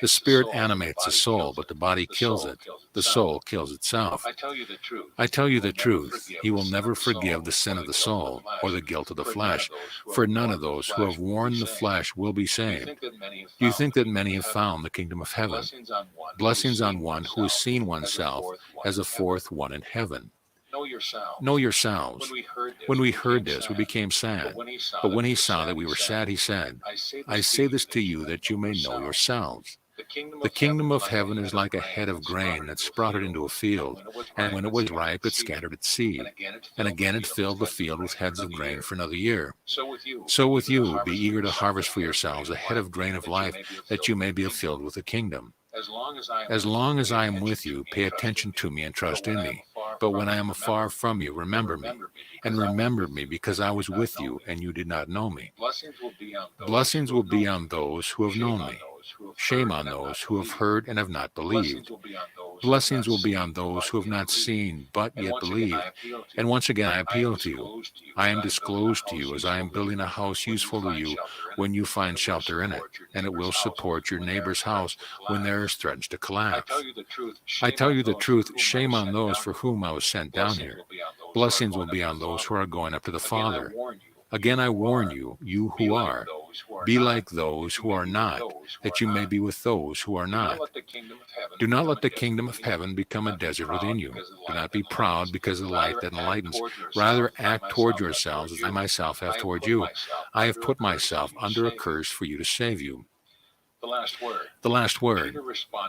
The spirit animates the soul, but the body kills it. The soul kills itself. I tell you the truth. He will never forgive the sin of the soul or the guilt of the flesh, for none of those who have worn the flesh will be saved. Do you think that many have found the kingdom of heaven? Blessings on one who has seen oneself as a fourth one in heaven. Know yourselves. When we heard this, we became sad. But when he saw that we were sad, he said, I say this to you that you may know yourselves. The kingdom of heaven is like a head of grain that sprouted into a field, and when it was ripe, it scattered its seed. And again it filled the field with heads of grain for another year. So with you, be eager to harvest for yourselves a head of grain of life, that you may be filled with the kingdom. As long as I am with you, pay attention to me and trust in me. But when I am afar from you, remember me. And remember me because I was with you and you did not know me. Blessings will be on those who have known me. Shame on those who have heard and have not believed. Blessings will be on those who have not seen but yet believe. And once again I appeal to you. I am disclosed to you as I am building a house useful to you when you find shelter in it, and it will support your neighbor's house when theirs threatens to collapse. I tell you the truth, shame on those for whom I was sent down here. Blessings will be on those who are going up to the Father. Again I warn you, you who are, be like those who are not, that you may be with those who are not. Do not let the kingdom of heaven become a desert within you. Do not be proud because of the light that enlightens. Rather act toward yourselves as I myself have toward you. I have put myself under a curse for you to save you. The last word.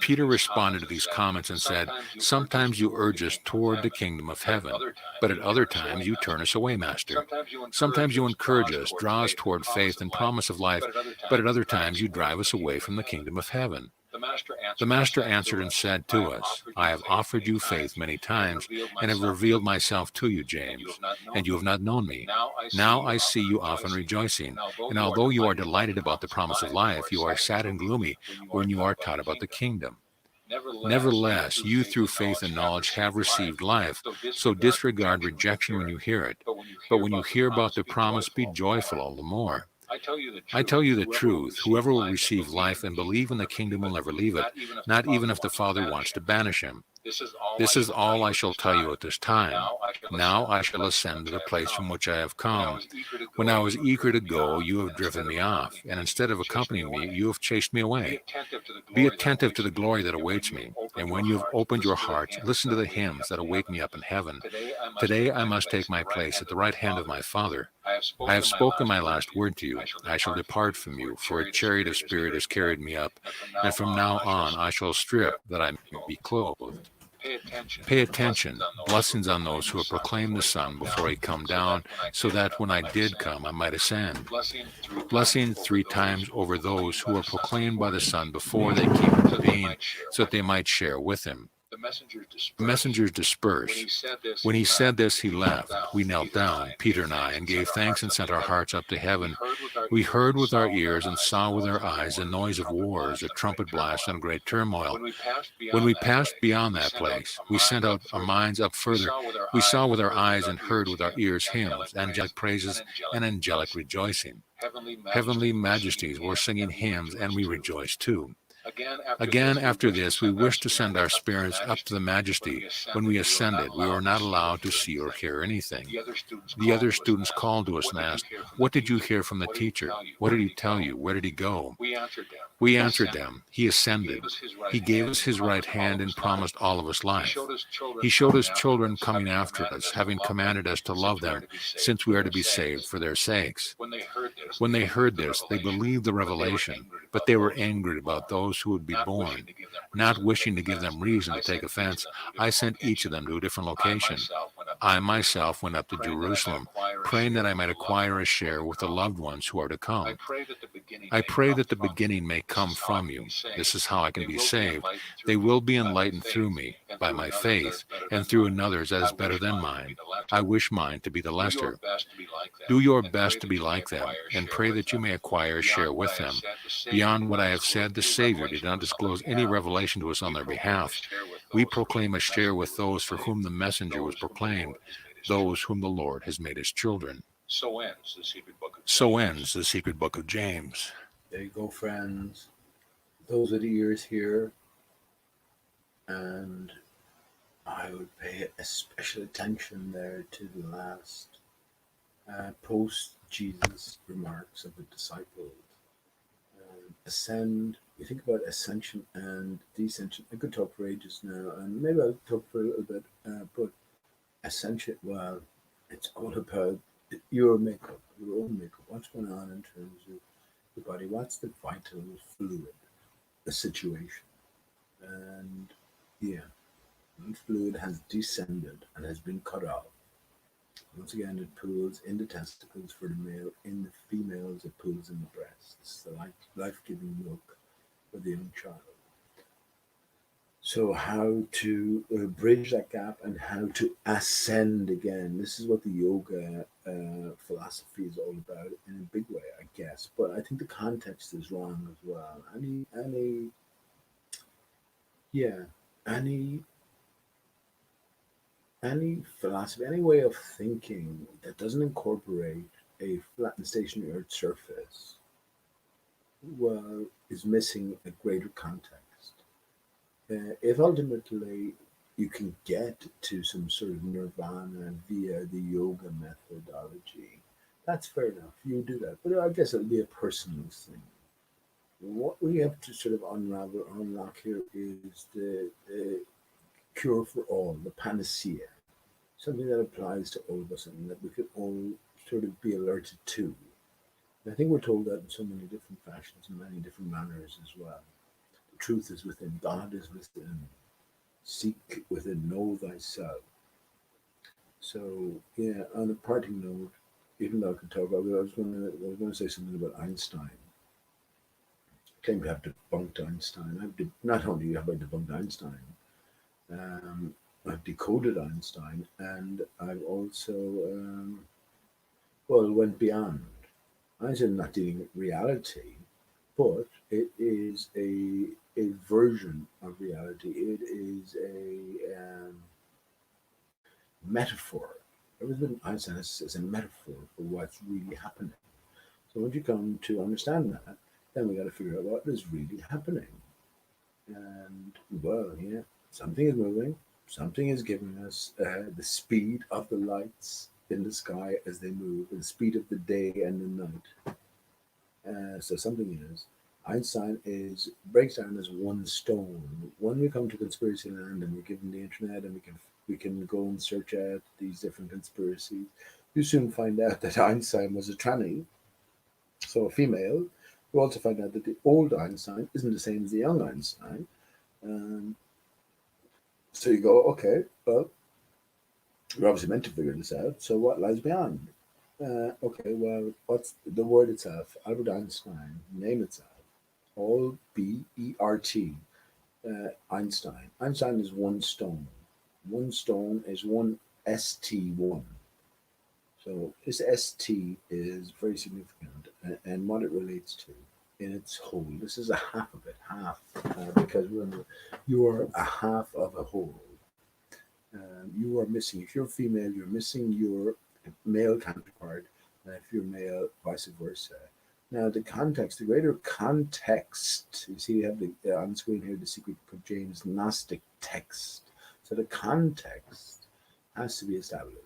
Peter responded to these comments and said, sometimes you urge us toward the kingdom of heaven, but at other times you turn us away, Master. Sometimes you encourage us, draw us toward faith and promise of life, but at other times you drive us away from the kingdom of heaven. The Master answered and said to us, I have offered you faith many times, and have revealed myself to you, James, and you have not known me. Now I see you often rejoicing, and although you are delighted about the promise of life, you are sad and gloomy when you are taught about the kingdom. Nevertheless, you through faith and knowledge have received life, so disregard rejection when you hear it. But when you hear about the promise, be joyful all the more. I tell you the truth, whoever will receive life and believe in the kingdom will never leave it, not even if the Father wants to banish him. This is all I shall tell you at this time. Now I shall ascend to the place from which I have come. When I was eager to go, you have driven me off, and instead of accompanying me, you have chased me away. Be attentive to the glory that awaits me, and when you have opened your hearts, listen to the hymns that await me up in heaven. Today I must take my place at the right hand of my Father. I have spoken my last word to you. I shall depart from you, for a chariot of spirit has carried me up, and from now on I shall strip that I may be clothed. Pay attention. Blessings on those who have proclaimed the Son before he come down, so that when I did come, I might ascend. Blessing 3 times over those who were proclaimed by the Son before they came into being, so that they might share with him. The messengers dispersed. When he said this, he left. We knelt down, Peter and I, and gave thanks and sent our hearts up to heaven. We heard with our ears and saw with our eyes the noise of wars, a trumpet blast, and great turmoil. When we passed beyond that place, we sent out our minds up further. We saw with our eyes and heard with our ears hymns, angelic praises, and angelic rejoicing. Heavenly majesties were singing hymns, and we rejoiced too. Again, after this, we wished to send our spirits up to the Majesty. When we ascended, we were not allowed to see or hear anything. The other students called to us and asked, what did you hear from the teacher? What did he tell you? Where did he go? We answered them, he ascended. He gave us his right hand and promised all of us life. He showed us children coming after us, having commanded us to love them, since we are to be saved for their sakes. When they heard this, they believed the revelation, but they were angry about those who would be born. Not wishing to give them reason to take offense, I sent each of them to a different location. I myself went up to Jerusalem, praying that I might acquire a share with the loved ones who are to come. I pray that the beginning may come from you. This is how I can be saved. They will be enlightened through me, by my faith, and through another's that is better than mine. I wish mine to be the lesser. Do your best to be like them, and pray that you may acquire a share with them. Beyond what I have said, the Savior did not disclose any revelation to us on their behalf. We proclaim a share with those for whom the messenger was proclaimed, those whom the Lord has made his children. So ends the secret book of James. There you go, friends. Those are the ears here. And I would pay especial attention there to the last post-Jesus remarks of the disciples. Ascend. You think about ascension and descension. I could talk for ages now, and maybe I'll talk for a little bit, but ascension, well, it's all about your makeup, your own makeup. What's going on in terms of your body? What's the vital fluid a situation. And yeah, one fluid has descended and has been cut off. Once again, it pools in the testicles for the male. In the females, it pools in the breasts, the life-giving milk for the young child. So, how to bridge that gap and how to ascend again. This is what the yoga philosophy is all about in a big way, I guess. But I think the context is wrong as well. Yeah, any any philosophy, any way of thinking that doesn't incorporate a flat and stationary Earth surface, well, is missing a greater context. If ultimately you can get to some sort of nirvana via the yoga methodology, that's fair enough. You do that, but I guess it'll be a personal thing. What we have to sort of unravel or unlock here is the cure for all, the panacea, something that applies to all of us and that we could all sort of be alerted to. And I think we're told that in so many different fashions and many different manners as well. The truth is within, God is within. Seek within, know thyself. So yeah, on a parting note, even though I could talk about it, I was going to say something about Einstein. I claim to have debunked Einstein. Not only have I debunked Einstein, I've decoded Einstein, and I've also went beyond. Einstein not dealing with reality, but it is a version of reality. It is a metaphor. Everything Einstein is a metaphor for what's really happening. So once you come to understand that, then we got to figure out what is really happening. And well, yeah, something is moving. Something is giving us the speed of the lights in the sky as they move, and the speed of the day and the night. So something is. Einstein breaks down as one stone. When we come to conspiracy land and we're given the internet and we can go and search out these different conspiracies, you soon find out that Einstein was a tranny, so a female. You also find out that the old Einstein isn't the same as the young Einstein. Um, so you go, okay, well, you're obviously meant to figure this out. So what lies beyond? Okay, well, what's the word itself? Albert Einstein, name itself, all BERT, Einstein. Einstein is one stone. One stone is one ST1. So this ST is very significant and what it relates to in its whole. This is a half of it, because remember, you are a half of a whole. You are missing, if you're female, you're missing your male counterpart, and if you're male, vice versa. Now, the greater context, you see, you have on the screen here the secret book of James, Gnostic text. So the context has to be established.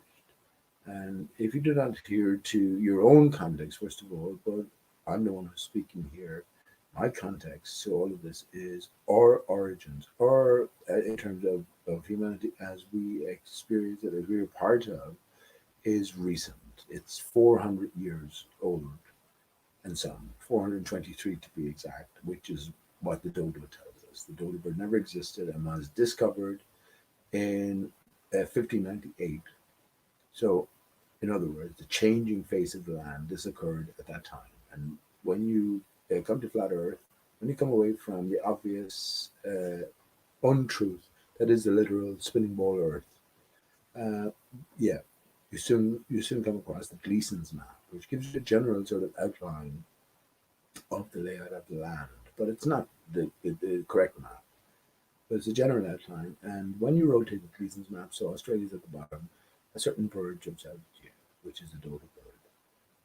And if you do not adhere to your own context, first of all, but I'm the one who's speaking here, my context to all of this is our origins, or in terms of humanity as we experience it, as we're a part of, is recent. It's 400 years old and some, 423 to be exact, which is what the dodo tells us. The dodo bird never existed and was discovered in 1598. So, in other words, the changing face of the land, this occurred at that time. And when you come to flat Earth, when you come away from the obvious untruth that is the literal spinning ball Earth, uh, yeah, you soon come across the Gleason's map, which gives you a general sort of outline of the layout of the land, but it's not the correct map. But it's a general outline, and when you rotate the Gleason's map, so Australia's at the bottom, a certain bird jumps out at you, which is the dodo bird.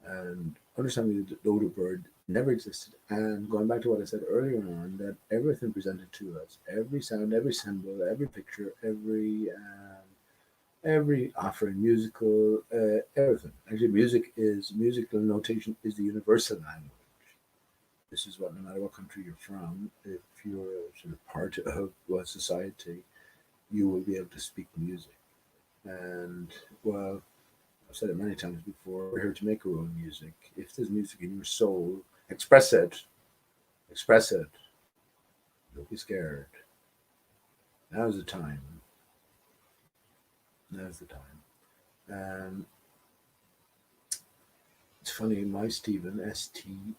And understanding the dodo bird never existed, and going back to what I said earlier on, that everything presented to us, every sound, every symbol, every picture, every offering, musical, everything. Actually, musical notation is the universal language. This is what, no matter what country you're from, if you're sort of part of a society, you will be able to speak music. And well, I've said it many times before, we're here to make our own music. If there's music in your soul, express it. Express it. Don't be scared. Now's the time. Now's the time. It's funny, my Stephen, Steve,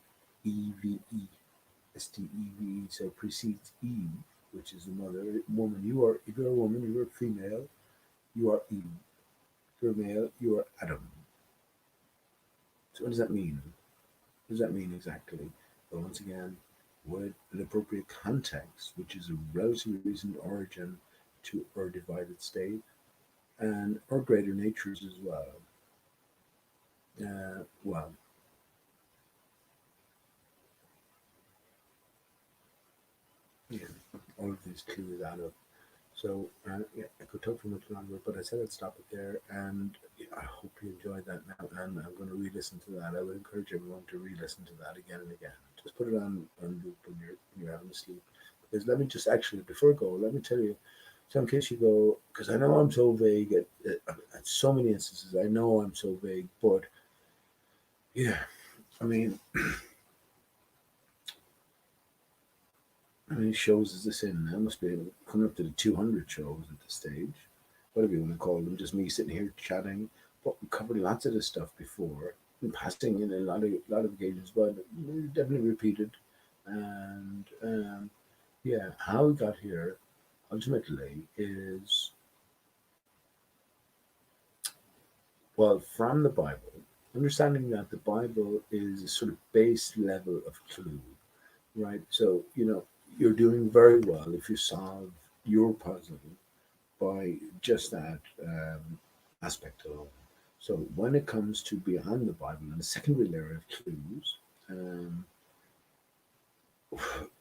Steve, so precedes Eve, which is the mother. Woman, you are, if you're a woman, you are female, you are Eve. If you're a male, you are Adam. So what does that mean? What does that mean exactly? Well, once again, with an appropriate context, which is a relatively recent origin to our divided state and our greater natures as well. Well, yeah, all of these clues add up. So, yeah, I could talk for much longer, but I said I'd stop it there, and yeah, I hope you enjoyed that now, and I'm going to re-listen to that. I would encourage everyone to re-listen to that again and again. Just put it on loop when you're having to sleep. Because let me just actually, before I go, let me tell you, so in case you go, because I know I'm so vague at so many instances, I know I'm so vague, but yeah, I mean, how many shows is this in? I must be coming up to the 200 shows at this stage. Whatever you want to call them, just me sitting here chatting. But we covered lots of this stuff before, in passing in a lot of occasions, but definitely repeated. And yeah, how we got here ultimately is, well, from the Bible, understanding that the Bible is a sort of base level of clue, right? So, you're doing very well if you solve your puzzle by just that aspect alone. So when it comes to beyond the Bible and the secondary layer of clues,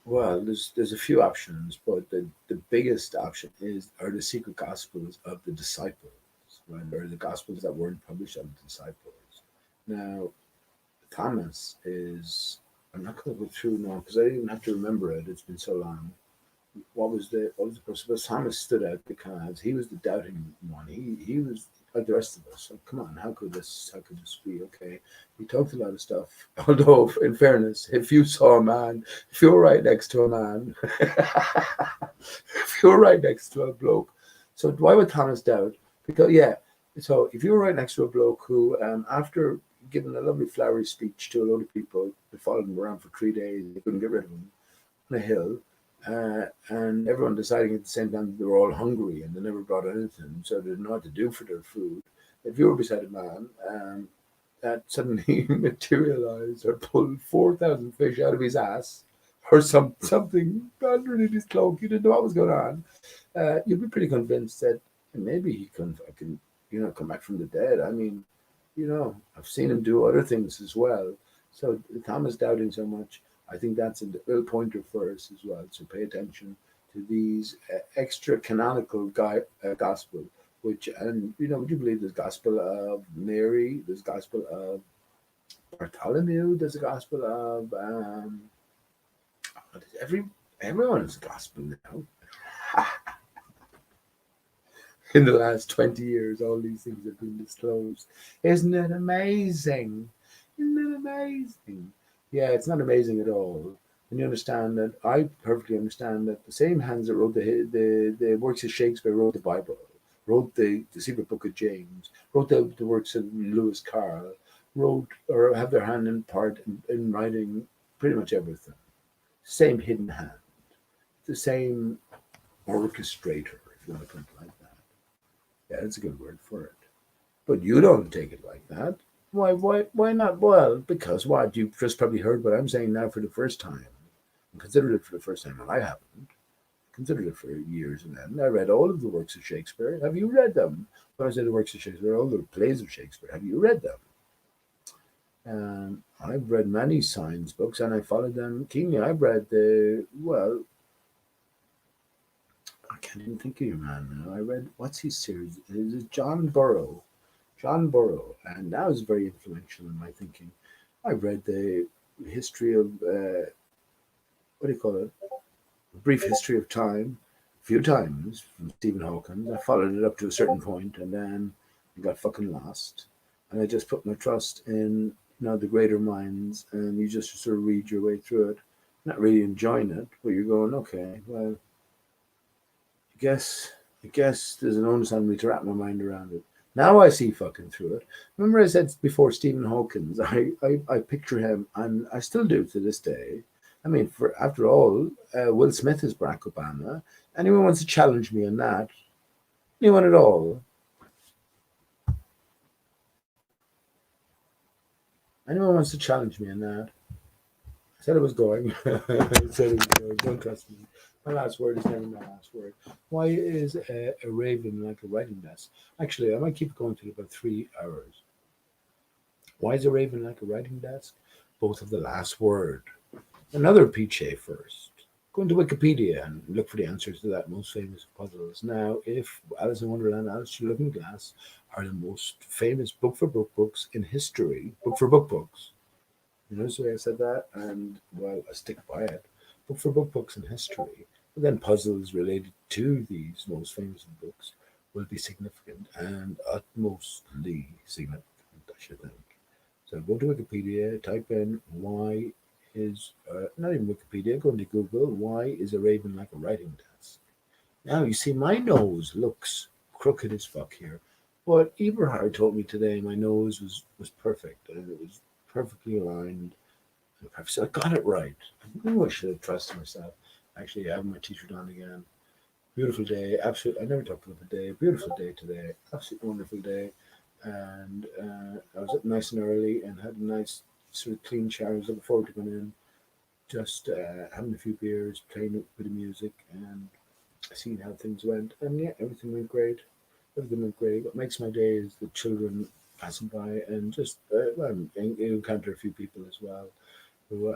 well, there's a few options, but the biggest option are the secret gospels of the disciples, right? Or the gospels that weren't published of the disciples. Now, Thomas is. I'm not going to go through now because I didn't even have to remember it. It's been so long. What was the person? But Thomas stood out because he was the doubting one. He was like the rest of us. So come on, how could this be? Okay. He talked a lot of stuff. Although in fairness, if you saw a man, if you were right next to a man, if you were right next to a bloke. So why would Thomas doubt? Because yeah, so if you were right next to a bloke who after giving a lovely flowery speech to a load of people, they followed him around for 3 days, they couldn't get rid of him on a hill. And everyone deciding at the same time that they were all hungry and they never brought anything, so they didn't know what to do for their food. If you were beside a man that suddenly materialized or pulled 4,000 fish out of his ass or something underneath his cloak, you didn't know what was going on, you'd be pretty convinced that maybe he can fucking, come back from the dead. I mean, I've seen him do other things as well. So Thomas doubting so much, I think that's a little pointer for us as well. So pay attention to these extra canonical gospel, which, and would you believe there's gospel of Mary, there's gospel of Bartholomew, there's a gospel of everyone's gospel now. In the last 20 years, all these things have been disclosed. Isn't it amazing? Isn't it amazing? Yeah, it's not amazing at all. And you understand that, I perfectly understand that the same hands that wrote the works of Shakespeare wrote the Bible, wrote the secret book of James, wrote the works of Lewis Carroll, wrote or have their hand in part in writing pretty much everything. Same hidden hand, the same orchestrator, if you want to put it like that. Yeah, that's a good word for it. But you don't take it like that. Why not? Well, because what? You've just probably heard what I'm saying now for the first time. And considered it for the first time. Well, I haven't. Considered it for years and then. I read all of the works of Shakespeare. Have you read them? When I say the works of Shakespeare, all the plays of Shakespeare. Have you read them? I've read many science books and I followed them keenly. I've read I can't even think of your man now. I read, what's his series? Is it John Burrow? John Burrow, and that was very influential in my thinking. I read the history of, what do you call it? A Brief History of Time, a few times from Stephen Hawking. I followed it up to a certain point, and then I got fucking lost. And I just put my trust in, the greater minds, and you just sort of read your way through it. not really enjoying it, but you're going, okay, well, I guess there's an onus on me to wrap my mind around it. Now I see fucking through it. Remember I said before Stephen Hawkins, I picture him, and I still do to this day. I mean, for after all, Will Smith is Barack Obama. Anyone wants to challenge me on that? Anyone at all? Anyone wants to challenge me on that? I said it was going. I said it was going. Don't trust me. My last word is never my last word. Why is a raven like a writing desk? Actually, I might keep going till about 3 hours. Why is a raven like a writing desk? Both of the last word. Another Piche first. Go into Wikipedia and look for the answers to that most famous puzzles. Now, if Alice in Wonderland, Alice Through Looking Glass are the most famous book for book books in history, book for book books. You notice the way I said that? And, well, I stick by it. Book for book books in history. But then puzzles related to these most famous books will be significant and utmostly significant, I should think. So go to Wikipedia, type in why is, not even Wikipedia, go into Google, why is a raven like a writing desk? Now you see my nose looks crooked as fuck here. But Eberhard told me today my nose was perfect and it was perfectly aligned. So I got it right. I knew I should have trusted myself. Actually, I have my t-shirt on again. Beautiful day. Absolutely. I never talked about the day. Beautiful day today. Absolutely wonderful day. And I was up nice and early and had a nice sort of clean shower. I was looking forward to going in, just having a few beers, playing a bit of music, and seeing how things went. And yeah, everything went great. Everything went great. What makes my day is the children passing by and just well, you encounter a few people as well who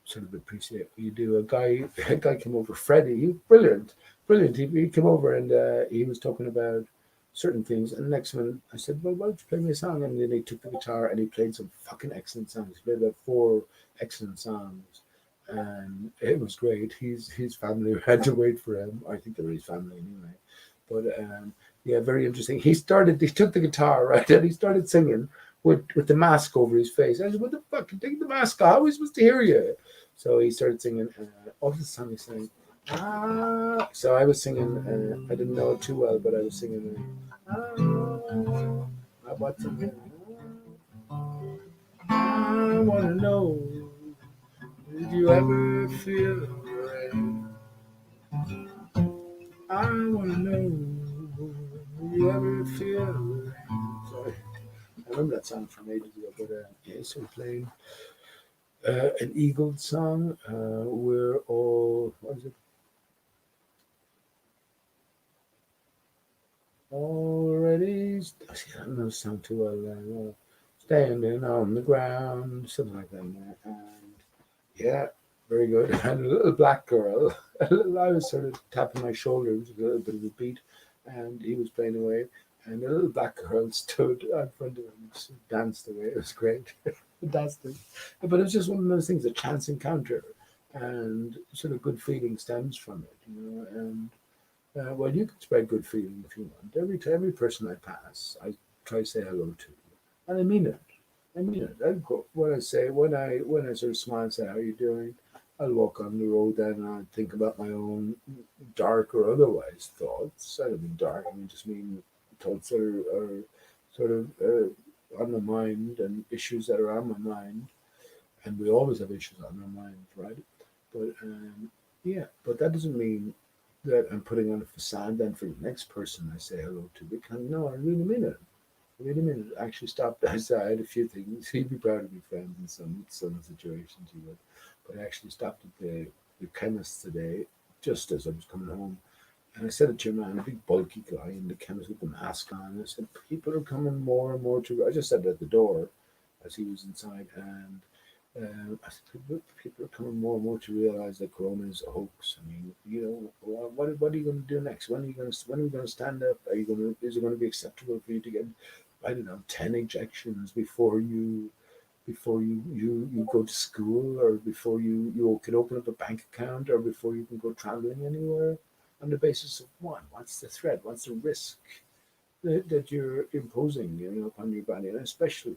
sort of appreciate what you do. A guy came over, Freddie. He was brilliant, brilliant. He came over and he was talking about certain things. And the next one, I said, "Well, why don't you play me a song?" And then he took the guitar and he played some fucking excellent songs. He played about 4 excellent songs, and it was great. His family had to wait for him. I think they were his family anyway. But yeah, very interesting. He took the guitar, right, and he started singing with the mask over his face. I said, "What the fuck? Take the mask off. How are we supposed to hear you?" So he started singing. What was the song he sang? Ah. So I was singing. I didn't know it too well, but I was singing. I want to. I want to know. Did you ever feel rain? I want to know. Did you ever feel rain? Sorry. I remember that song from ages ago, but yeah, so we're playing an Eagles song. We're all, what is it? Already, see, I don't know the song too well. Standing on the ground, something like that. And yeah, very good. And a little black girl, I was sort of tapping my shoulder, with a little bit of a beat, and he was playing away. And a little black girl stood in front of him, and danced away. It was great. Fantastic. But it was just one of those things, a chance encounter, and sort of good feeling stems from it, And well, you can spread good feeling if you want. Every person I pass, I try to say hello to, and I mean it. I mean it. I go, when I say when I sort of smile and say how you doing, I'll walk on the road then and I'll think about my own dark or otherwise thoughts. I don't mean dark. I mean just mean thoughts that are sort of on my mind and issues that are on my mind, and we always have issues on our mind, right? But yeah, but that doesn't mean that I'm putting on a facade then for the next person I say hello to. Because no, I really mean it. I really mean it. I actually stopped outside a few things. He'd be proud of me, friends, in some situations he would. But I actually stopped at the chemist today, just as I was coming home. And I said to your man, a big bulky guy in the chemist with the mask on, I said, people are coming more and more to, I just said it at the door as he was inside. And I said, people are coming more and more to realize that Corona is a hoax. I mean, what are you going to do next? When are you going to stand up? Is it going to be acceptable for you to get, I don't know, 10 injections before you go to school, or before you can open up a bank account, or before you can go traveling anywhere? On the basis of what? What's the threat? What's the risk that you're imposing, upon your body, and especially,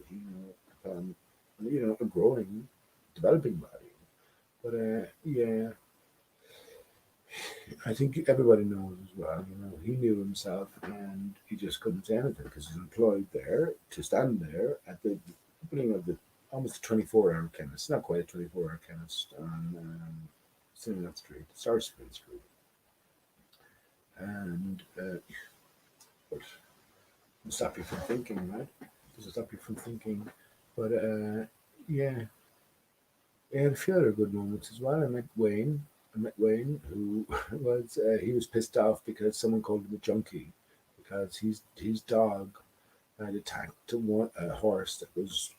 a growing, developing body? But yeah, I think everybody knows as well. He knew himself, and he just couldn't say anything because he's employed there to stand there at the opening of the almost a 24-hour chemist, not quite a 24-hour chemist on Cinnamon Street, Sarsfield Street, and but it'll stop you from thinking, right? Doesn't stop you from thinking, but yeah. I had a few other good moments as well. I met Wayne, who was he was pissed off because someone called him a junkie because his dog had attacked a horse that was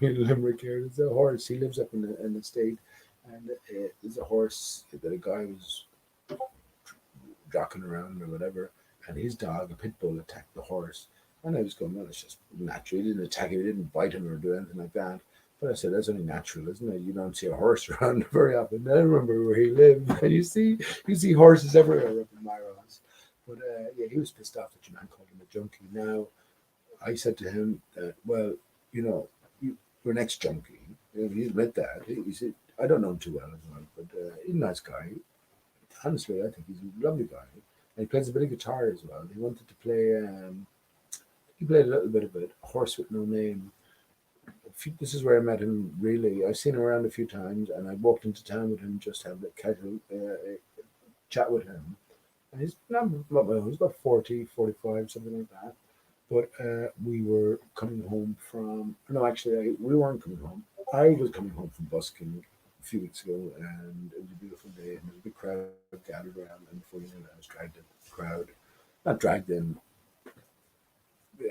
in Limerick here. There's a horse. He lives up in the state, and there's a horse that a guy was jockeying around or whatever, and his dog, a pit bull, attacked the horse. And I was going, well, it's just natural. He didn't attack him. He didn't bite him or do anything like that. But I said, that's only natural, isn't it? You don't see a horse around very often. I remember where he lived. And you see horses everywhere up in my house. But yeah, he was pissed off that your man called him a junkie. Now, I said to him that, well, you're an ex-junkie. He admit that. He said, I don't know him too well as well, but he's a nice guy. Honestly, I think he's a lovely guy. And he plays a bit of guitar as well. He wanted to play, he played a little bit of it, Horse with No Name. This is where I met him, really. I've seen him around a few times, and I walked into town with him just to have a casual chat with him. And he's not, well, he's about 40, 45, something like that. But we were coming home from, no, actually, we weren't coming home. I was coming home from busking a few weeks ago, and it was a beautiful day, and there was a big crowd gathered around, and before you know it, I was dragged into the crowd. Not dragged in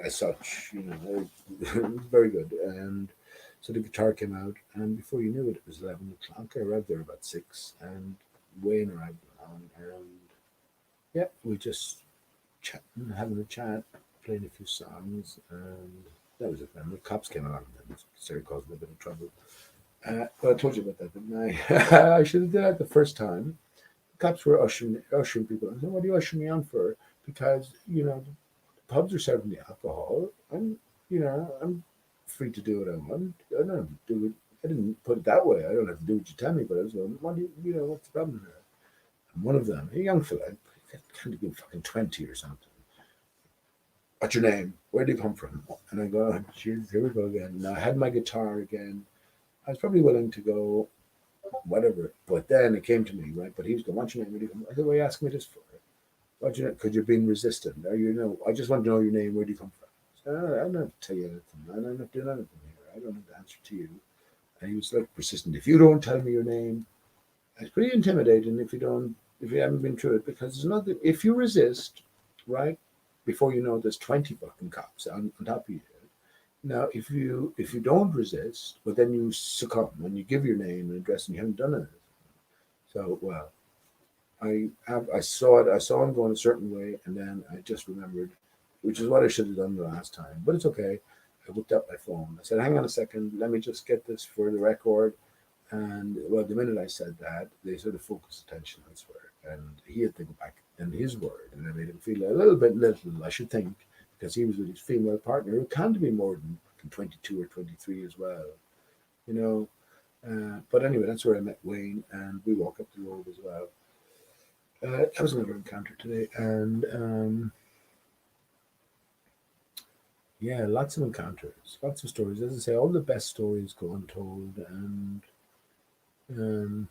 as such, it was very good. And so the guitar came out, and before you knew it, it was 11 o'clock. I arrived there about 6, and Wayne arrived along, and yeah, we just chatting, having a chat, playing a few songs, and that was it. And the cops came along, and started causing a bit of trouble. But I told you about that, didn't I? I should have done that the first time. The cops were ushering people. I said, "What are you ushering me on for?" Because the pubs are serving the alcohol. I'm free to do what I want. I don't have to do it. I didn't put it that way. I don't have to do what you tell me. But I was going, "What do what's the problem here?" And one of them, a young fella, can't have been fucking 20 or something. What's your name? Where do you come from? And I go, oh, jeez, here we go again. And I had my guitar again. I was probably willing to go whatever. But then it came to me, right? But he was going, what's your name? Where do you come? I said, what are you asking me this for? What's your name? Because you're being resistant. I just want to know your name. Where do you come from? I said, I don't have to tell you anything. I'm not doing anything here. I don't have to answer to you. And he was like persistent. If you don't tell me your name, it's pretty intimidating if you haven't been through it, because there's nothing. If you resist, right, before you know, there's 20 fucking cops on top of you. Now, if you don't resist, but then you succumb and you give your name and address and you haven't done it. So, well, I saw it. I saw him going a certain way, and then I just remembered, which is what I should have done the last time. But it's okay. I whipped up my phone. I said, "Hang on a second. Let me just get this for the record." And well, the minute I said that, they sort of focused attention elsewhere, and he had to go back in his word, and I made him feel a little bit little, I should think, because he was with his female partner who can't be more than 22 or 23 as well, you know. But anyway, that's where I met Wayne, and we walk up the road as well. That was another encounter today, and yeah, lots of encounters, lots of stories. As I say, all the best stories go untold, and um,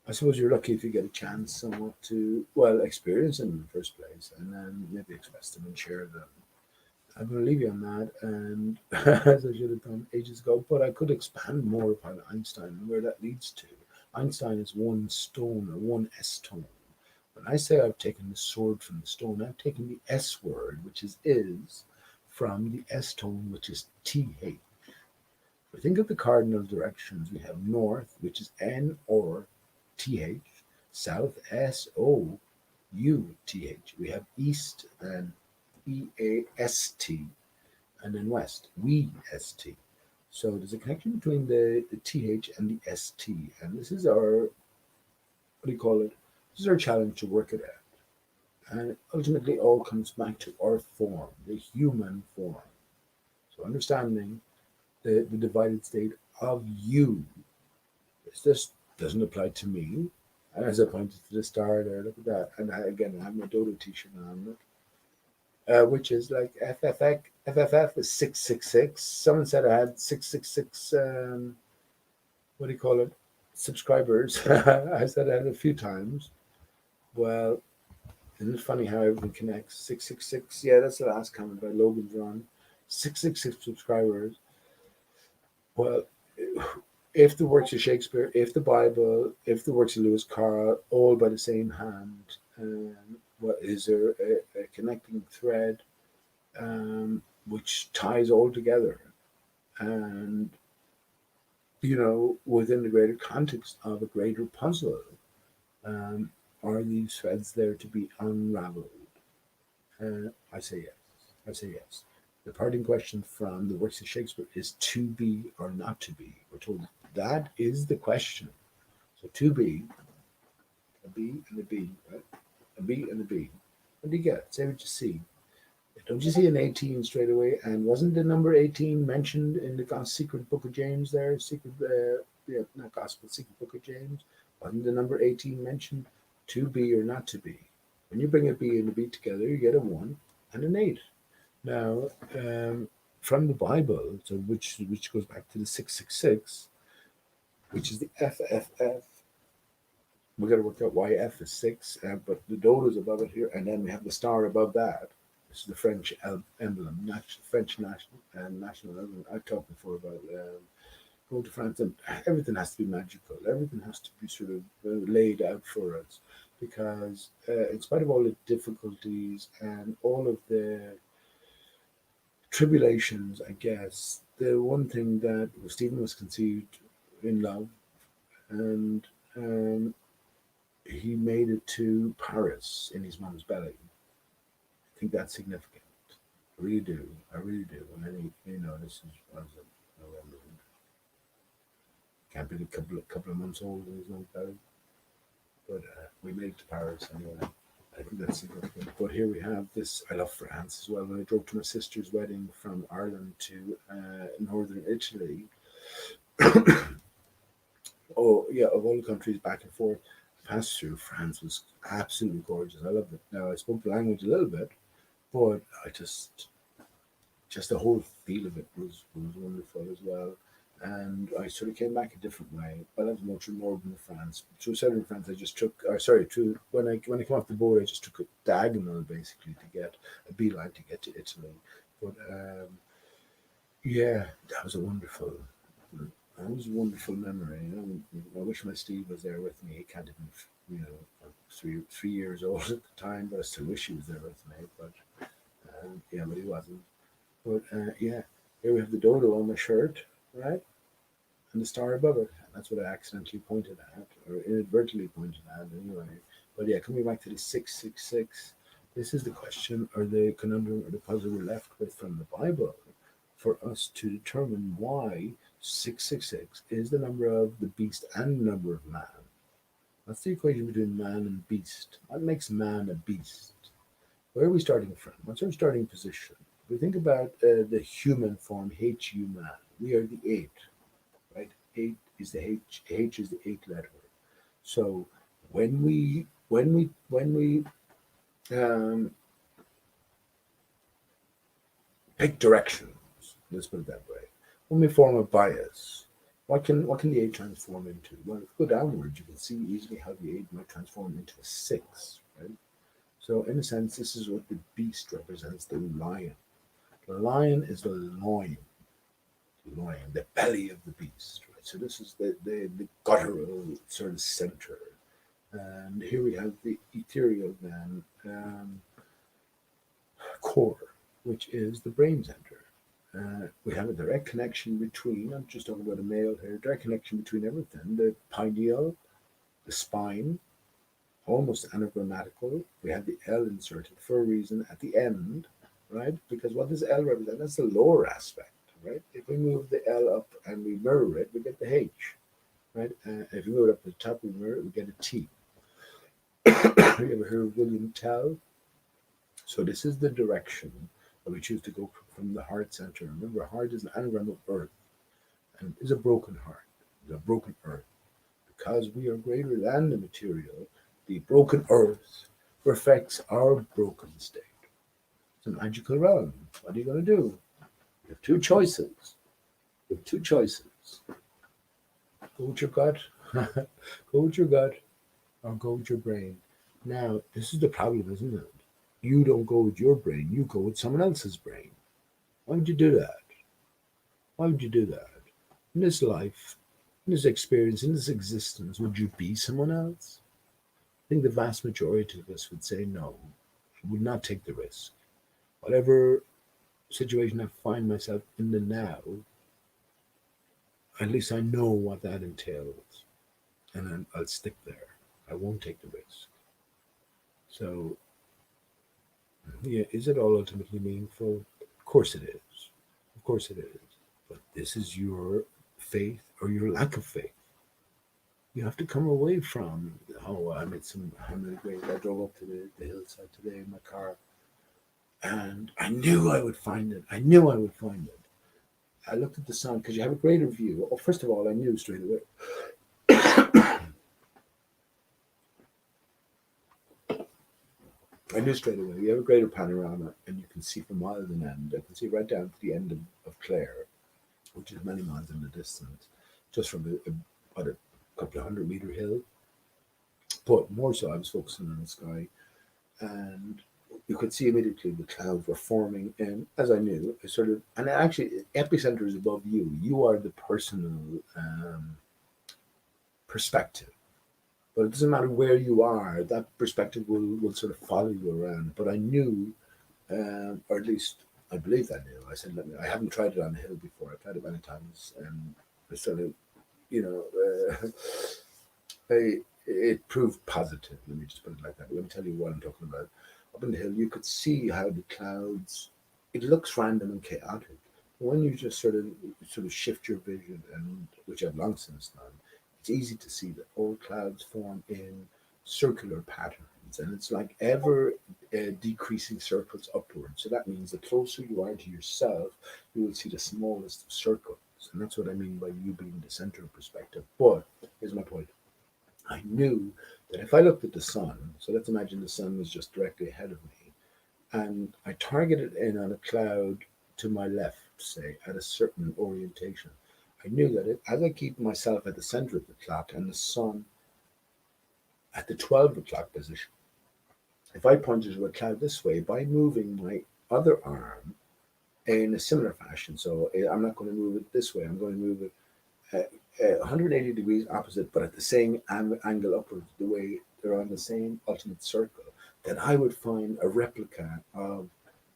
I suppose you're lucky if you get a chance somewhat to, well, experience them in the first place, and then maybe express them and share them. I'm going to leave you on that, and as I should have done ages ago, but I could expand more upon Einstein and where that leads to. Einstein is one stone or one S tone. When I say I've taken the sword from the stone, I've taken the S word, which is, from the S tone, which is TH. We think of the cardinal directions. We have north, which is N or TH, south SOUTH. We have east and EAST, and then west WEST. So there's a connection between the TH and the ST, and this is our, what do you call it? This is our challenge to work it out. And it ultimately all comes back to our form, the human form. So understanding the divided state of you, This doesn't apply to me. And as I pointed to the star there, look at that. And again, I have my Dodo t-shirt on it, which is like FFF is 666. Someone said I had 666, what do you call it, subscribers. I said I had a few times. Well, isn't it funny how everything connects? 666, yeah, that's the last comment by Logan's Run. 666 subscribers. Well, if the works of Shakespeare, if the Bible, if the works of Lewis Carroll, all by the same hand, what is there a connecting thread which ties all together? And, within the greater context of a greater puzzle, um, are these threads there to be unraveled? I say yes. I say yes. The parting question from the works of Shakespeare is to be or not to be. We're told that is the question. So to be, a B and a B, right? A B and a B. What do you get? Say what you see. Don't you see an 18 straight away? And wasn't the number 18 mentioned in the secret book of James there? Not gospel, secret book of James. Wasn't the number 18 mentioned? To be or not to be. When you bring a B and a B together, you get a 1 and an 8. Now, from the Bible, so which goes back to the 666, which is the FFF. We got to work out why F is 6, but the dot is above it here, and then we have the star above that. This is the French emblem, French national emblem. I've talked before about going to France, and everything has to be magical. Everything has to be sort of laid out for us, because in spite of all the difficulties and all of the tribulations, I guess, the one thing that Stephen was conceived in love, and he made it to Paris in his mom's belly. I think that's significant. I really do. I really do. And then this is November. Can't be a couple of months old in his mom's belly. But we made it to Paris anyway. I think that's significant. But here we have this. I love France as well. When I drove to my sister's wedding from Ireland to northern Italy, oh yeah, of all the countries back and forth, passed through France was absolutely gorgeous. I loved it. Now I spoke the language a little bit, but I just the whole feel of it was wonderful as well. And I sort of came back a different way. But I was more through northern France. Through southern France, I just took. When I came off the boat, I just took a diagonal basically to get a beeline to get to Italy. But yeah, that was a wonderful. That was a wonderful memory. I wish my Steve was there with me. He can't even, 3 years old at the time, but I still wish he was there with me. But but he wasn't. But yeah, here we have the dodo on my shirt, right? And the star above it. That's what I accidentally pointed at, or inadvertently pointed at anyway. But yeah, coming back to the 666, this is the question, or the conundrum, or the puzzle we're left with from the Bible, for us to determine why 666 is the number of the beast and the number of man. That's the equation between man and beast. What makes man a beast? Where are we starting from? What's our starting position? If we think about the human form, HU man, we are the 8, right? 8 is the H is the 8th letter. So when we pick directions, let's put it that way. When we form a bias, what can the 8 transform into? Well, if you go downwards, you can see easily how the 8 might transform into a 6, right? So in a sense, this is what the beast represents, the lion. The lion is the loin, the belly of the beast, right? So this is the guttural sort of center. And here we have the ethereal then core, which is the brain center. We have a direct connection between, I'm just talking about a male here, direct connection between everything, the pineal, the spine, almost anagrammatical. We have the L inserted for a reason at the end, right? Because what does L represent? That's the lower aspect, right? If we move the L up and we mirror it, we get the H, right? If we move it up to the top, we mirror it, we get a T. You ever heard of William Tell? So this is the direction that we choose to go from the heart center. Remember, heart is an anagram of earth, and is a broken heart, is a broken earth. because we are greater than the material, the broken earth reflects our broken state. It's a magical realm. What are you going to do? You have two choices. You have two choices. Go with your gut, go with your gut, or go with your brain. Now, this is the problem, isn't it? You don't go with your brain, you go with someone else's brain. Why would you do that? Why would you do that? In this life, in this experience, in this existence, would you be someone else? I think the vast majority of us would say no. I would not take the risk. Whatever situation I find myself in the now, at least I know what that entails. And I'll stick there. I won't take the risk. So, yeah, is it all ultimately meaningful? Of course it is. Of course it is. But this is your faith or your lack of faith. You have to come away from, oh, I made some hammered grade. I drove up to the hillside today in my car, and I knew I would find it. I knew I would find it. I looked at the sun because you have a greater view. Oh, first of all, I knew straight away. I knew straight away. You have a greater panorama, and you can see from miles on end. I can see right down to the end of Clare, which is many miles in the distance, just from a couple of 100-meter hill. But more so, I was focusing on the sky, and you could see immediately the clouds were forming. And as I knew, I sort of, and actually, epicenter is above you. You are the personal perspective. But it doesn't matter where you are, that perspective will sort of follow you around. But I knew, or at least I believed I knew. I said, I haven't tried it on a hill before. I've tried it many times. And I sort of, you know, it proved positive. Let me just put it like that. Let me tell you what I'm talking about. Up in the hill, you could see how the clouds, it looks random and chaotic. When you just sort of shift your vision, and which I've long since done, it's easy to see that all clouds form in circular patterns, and it's like ever decreasing circles upwards. So that means the closer you are to yourself, you will see the smallest of circles, and that's what I mean by you being the center of perspective. But here's my point. I knew that if I looked at the sun, so let's imagine the sun was just directly ahead of me, and I targeted in on a cloud to my left, say, at a certain orientation, I knew that as I keep myself at the center of the clock and the sun at the 12 o'clock position, if I pointed to a cloud this way, by moving my other arm in a similar fashion, so I'm not going to move it this way, I'm going to move it 180 degrees opposite, but at the same angle upwards, the way they're on the same ultimate circle, then I would find a replica of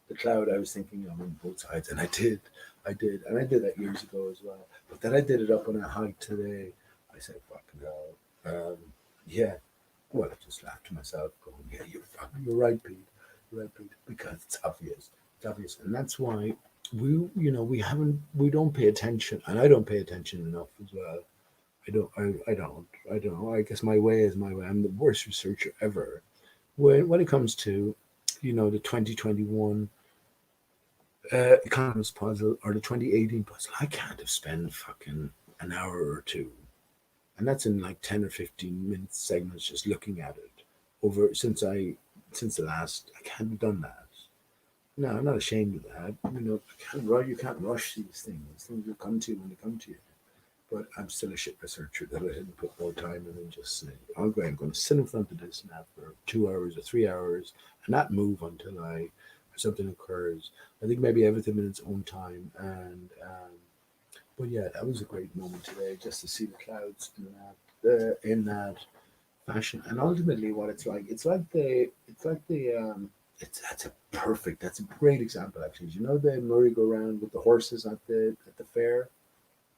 the cloud I was thinking of on both sides. And I did. And I did that years ago as well. But then I did it up on a hike today. I said, fucking hell. Yeah. Well, I just laughed to myself, going, yeah, you're right, Pete. You're right, Pete. Because it's obvious. It's obvious. And that's why we don't pay attention, and I don't pay attention enough as well. I don't. I guess my way is my way. I'm the worst researcher ever. When it comes to, the 2021 economist puzzle or the 2018 puzzle, I can't have spent fucking an hour or two, and that's in like 10 or 15 minute segments just looking at it over since the last. I can't have done that. No, I'm not ashamed of that. You can't rush these things. Things will come to you when they come to you. But I'm still a shit researcher that I didn't put more time in and just say, okay, I'm going to sit in front of this now for 2 hours or 3 hours and not move until something occurs. I think maybe everything in its own time. And but yeah, that was a great moment today, just to see the clouds in that fashion. And ultimately, what it's like that's a great example actually. You know the merry-go-round with the horses at the fair?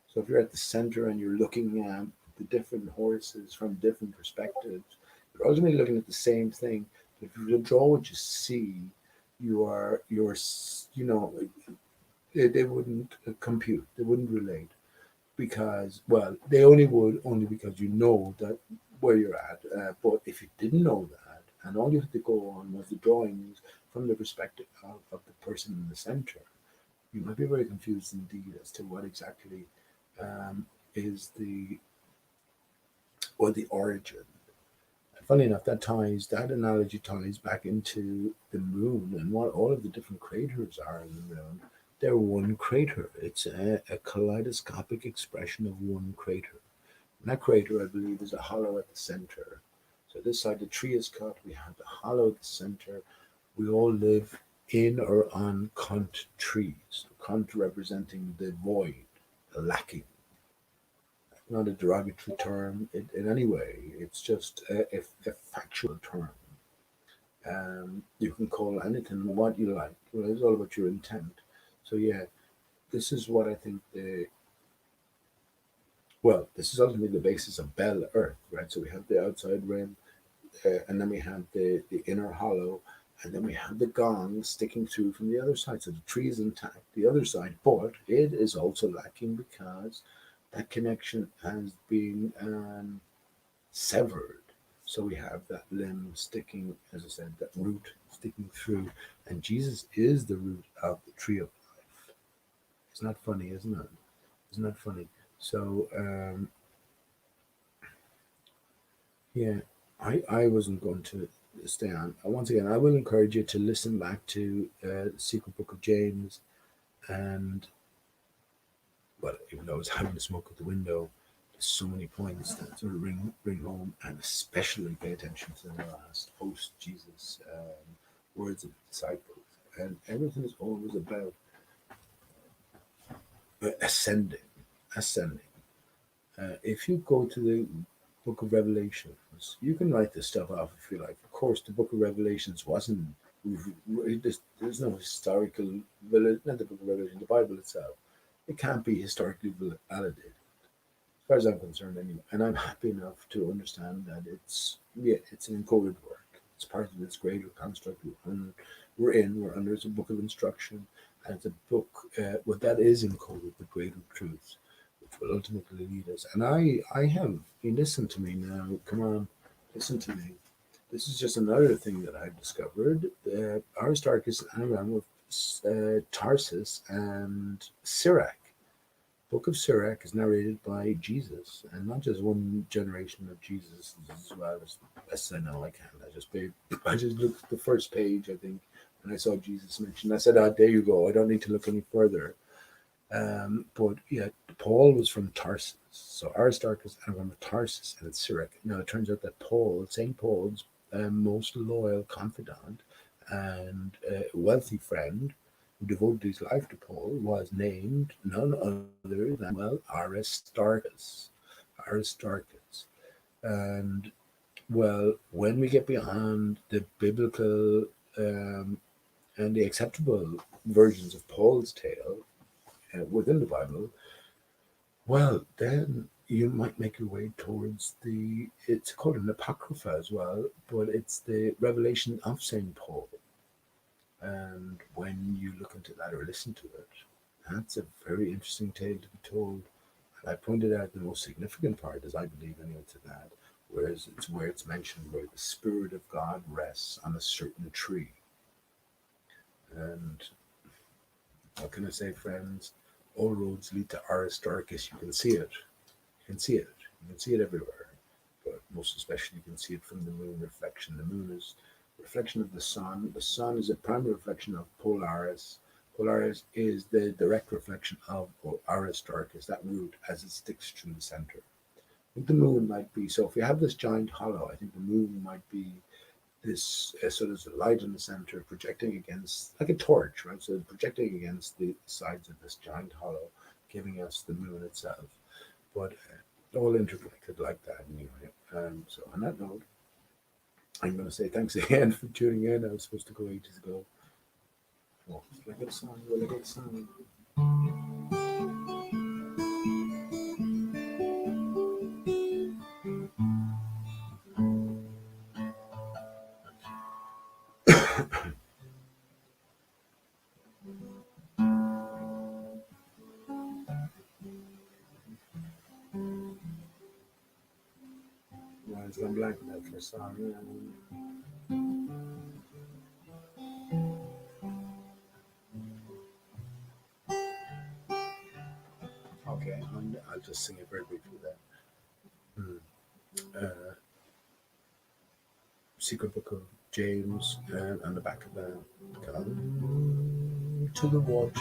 So if you're at the center and you're looking at the different horses from different perspectives, you're ultimately looking at the same thing. But if you draw what you see, they wouldn't compute, they wouldn't relate, because, well, they only because you know that where you're at. But if you didn't know that, and all you had to go on was the drawings from the perspective of the person in the center, you might be very confused indeed as to what exactly is or the origin. Funny enough, that analogy ties back into the moon and what all of the different craters are in the moon. They're one crater. It's a kaleidoscopic expression of one crater. And that crater, I believe, is a hollow at the center. So this side the tree is cut, we have the hollow at the center. We all live in or on Kant trees. Kant representing the void, the lacking. Not a derogatory term in any way. It's just a factual term. You can call anything what you like. Well, it's all about your intent. So yeah, this is what I think this is ultimately the basis of Bell Earth, right? So we have the outside rim, and then we have the inner hollow, and then we have the gong sticking through from the other side. So the tree is intact, the other side, but it is also lacking because that connection has been severed. So we have that limb sticking, as I said, that root sticking through, and Jesus is the root of the tree of life. It's not funny, isn't it? Isn't that funny? So yeah, I wasn't going to stay on. Once again, I will encourage you to listen back to the Secret Book of James, and even though I was having a smoke at the window, there's so many points that sort of ring home, and especially pay attention to the last post Jesus words of the disciples, and everything is always about ascending. If you go to the Book of Revelations, you can write this stuff off if you like. Of course, the Book of Revelations wasn't. There's no historical. Not the Book of Revelation, the Bible itself. It can't be historically validated, as far as I'm concerned, anyway. And I'm happy enough to understand that it's an encoded work. It's part of this greater construct we're under. It's a book of instruction, and it's a book that is encoded with greater truths, which will ultimately lead us. And I have, listen to me now, come on, listen to me. This is just another thing that I've discovered. Aristarchus is an anagram of Tarsus and Sirach. Book of Sirach is narrated by Jesus, and not just one generation of Jesus as well. As best I know, I can't. I just looked at the first page, I think, and I saw Jesus mentioned. I said, there you go. I don't need to look any further. But yeah, Paul was from Tarsus. So Aristarchus and from Tarsus and Sirach. Now it turns out that St. Paul's most loyal confidant and wealthy friend who devoted his life to Paul was named none other than, Aristarchus. Aristarchus. And, when we get beyond the biblical and the acceptable versions of Paul's tale, within the Bible, then you might make your way towards it's called an Apocrypha as well, but it's the revelation of St. Paul. And when you look into that or listen to it, that's a very interesting tale to be told. And I pointed out the most significant part, as I believe anyway, to that, whereas it's where it's mentioned where the Spirit of God rests on a certain tree. And what can I say, friends? All roads lead to Aristarchus. You can see it. You can see it. You can see it everywhere. But most especially, you can see it from the moon reflection. The moon is a reflection of the sun. The sun is a primary reflection of Polaris. Polaris is the direct reflection of Aristarchus, that root as it sticks through the center. I think the moon might be, so if you have this giant hollow, I think the moon might be this, so there's a light in the center projecting against, like a torch, right? So projecting against the sides of this giant hollow, giving us the moon itself. But all interconnected like that anyway. So on that note, I'm going to say thanks again for tuning in. I was supposed to go ages ago. Will I get a song? Will I get a song? It's gone blank now for a song. Okay, I'll just sing it very briefly then. Secret Book of James, and the back of that. Come to the water,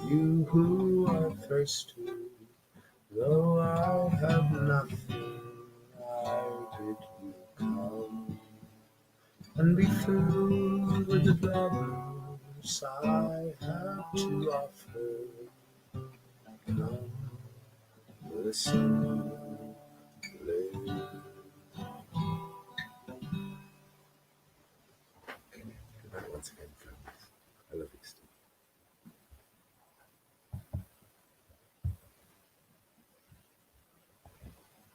you who are thirsty, though I have nothing, why did you come? And be filled with the gladness I have to offer. Come, listen, live. Okay, good night once again, friends. I love you still.